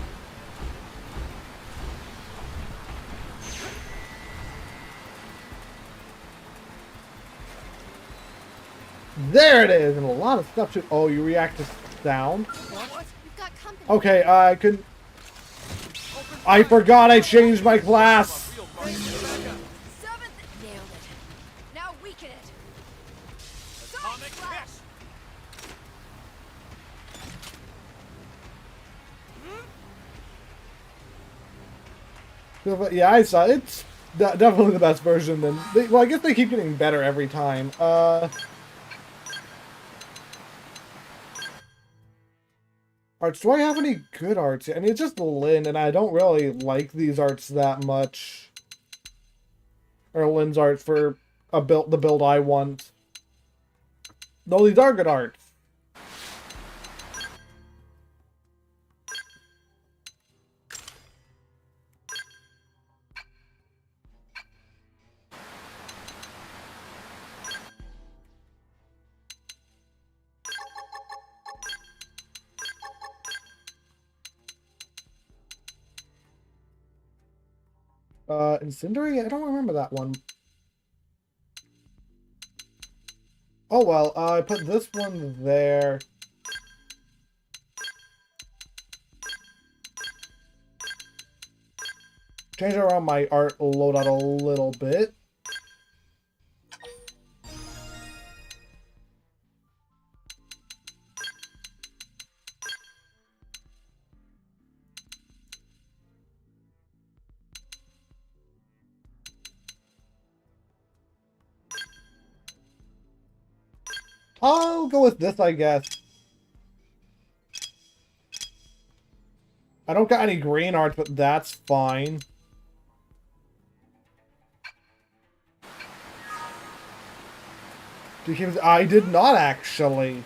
There it is, and a lot of stuff too. Oh, you react to sound? Okay, I couldn't. I forgot I changed my class. Now weaken it. Atomic kiss. Yeah, I saw it. It's definitely the best version. Then, well, I guess they keep getting better every time. Arts, do I have any good arts? I mean, it's just Lynn, and I don't really like these arts that much. Or Lynn's arts for the build I want. Though these are good arts. Incendiary? I don't remember that one. Oh well, I put this one there. Change around my art loadout a little bit. I'll go with this, I guess. I don't got any green art, but that's fine. Because I did not actually.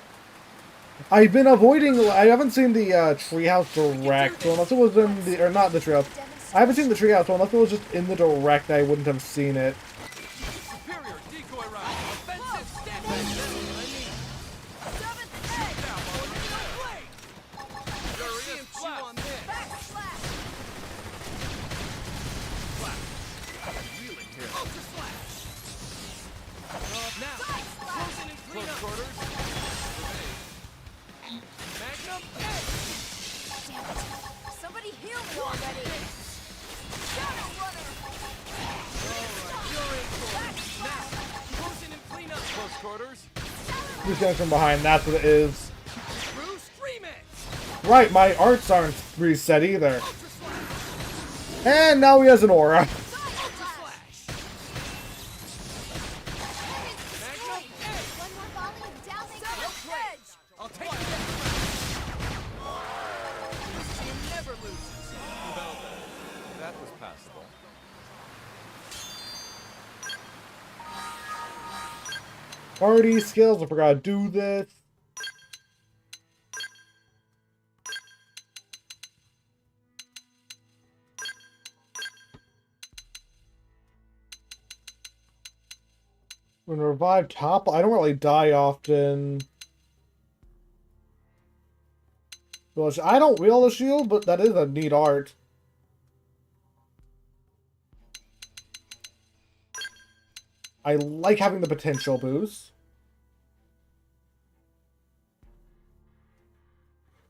I've been avoiding. I haven't seen the Treehouse Direct, so unless it was in the, or not the Treehouse. I haven't seen the Treehouse, so unless it was just in the Direct, I wouldn't have seen it. Damn it. Somebody heal me already! Shadow Runner! You're in for it. Now, close in and clean up. Close quarters. Just going from behind, that's what it is. Bruce, stream it. Right, my arts aren't reset either. And now he has an aura. I'll take it. He never loses. Well, that was passable. Party skills, I forgot to do this. When revive top, I don't really die often. Well, I don't wield a shield, but that is a neat art. I like having the potential boost.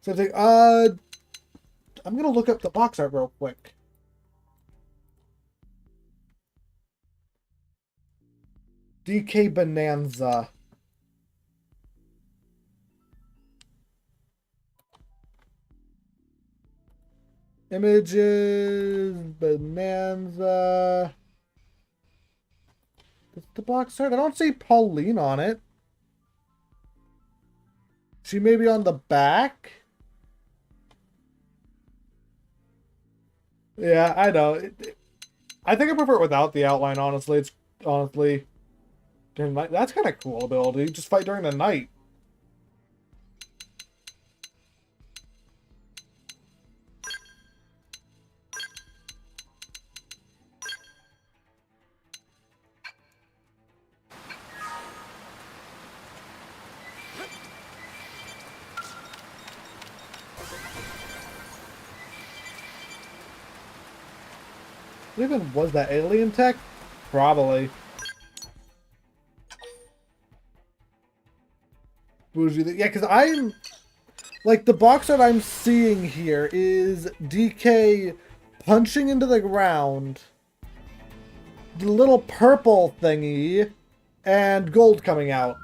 So I'm gonna look up the box art real quick. DK Bonanza. Images, Bonanza. Is the box art? I don't see Pauline on it. She may be on the back. Yeah, I know. I think I prefer it without the outline, honestly. It's honestly... That's kind of cool ability. Just fight during the night. Even was that alien tech? Probably. Bougie. Yeah, because I'm... Like, the box art I'm seeing here is DK punching into the ground, the little purple thingy, and gold coming out.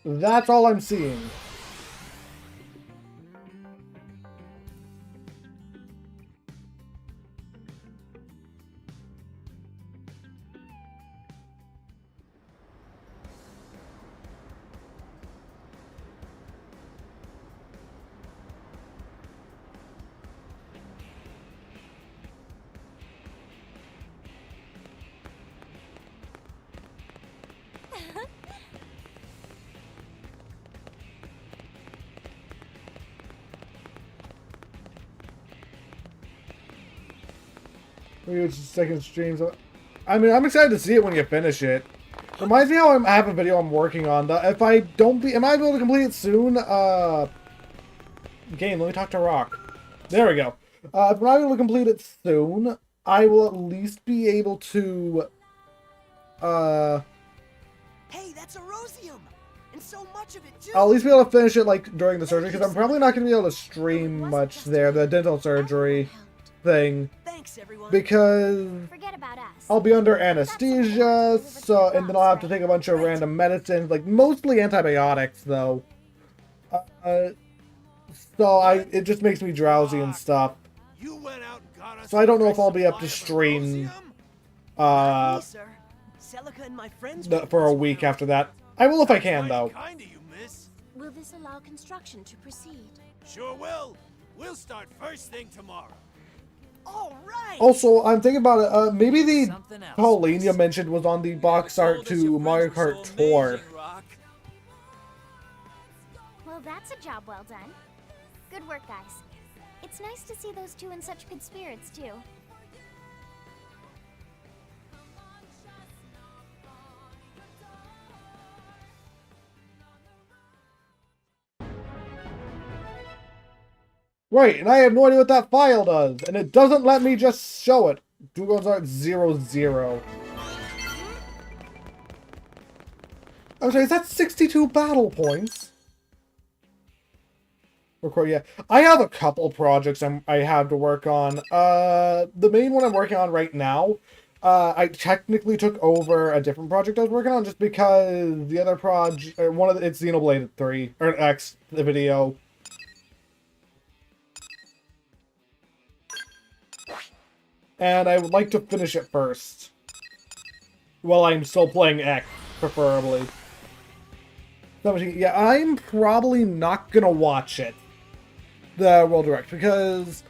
That's all I'm seeing. Maybe it's just second streams. I mean, I'm excited to see it when you finish it. Reminds me how I have a video I'm working on. If I don't be... Am I able to complete it soon? Game, let me talk to Rock. There we go. If I'm not able to complete it soon, I will at least be able to... Hey, that's a rosium! And so much of it, too! I'll at least be able to finish it, like, during the surgery, because I'm probably not going to be able to stream much there, the dental surgery thing. Thanks, everyone. Because Forget about us. I'll be under anesthesia, so, and then I'll have to take a bunch of random medicines, like, mostly antibiotics, though. It just makes me drowsy and stuff. So I don't know if I'll be up to stream, for a week after that. I will if I can, though. Will this allow construction to proceed? Sure will. We'll start first thing tomorrow. All right. Also, I'm thinking about it. Maybe the Pauline you mentioned was on the box art to Mario Kart Tour. Well, that's a job well done. Good work, guys. It's nice to see those two in such good spirits, too. Right, and I have no idea what that file does, and it doesn't let me just show it. Dugon's Art 00. I'm sorry, is that 62 battle points? Record, yeah. I have a couple projects I have to work on. The main one I'm working on right now, I technically took over a different project I was working on just because the other project, it's Xenoblade 3, or X, the video. And I would like to finish it first. While I'm still playing X, preferably. 17, yeah, I'm probably not gonna watch it. The World Direct, because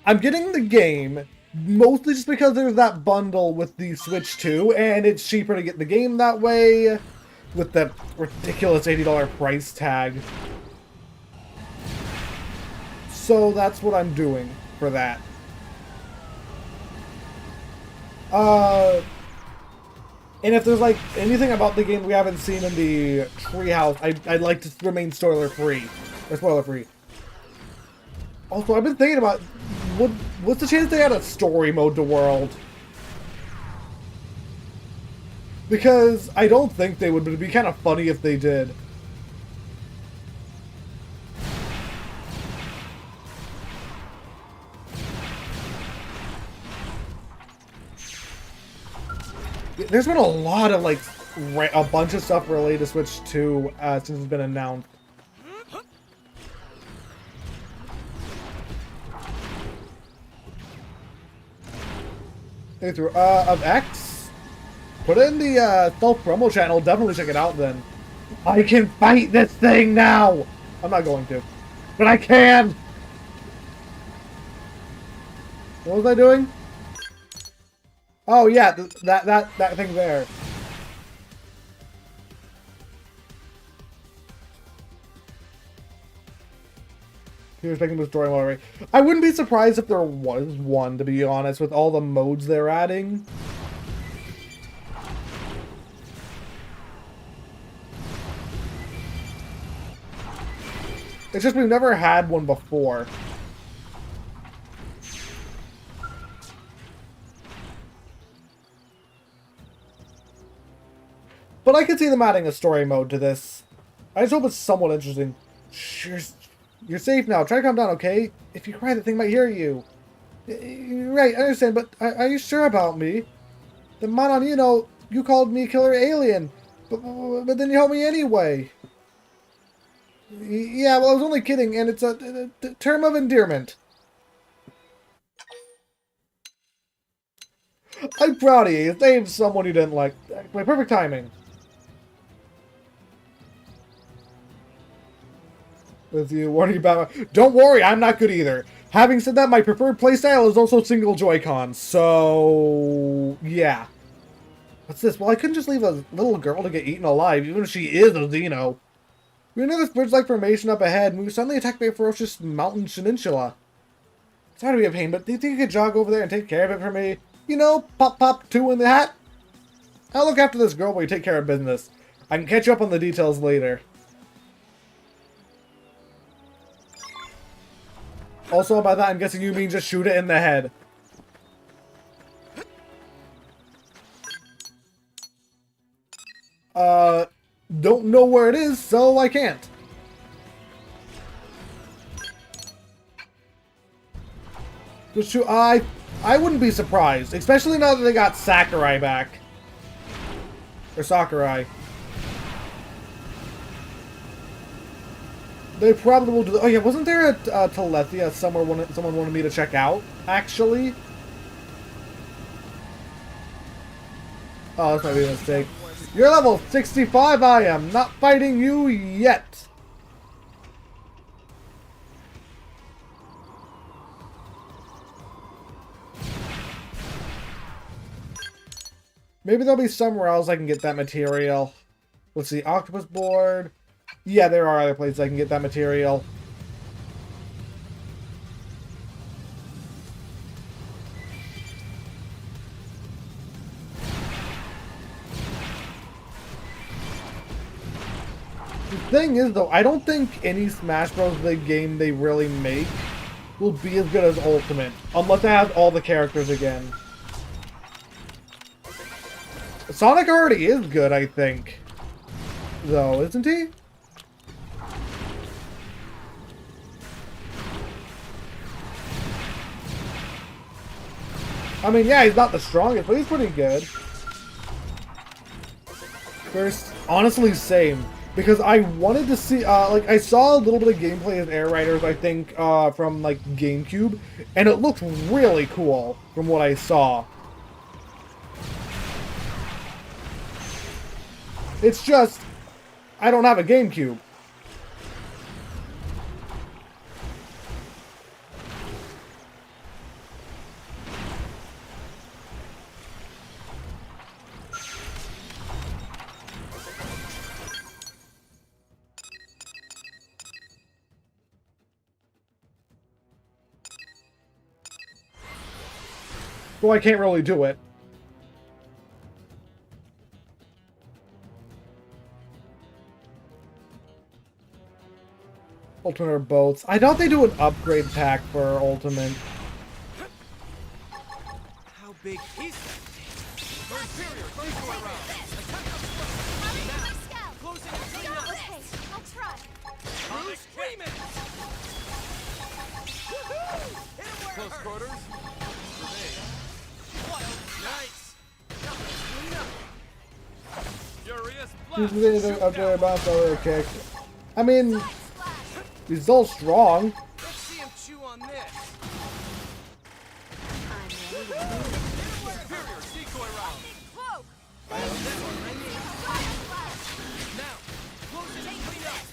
I'm getting the game mostly just because there's that bundle with the Switch 2, and it's cheaper to get the game that way with that ridiculous $80 price tag. So that's what I'm doing for that. And if there's like anything about the game we haven't seen in the treehouse, I'd like to remain spoiler-free. Or spoiler-free. Also, I've been thinking about what's the chance they add a story mode to World? Because I don't think they would, but it'd be kind of funny if they did. There's been a lot of, like, a bunch of stuff related to Switch 2 since it's been announced. Through of X, put it in the self-promo channel. Definitely check it out then. I can fight this thing now! I'm not going to, but I can! What was I doing? Oh yeah, that thing there. He was making the story already. I wouldn't be surprised if there was one, to be honest, with all the modes they're adding. It's just we've never had one before. But I could see them adding a story mode to this. I just hope it's somewhat interesting. You're safe now. Try to calm down, okay? If you cry, the thing might hear you. Right, I understand, but are you sure about me? The Manon, you know, you called me killer alien. But then you helped me anyway. Yeah, well, I was only kidding, and it's a term of endearment. I'm proud of you. You saved someone you didn't like. My perfect timing. With you warning about don't worry, I'm not good either. Having said that, my preferred playstyle is also single Joy-Con, so yeah. What's this? Well, I couldn't just leave a little girl to get eaten alive, even if she is a Xeno. We know this bridge-like formation up ahead, and we were suddenly attacked by a ferocious mountain peninsula. Sorry to be a pain, but do you think you could jog over there and take care of it for me? You know, pop 2 in the hat? I'll look after this girl while you take care of business. I can catch you up on the details later. Also, by that, I'm guessing you mean just shoot it in the head. Don't know where it is, so I can't. Just shoot, I wouldn't be surprised, especially now that they got Sakurai back. Or Sakurai. They probably will do. Oh yeah, wasn't there a Telethia someone wanted me to check out? Actually. Oh, this might be a mistake. You're level 65. I am not fighting you yet. Maybe there'll be somewhere else I can get that material. Let's see, octopus board. Yeah, there are other places I can get that material. The thing is, though, I don't think any Smash Bros. Big game they really make will be as good as Ultimate, unless it has all the characters again. Sonic already is good, I think. Though, isn't he? I mean, yeah, he's not the strongest, but he's pretty good. First, honestly, same. Because I wanted to see, like, I saw a little bit of gameplay as Air Riders, I think, from, like, GameCube. And it looked really cool from what I saw. It's just, I don't have a GameCube. Well, I can't really do it. Ultimate or both. I thought they do an upgrade pack for Ultimate. How big is that thing? For Imperial, don't go around. Now, closing and clean up. Okay, I'll try. Bruce, scream it! Close quarters. Nice. Clean up. Furious Upgrade bounce over kick. I mean, he's all strong. Let's see him chew on this. Superior, decoy round. Cloak! Now, close it and clean up.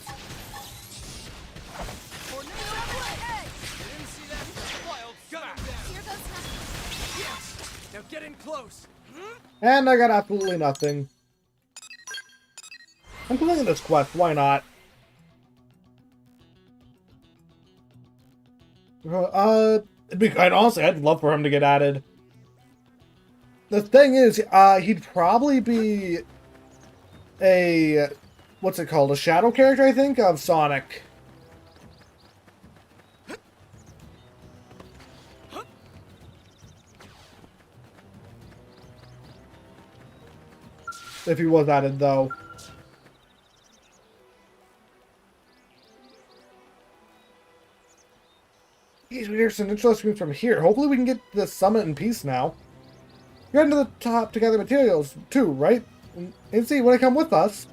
Didn't see that? Wild smack. Here goes nothing. Yes. Now get in close. And I got absolutely nothing. I'm completing this quest, why not? Quite honestly, I'd love for him to get added. The thing is, he'd probably be a, what's it called, a shadow character, I think, of Sonic. If he was added, though. Geez, we hear some interesting from here. Hopefully we can get the summit in peace now. You're heading to the top to gather materials, too, right? And see, want to come with us?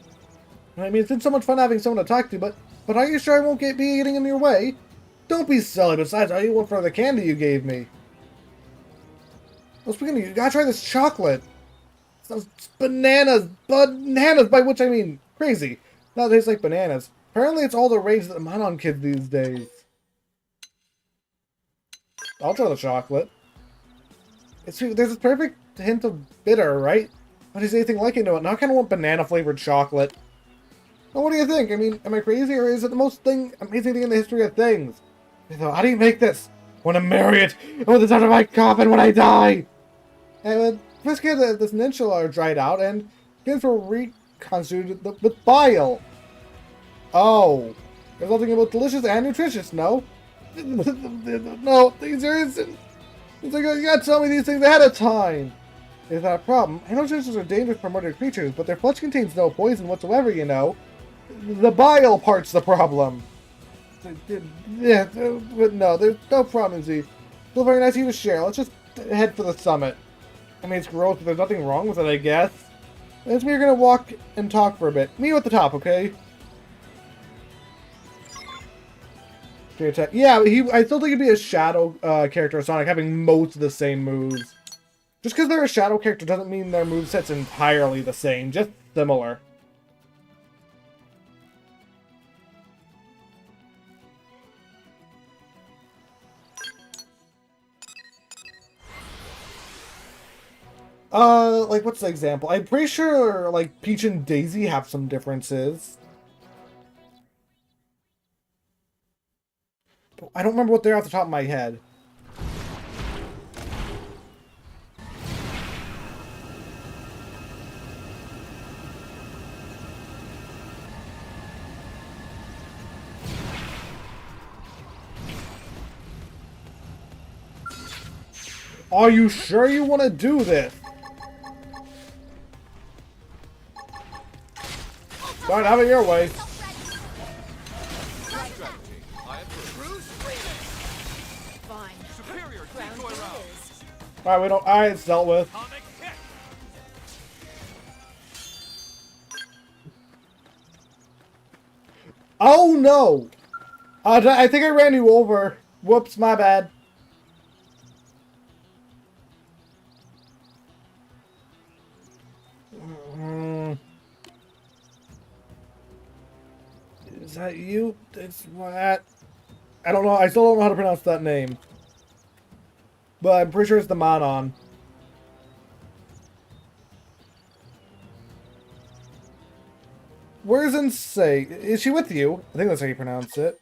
I mean, it's been so much fun having someone to talk to, but are you sure I won't be getting in your way? Don't be silly. Besides, I want for the candy you gave me. Well, speaking of you gotta try this chocolate. Those bananas, by which I mean crazy. That tastes like bananas. Apparently it's all the rage that I'm on kids these days. I'll try the chocolate. There's a perfect hint of bitter, right? Not is anything like it to it. Now I kind of want banana-flavored chocolate. Well, what do you think? I mean, am I crazy, or is it the most amazing thing in the history of things? How do you make this? I want to marry it! I want this out of my coffin when I die! And first get this ninja are dried out and begins for reconstituted with bile. Oh. Resulting in both delicious and nutritious, no? No, these are instant. It's like, you gotta tell me these things ahead of time. Is that a problem? I know ninjas are dangerous for murdered creatures, but their flesh contains no poison whatsoever, you know. The bile part's the problem. Yeah, but no, there's no problem, Z. Still very nice of you to share. Let's just head for the summit. I mean, it's gross, but there's nothing wrong with it, I guess. That's me, you're gonna walk and talk for a bit. Meet you at the top, okay? Attack. Yeah, I still think he'd be a shadow character of Sonic, having most of the same moves. Just because they're a shadow character doesn't mean their moveset's entirely the same, just similar. Like, what's the example? I'm pretty sure, like, Peach and Daisy have some differences. I don't remember what they're off the top of my head. Are you sure you want to do this? Fine, have it your way. Alright, we don't. Alright, it's dealt with. Oh no! I think I ran you over. Whoops, my bad. Is that you? It's what? I don't know. I still don't know how to pronounce that name. But I'm pretty sure it's the Manon. Where's Insei? Is she with you? I think that's how you pronounce it.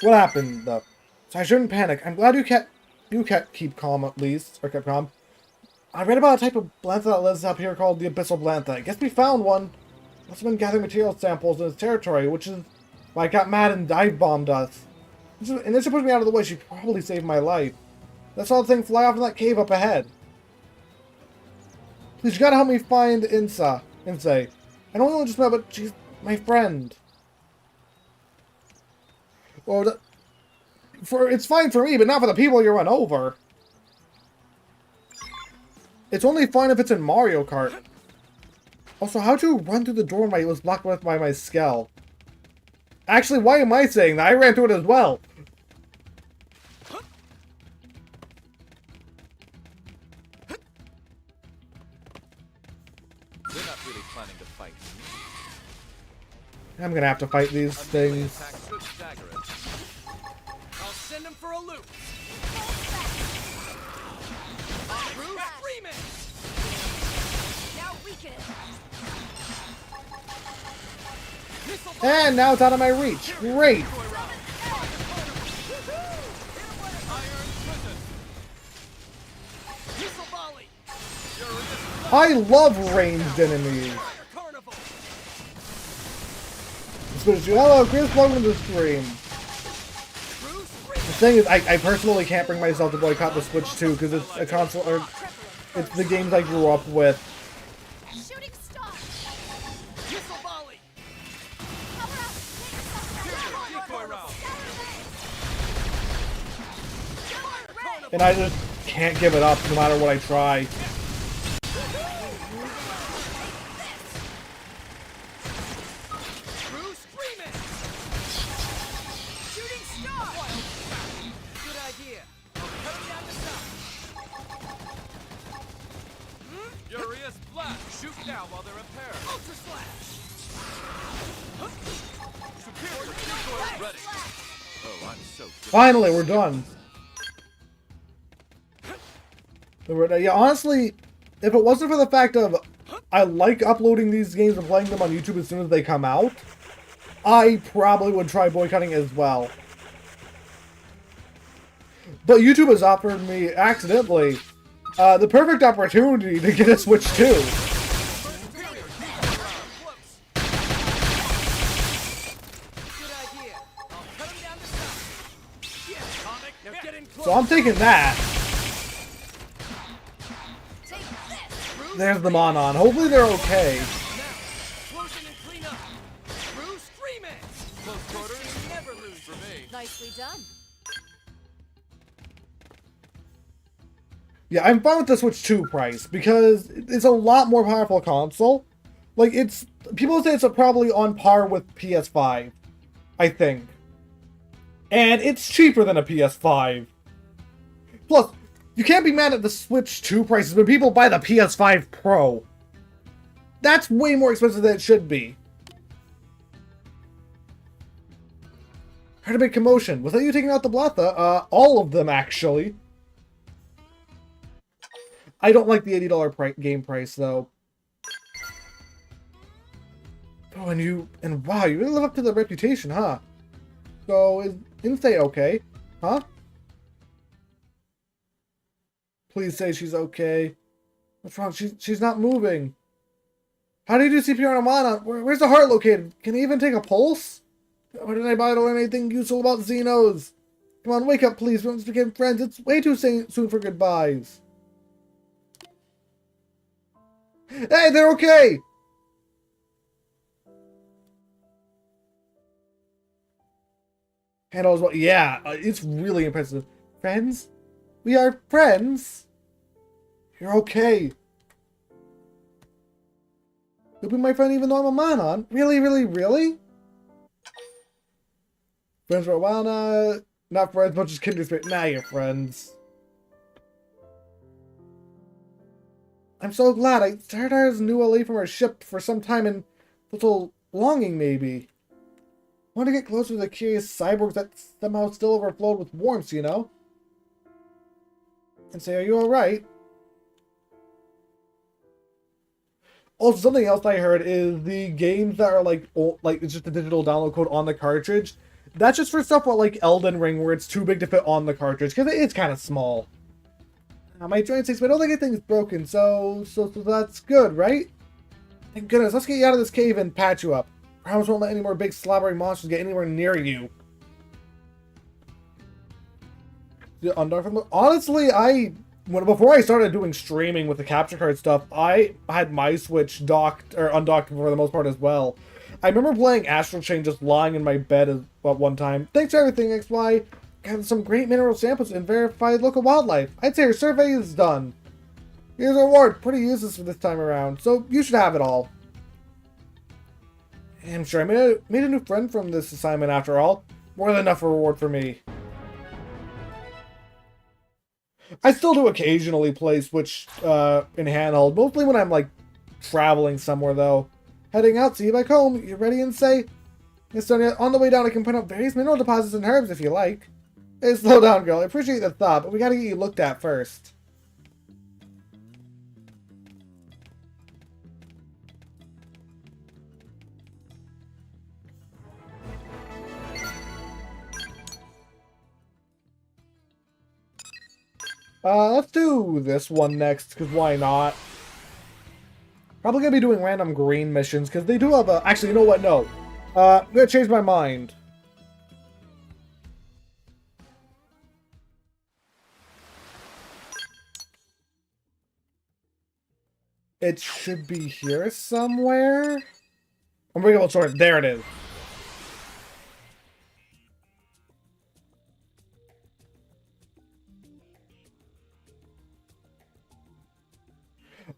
What happened, though? So I shouldn't panic. I'm glad you kept keep calm at least, or kept calm. I read about a type of Blantha that lives up here called the Abyssal Blantha. I guess we found one. Must have been gathering material samples in its territory, which is why it got mad and dive bombed us. And this should put me out of the way. She probably saved my life. That's all the thing fly off in that cave up ahead. Please, you gotta help me find Insei. I don't know just met, but she's my friend. Well, it's fine for me, but not for the people you run over. It's only fine if it's in Mario Kart. Also, how'd you run through the door when it was blocked with by my skull? Actually, why am I saying that? I ran through it as well. They're not really planning to fight. I'm gonna have to fight these things. I'll send him for a loop. And now it's out of my reach. Great. I love ranged enemies. Hello, Chris, welcome to the stream. The thing is, I personally can't bring myself to boycott the Switch 2 because it's a console, or it's the games I grew up with. And I just can't give it up no matter what I try. Furious blast! Shoot now while they're repaired. Ultra slash! Superior decoy ready. Oh, I'm so good. Finally, we're done. Yeah, honestly, if it wasn't for the fact of I like uploading these games and playing them on YouTube as soon as they come out, I probably would try boycotting as well. But YouTube has offered me, accidentally, the perfect opportunity to get a Switch 2. So I'm taking that. There's the Manon. Hopefully they're okay. Nicely done. Yeah, I'm fine with the Switch 2 price because it's a lot more powerful console. Like, it's... People say it's probably on par with PS5, I think. And it's cheaper than a PS5. Plus, you can't be mad at the Switch 2 prices when people buy the PS5 Pro. That's way more expensive than it should be. Heard a big commotion. Was that you taking out the Blatha? All of them, actually. I don't like the $80 game price, though. Oh, and wow, you really live up to the reputation, huh? So, is Insei okay? Huh? Please say she's okay. What's wrong? She's not moving. How do you do CPR on a Manon? Where's the heart located? Can he even take a pulse? Or did I buy anything useful about Xenos? Come on, wake up, please. We must become friends. It's way too soon for goodbyes. Hey, they're okay! And I was like, yeah, it's really impressive. Friends? We are friends? You're okay. You'll be my friend even though I'm a Manon? Really, really, really? Friends for a while now. Not friends, but just kindred spirit. Now you're friends. I'm so glad. I Stardust knew away from our ship for some time and little longing, maybe. Want to get closer to the curious cyborgs that somehow still overflowed with warmth, you know? And say, are you alright? Also, something else I heard is the games that are like it's just a digital download code on the cartridge. That's just for stuff like Elden Ring, where it's too big to fit on the cartridge, because it's kind of small. My joint sticks, but I don't think anything's broken, so that's good, right? Thank goodness, let's get you out of this cave and patch you up. Promise won't let any more big slobbering monsters get anywhere near you. Honestly, before I started doing streaming with the capture card stuff, I had my Switch docked or undocked for the most part as well. I remember playing Astral Chain just lying in my bed at one time. Thanks for everything, XY. Got some great mineral samples and verified local wildlife. I'd say your survey is done. Here's a reward. Pretty useless for this time around, so you should have it all. I'm sure I made a new friend from this assignment after all. More than enough reward for me. I still do occasionally play Switch in handheld, mostly when I'm like traveling somewhere though. Heading out, see you back home. You ready and say? Yes, Sonia, on the way down I can point out various mineral deposits and herbs if you like. Hey, slow down, girl. I appreciate the thought, but we gotta get you looked at first. Let's do this one next, because why not? Probably gonna be doing random green missions, because they do have a... Actually, you know what? No. I'm gonna change my mind. It should be here somewhere. Unbreakable sword. There it is.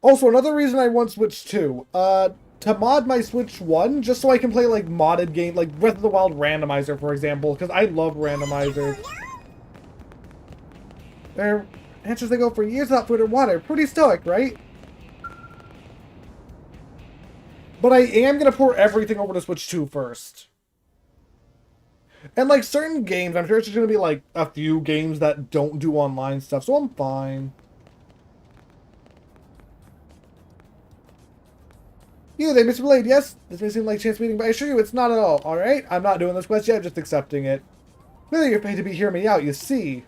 Also, another reason I want Switch 2, to mod my Switch 1, just so I can play, like, modded games, like Breath of the Wild Randomizer, for example, because I love randomizers. They're answers they go for years without food or water. Pretty stoic, right? But I am going to pour everything over to Switch 2 first. And, like, certain games, I'm sure it's just going to be, like, a few games that don't do online stuff, so I'm fine. You, they Mr. Blade, yes? This may seem like chance meeting, but I assure you it's not at all, alright? I'm not doing this quest yet, I'm just accepting it. Really, you're paid to be hearing me out, you see.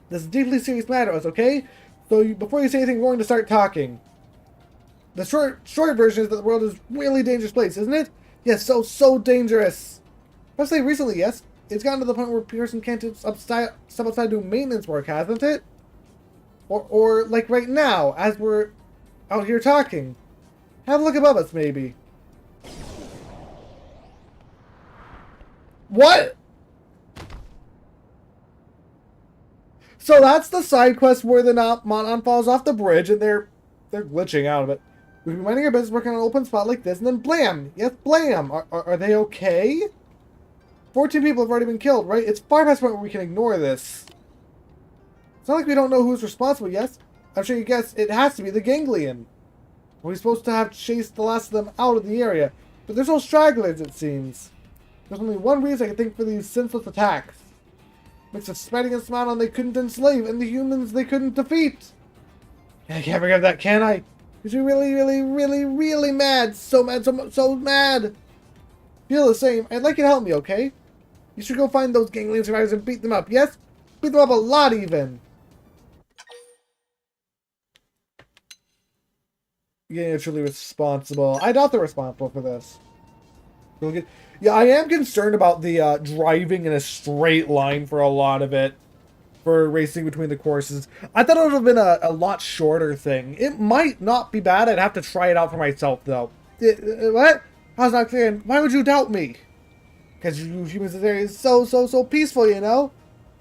This is a deeply serious matter, okay? So before you say anything, we're going to start talking. The short version is that the world is a really dangerous place, isn't it? Yes, so dangerous. Especially recently, yes. It's gotten to the point where a person can't step outside doing maintenance work, hasn't it? Or like right now, as we're out here talking. Have a look above us, maybe. What? So that's the side quest where the Manon falls off the bridge and they're glitching out of it. We've been minding our business working on an open spot like this, and then blam! Yes, blam! Are they okay? 14 people have already been killed, right? It's far past the point where we can ignore this. It's not like we don't know who's responsible, yes? I'm sure you guess it has to be the Ganglion. We're supposed to have chased the last of them out of the area, but there's no stragglers, it seems. There's only one reason I can think for these senseless attacks. Mix of spreading and Manon they couldn't enslave, and the humans they couldn't defeat. I can't forget that, can I? Because you're really mad. So mad, so mad. Feel the same. I'd like you to help me, okay? You should go find those Ganglion survivors and beat them up, yes? Beat them up a lot, even. Yeah, you're truly responsible. I doubt they're responsible for this. Yeah, I am concerned about the driving in a straight line for a lot of it. For racing between the courses. I thought it would have been a lot shorter thing. It might not be bad. I'd have to try it out for myself, though. What? I was not clear. Why would you doubt me? Because you humans are is so peaceful, you know?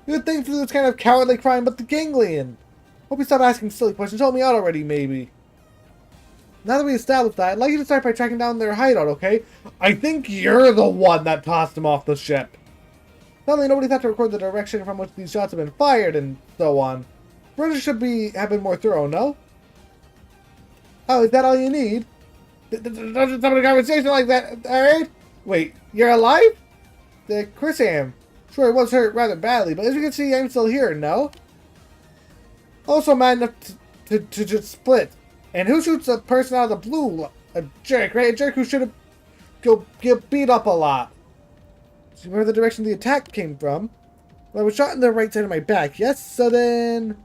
You'd think through this kind of cowardly crime, but the ganglion. Hope you stop asking silly questions. Help me out already, maybe. Now that we established that, I'd like you to start by tracking down their hideout, okay? I think you're the one that tossed them off the ship. Suddenly, nobody thought to record the direction from which these shots have been fired, and so on. British should have been more thorough, no? Oh, is that all you need? Don't just have a conversation like that, alright? Wait, you're alive? Of course I am. Sure, I was hurt rather badly, but as you can see, I'm still here, no? Also mad enough to just split. And who shoots a person out of the blue? A jerk, right? A jerk who should have get beat up a lot. So you remember the direction the attack came from? Well, I was shot in the right side of my back, yes? So then...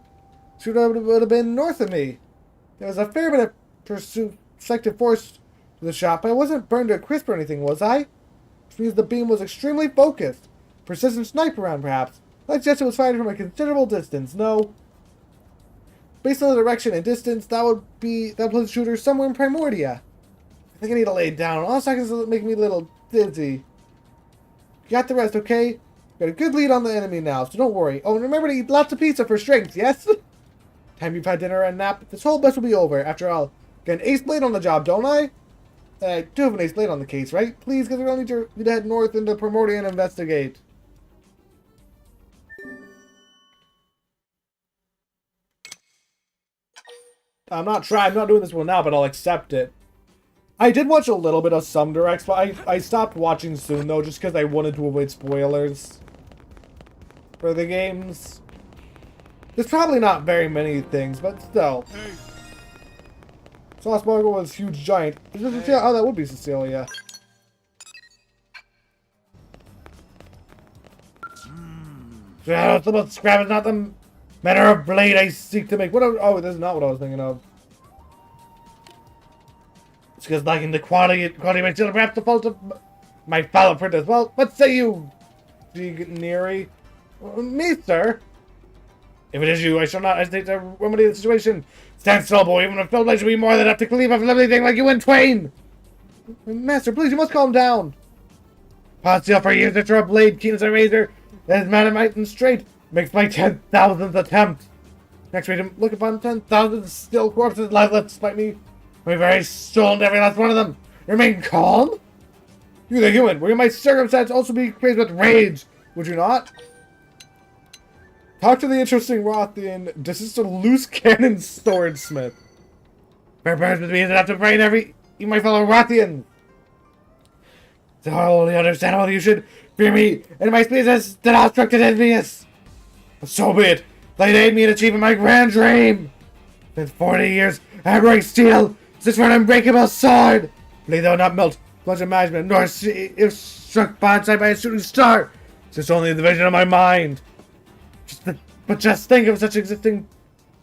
Shoot would have been north of me. There was a fair bit of perspective force to the shot, but I wasn't burned to a crisp or anything, was I? Which means the beam was extremely focused. Persistent sniper round, perhaps. I'd suggest it was fired from a considerable distance, no? Based on the direction and distance, that would place the shooter somewhere in Primordia. I think I need to lay down. All seconds make me a little dizzy. You got the rest, okay? Got a good lead on the enemy now, so don't worry. Oh, and remember to eat lots of pizza for strength, yes? Time you've had dinner and nap, this whole mess will be over. After all, got an ace blade on the job, don't I? I do have an ace blade on the case, right? Please, because we'll need to head north into Primordia and investigate. I'm not doing this one now, but I'll accept it. I did watch a little bit of some directs, but I stopped watching soon, though, just because I wanted to avoid spoilers for the games. There's probably not very many things, but still. Hey. Sauce Margo was huge giant. Is this Cecilia? Oh, that would be Cecilia. Yeah, it's about scrap, it's not the manner of blade I seek to make. Oh, this is not what I was thinking of. It's because lacking the quality my children, perhaps the fault of my fellow printers. Well, what say you, Neri? Me, sir? If it is you, I shall not hesitate to remedy the situation. Stand still, boy. Even a filled blade should be more than enough to cleave off everything like you in twain. Master, please, you must calm down. Pot steel for years to throw a blade keen as a razor. That is man of might and straight. Makes my 10,000th attempt. Next we look upon 10,000 still corpses lifeless despite me. My very soul and every last one of them. Remain calm? You the human, will you my circumstance also be crazed with rage? Would you not? Talk to the interesting Rothian. This is a loose cannon sword smith. Fair birds with me is enough to brain you my fellow Rothian. So wholly understandable you should fear me and my species that obstructed envious. So be it. They'd aid me in achieving my grand dream. Since 40 years, hammering steel, since for an unbreakable sword. May thou not melt, plunge of management, nor see if struck bonside by a shooting star. It's only the vision of my mind. But just think of such existing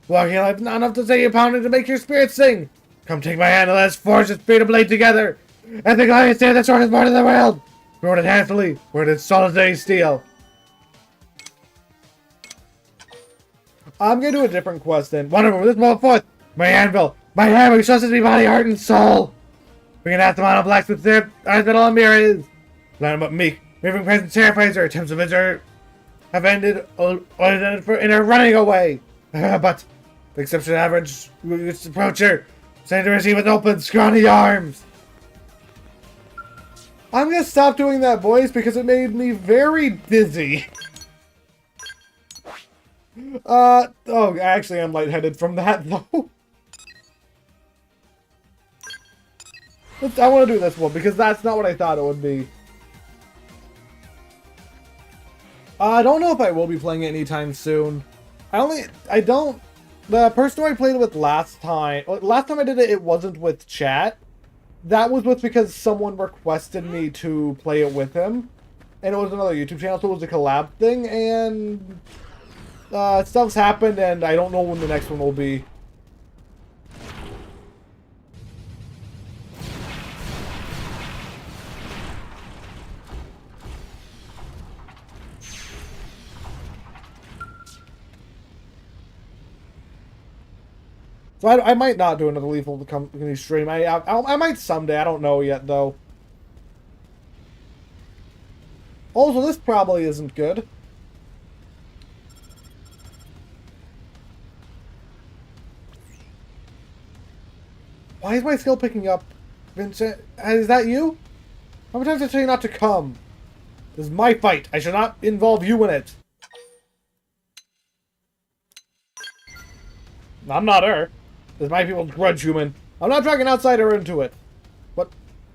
walking life, not enough to say you pounded to make your spirit sing. Come take my hand and let us forge this freedom blade together. And the glorious day that sword is born in the world. Wrote it handfully, wrote it solid steel. I'm gonna do a different quest then. Wonderful, this moment forth. My anvil, my hammer, which trusted me body, heart, and soul. Bring an Athamano blacksmith there, eyes that all mirror is. Land but meek, moving presence terrifies her. Attempts of visitor have ended in her running away. But, the exception average, we approach her, send to receive with open, scrawny arms. I'm gonna stop doing that voice because it made me very dizzy. Oh, actually I'm lightheaded from that though. I want to do this one because that's not what I thought it would be. I don't know if I will be playing it anytime soon. The person I played with last time I did it, it wasn't with chat. That was because someone requested me to play it with him. And it was another YouTube channel, so it was a collab thing, and stuff's happened, and I don't know when the next one will be. So I might not do another Lethal Company stream. I might someday. I don't know yet, though. Also, this probably isn't good. Why is my skill picking up? Vincent, is that you? How many times did I tell you not to come? This is my fight. I should not involve you in it. I'm not her. This is my people's grudge, human. I'm not dragging an outsider into it. But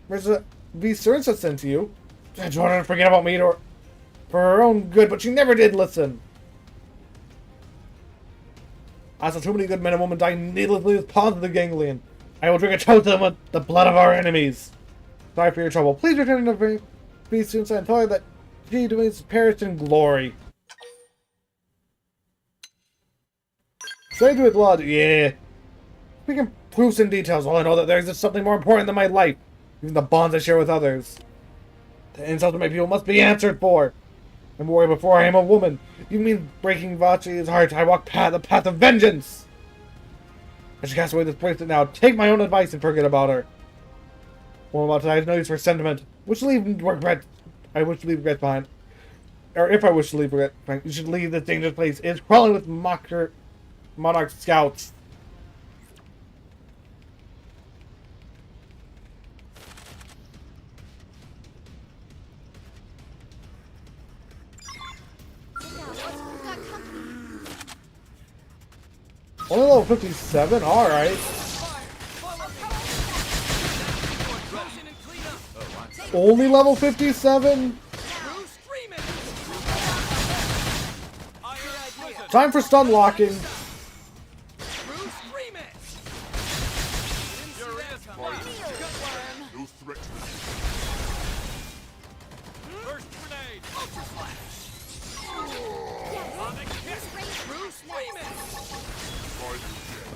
there's a Vicerissa sent to you. I told her to forget about me for her own good, but she never did listen. I saw too many good men and women die needlessly with pawns of the ganglion. I will drink a toast to them with the blood of our enemies. Sorry for your trouble. Please return to Vicerissa and tell her that she has perished in glory. Saved with blood, yeah. Speaking proofs and details, all I know that there is something more important than my life. Even the bonds I share with others. The insults of my people must be answered for. I'm worried before I am a woman. You mean breaking Vachi's heart? I walk the path of vengeance. I should cast away this bracelet now. Take my own advice and forget about her. What I'm about to die is no use for sentiment. Wish to leave regret. I wish to leave regret behind. Or if I wish to leave regret behind, you should leave this dangerous place. It is crawling with Monarch scouts. Only level 57? Alright. Only level 57? Time for stun locking.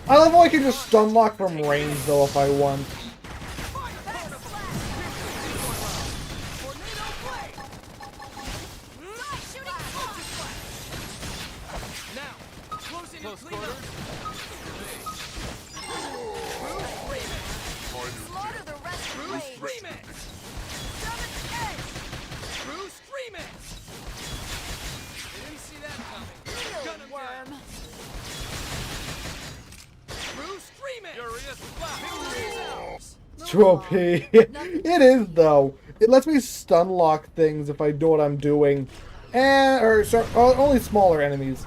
I love how I can just stun lock from range though if I want. Too OP. It is though. It lets me stun lock things if I know what I'm doing, only smaller enemies.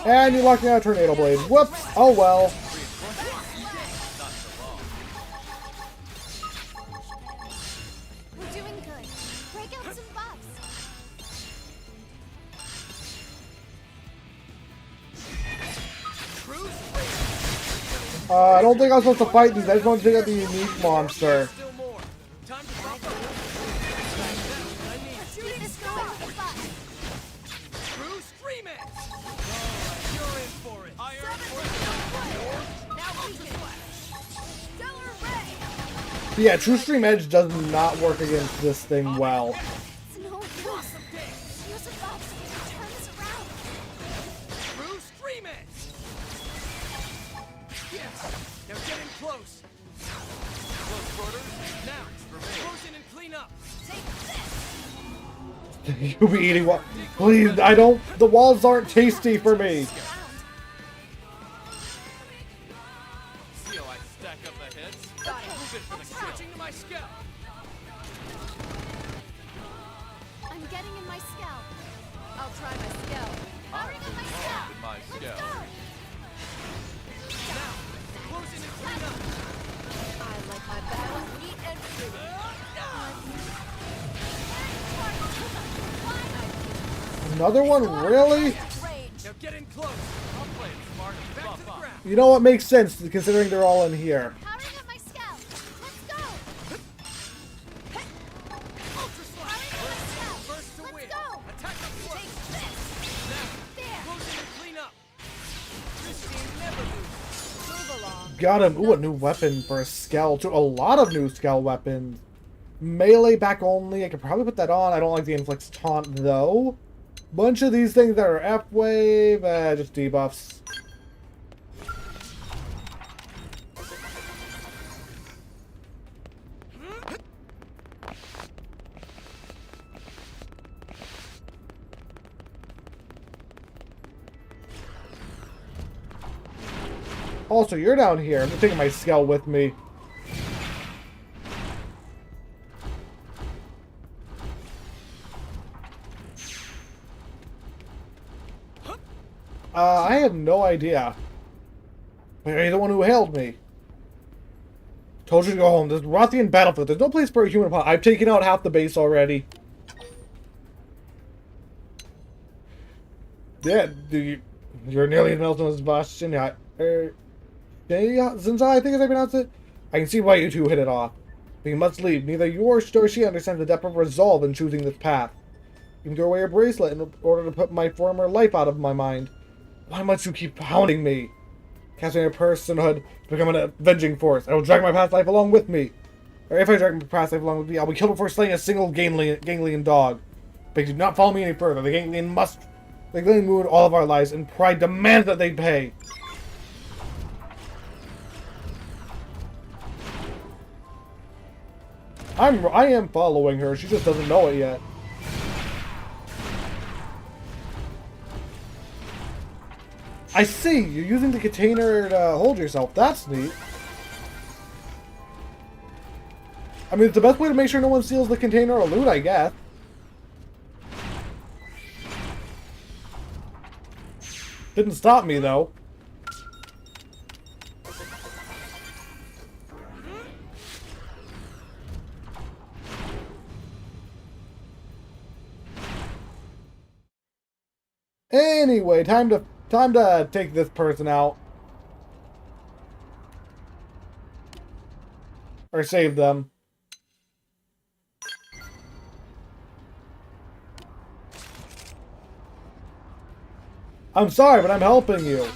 And you locked me out of Tornado Blade. Whoops! Oh well. We're doing good. Break out some buffs. I don't think I was supposed to fight these. I just want to take out the unique monster. Yeah, True Stream Edge does not work against this thing well. You be eating what? Please, I don't. The walls aren't tasty for me. I'm getting in my scalp. I'll try my scalp. Hurry in my scalp. Let's go. Now, close in and clean up. I like my battles neat and pretty. Another one, really? Now get in close. I'll play it smart and back to the ground. You know what makes sense considering they're all in here. Powering up my scalp. Let's go. Ultra slash. Powering up my scalp. Let's got him. Ooh, a new weapon for a Skell, too. A lot of new Skell weapons. Melee back only. I could probably put that on. I don't like the Inflict's Taunt, though. Bunch of these things that are F-Wave. Just debuffs. Also, you're down here. I'm taking my Skell with me. I have no idea. You're the one who hailed me. Told you to go home. There's Rothian battlefield. There's no place for a human upon. I've taken out half the base already. Yeah, you're nearly melting this boss. Zinzai, I think as I pronounce it. I can see why you two hit it off. But you must leave. Neither you or she understands the depth of resolve in choosing this path. You can throw away your bracelet in order to put my former life out of my mind. Why must you keep hounding me? Casting a personhood to become an avenging force. I will drag my past life along with me. Or if I drag my past life along with me, I'll be killed before slaying a single ganglion dog. But do not follow me any further. The ganglion ruin all of our lives, and pride demands that they pay. I am following her. She just doesn't know it yet. I see! You're using the container to hold yourself. That's neat. I mean, it's the best way to make sure no one steals the container or loot, I guess. Didn't stop me, though. Anyway, time to take this person out. Or save them. I'm sorry, but I'm helping you.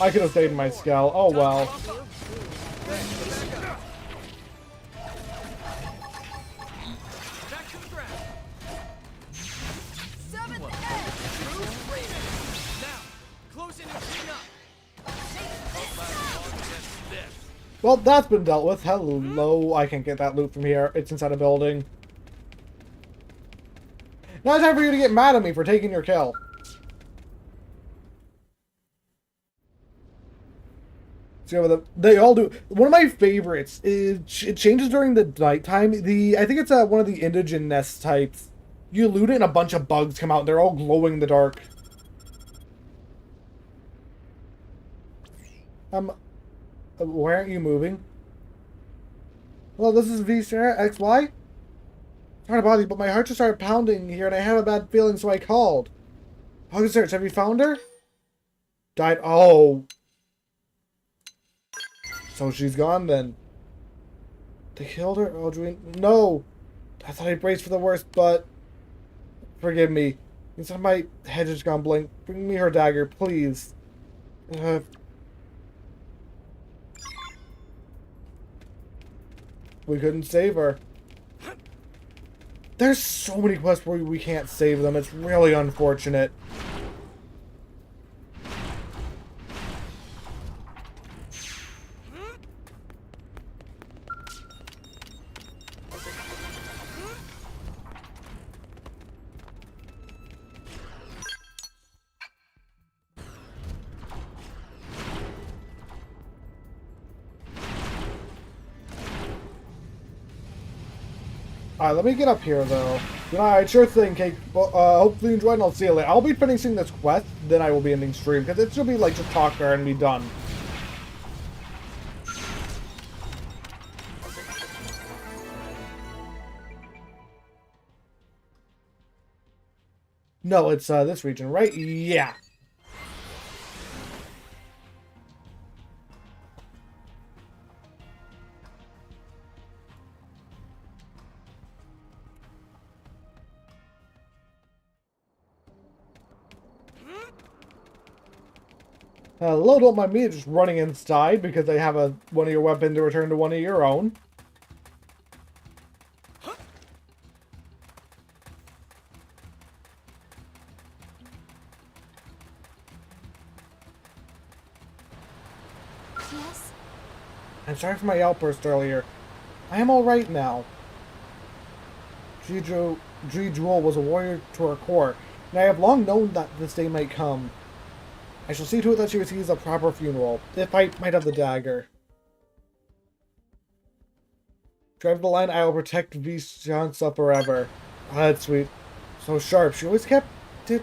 I could have saved my Skell. Oh well. Well, that's been dealt with. Hello. I can't get that loot from here. It's inside a building. Now it's time for you to get mad at me for taking your kill. So they all do. One of my favorites is it changes during the nighttime. I think it's one of the indigenous types. You loot it and a bunch of bugs come out and they're all glowing in the dark. Why aren't you moving? Well, this is XY. Sorry to bother you, but my heart just started pounding here and I had a bad feeling, so I called. Hug search, have you found her? Died. Oh. So she's gone then. They killed her? Oh, no! I thought I braced for the worst, but... Forgive me. Inside my head just gone blank. Bring me her dagger, please. We couldn't save her. There's so many quests where we can't save them. It's really unfortunate. Alright, let me get up here, though. Alright, sure thing, Kate. Well, hopefully you enjoyed, and I'll see you later. I'll be finishing this quest, then I will be ending stream, because it should be, like, just talk there and be done. No, it's, this region, right? Yeah. Hello, don't mind me just running inside because I have one of your weapons to return to one of your own. Yes? I'm sorry for my outburst earlier. I am alright now. G Jewel was a warrior to her core, and I have long known that this day might come. I shall see to it that she receives a proper funeral, if I might have the dagger. Drive the line, I will protect Vishansa forever. Ah, that's sweet. So sharp. She always kept it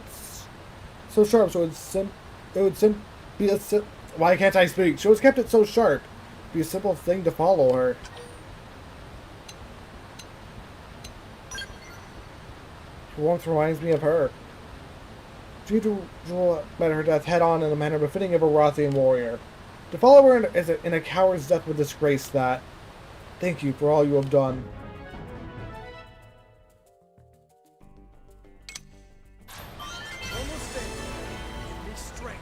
so sharp, so it would be a why can't I speak? She always kept it so sharp. Be a simple thing to follow her. Her warmth reminds me of her. Jewel met her death head-on in a manner befitting of a Rothian warrior. To follow her in a coward's death would disgrace that. Thank you for all you have done. Almost there. Give me strength.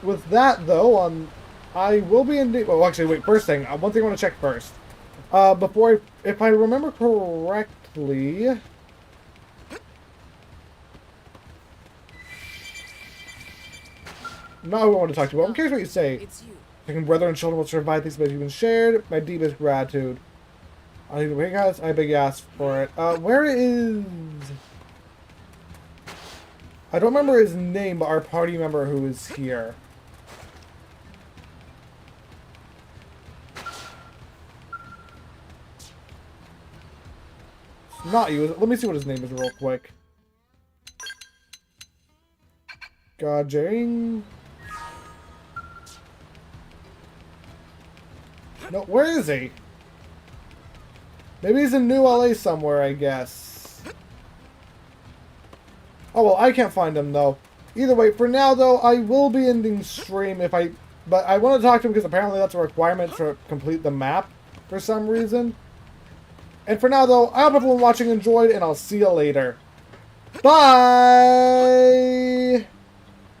With that, though, I will be in... Well, actually, wait, first thing. One thing I want to check first. If I remember correctly... Not who I want to talk to, but I'm curious what you say. It's you. Thinking brother and children will survive these, but you've been shared. My deepest gratitude. I beg ask for it. Where is... I don't remember his name, but our party member who is here. It's not you. Let me see what his name is real quick. Gajing. No, where is he? Maybe he's in New LA somewhere, I guess. Oh, well, I can't find him, though. Either way, for now, though, I will be ending stream but I want to talk to him because apparently that's a requirement to complete the map for some reason. And for now, though, I hope everyone watching enjoyed, and I'll see you later. Bye!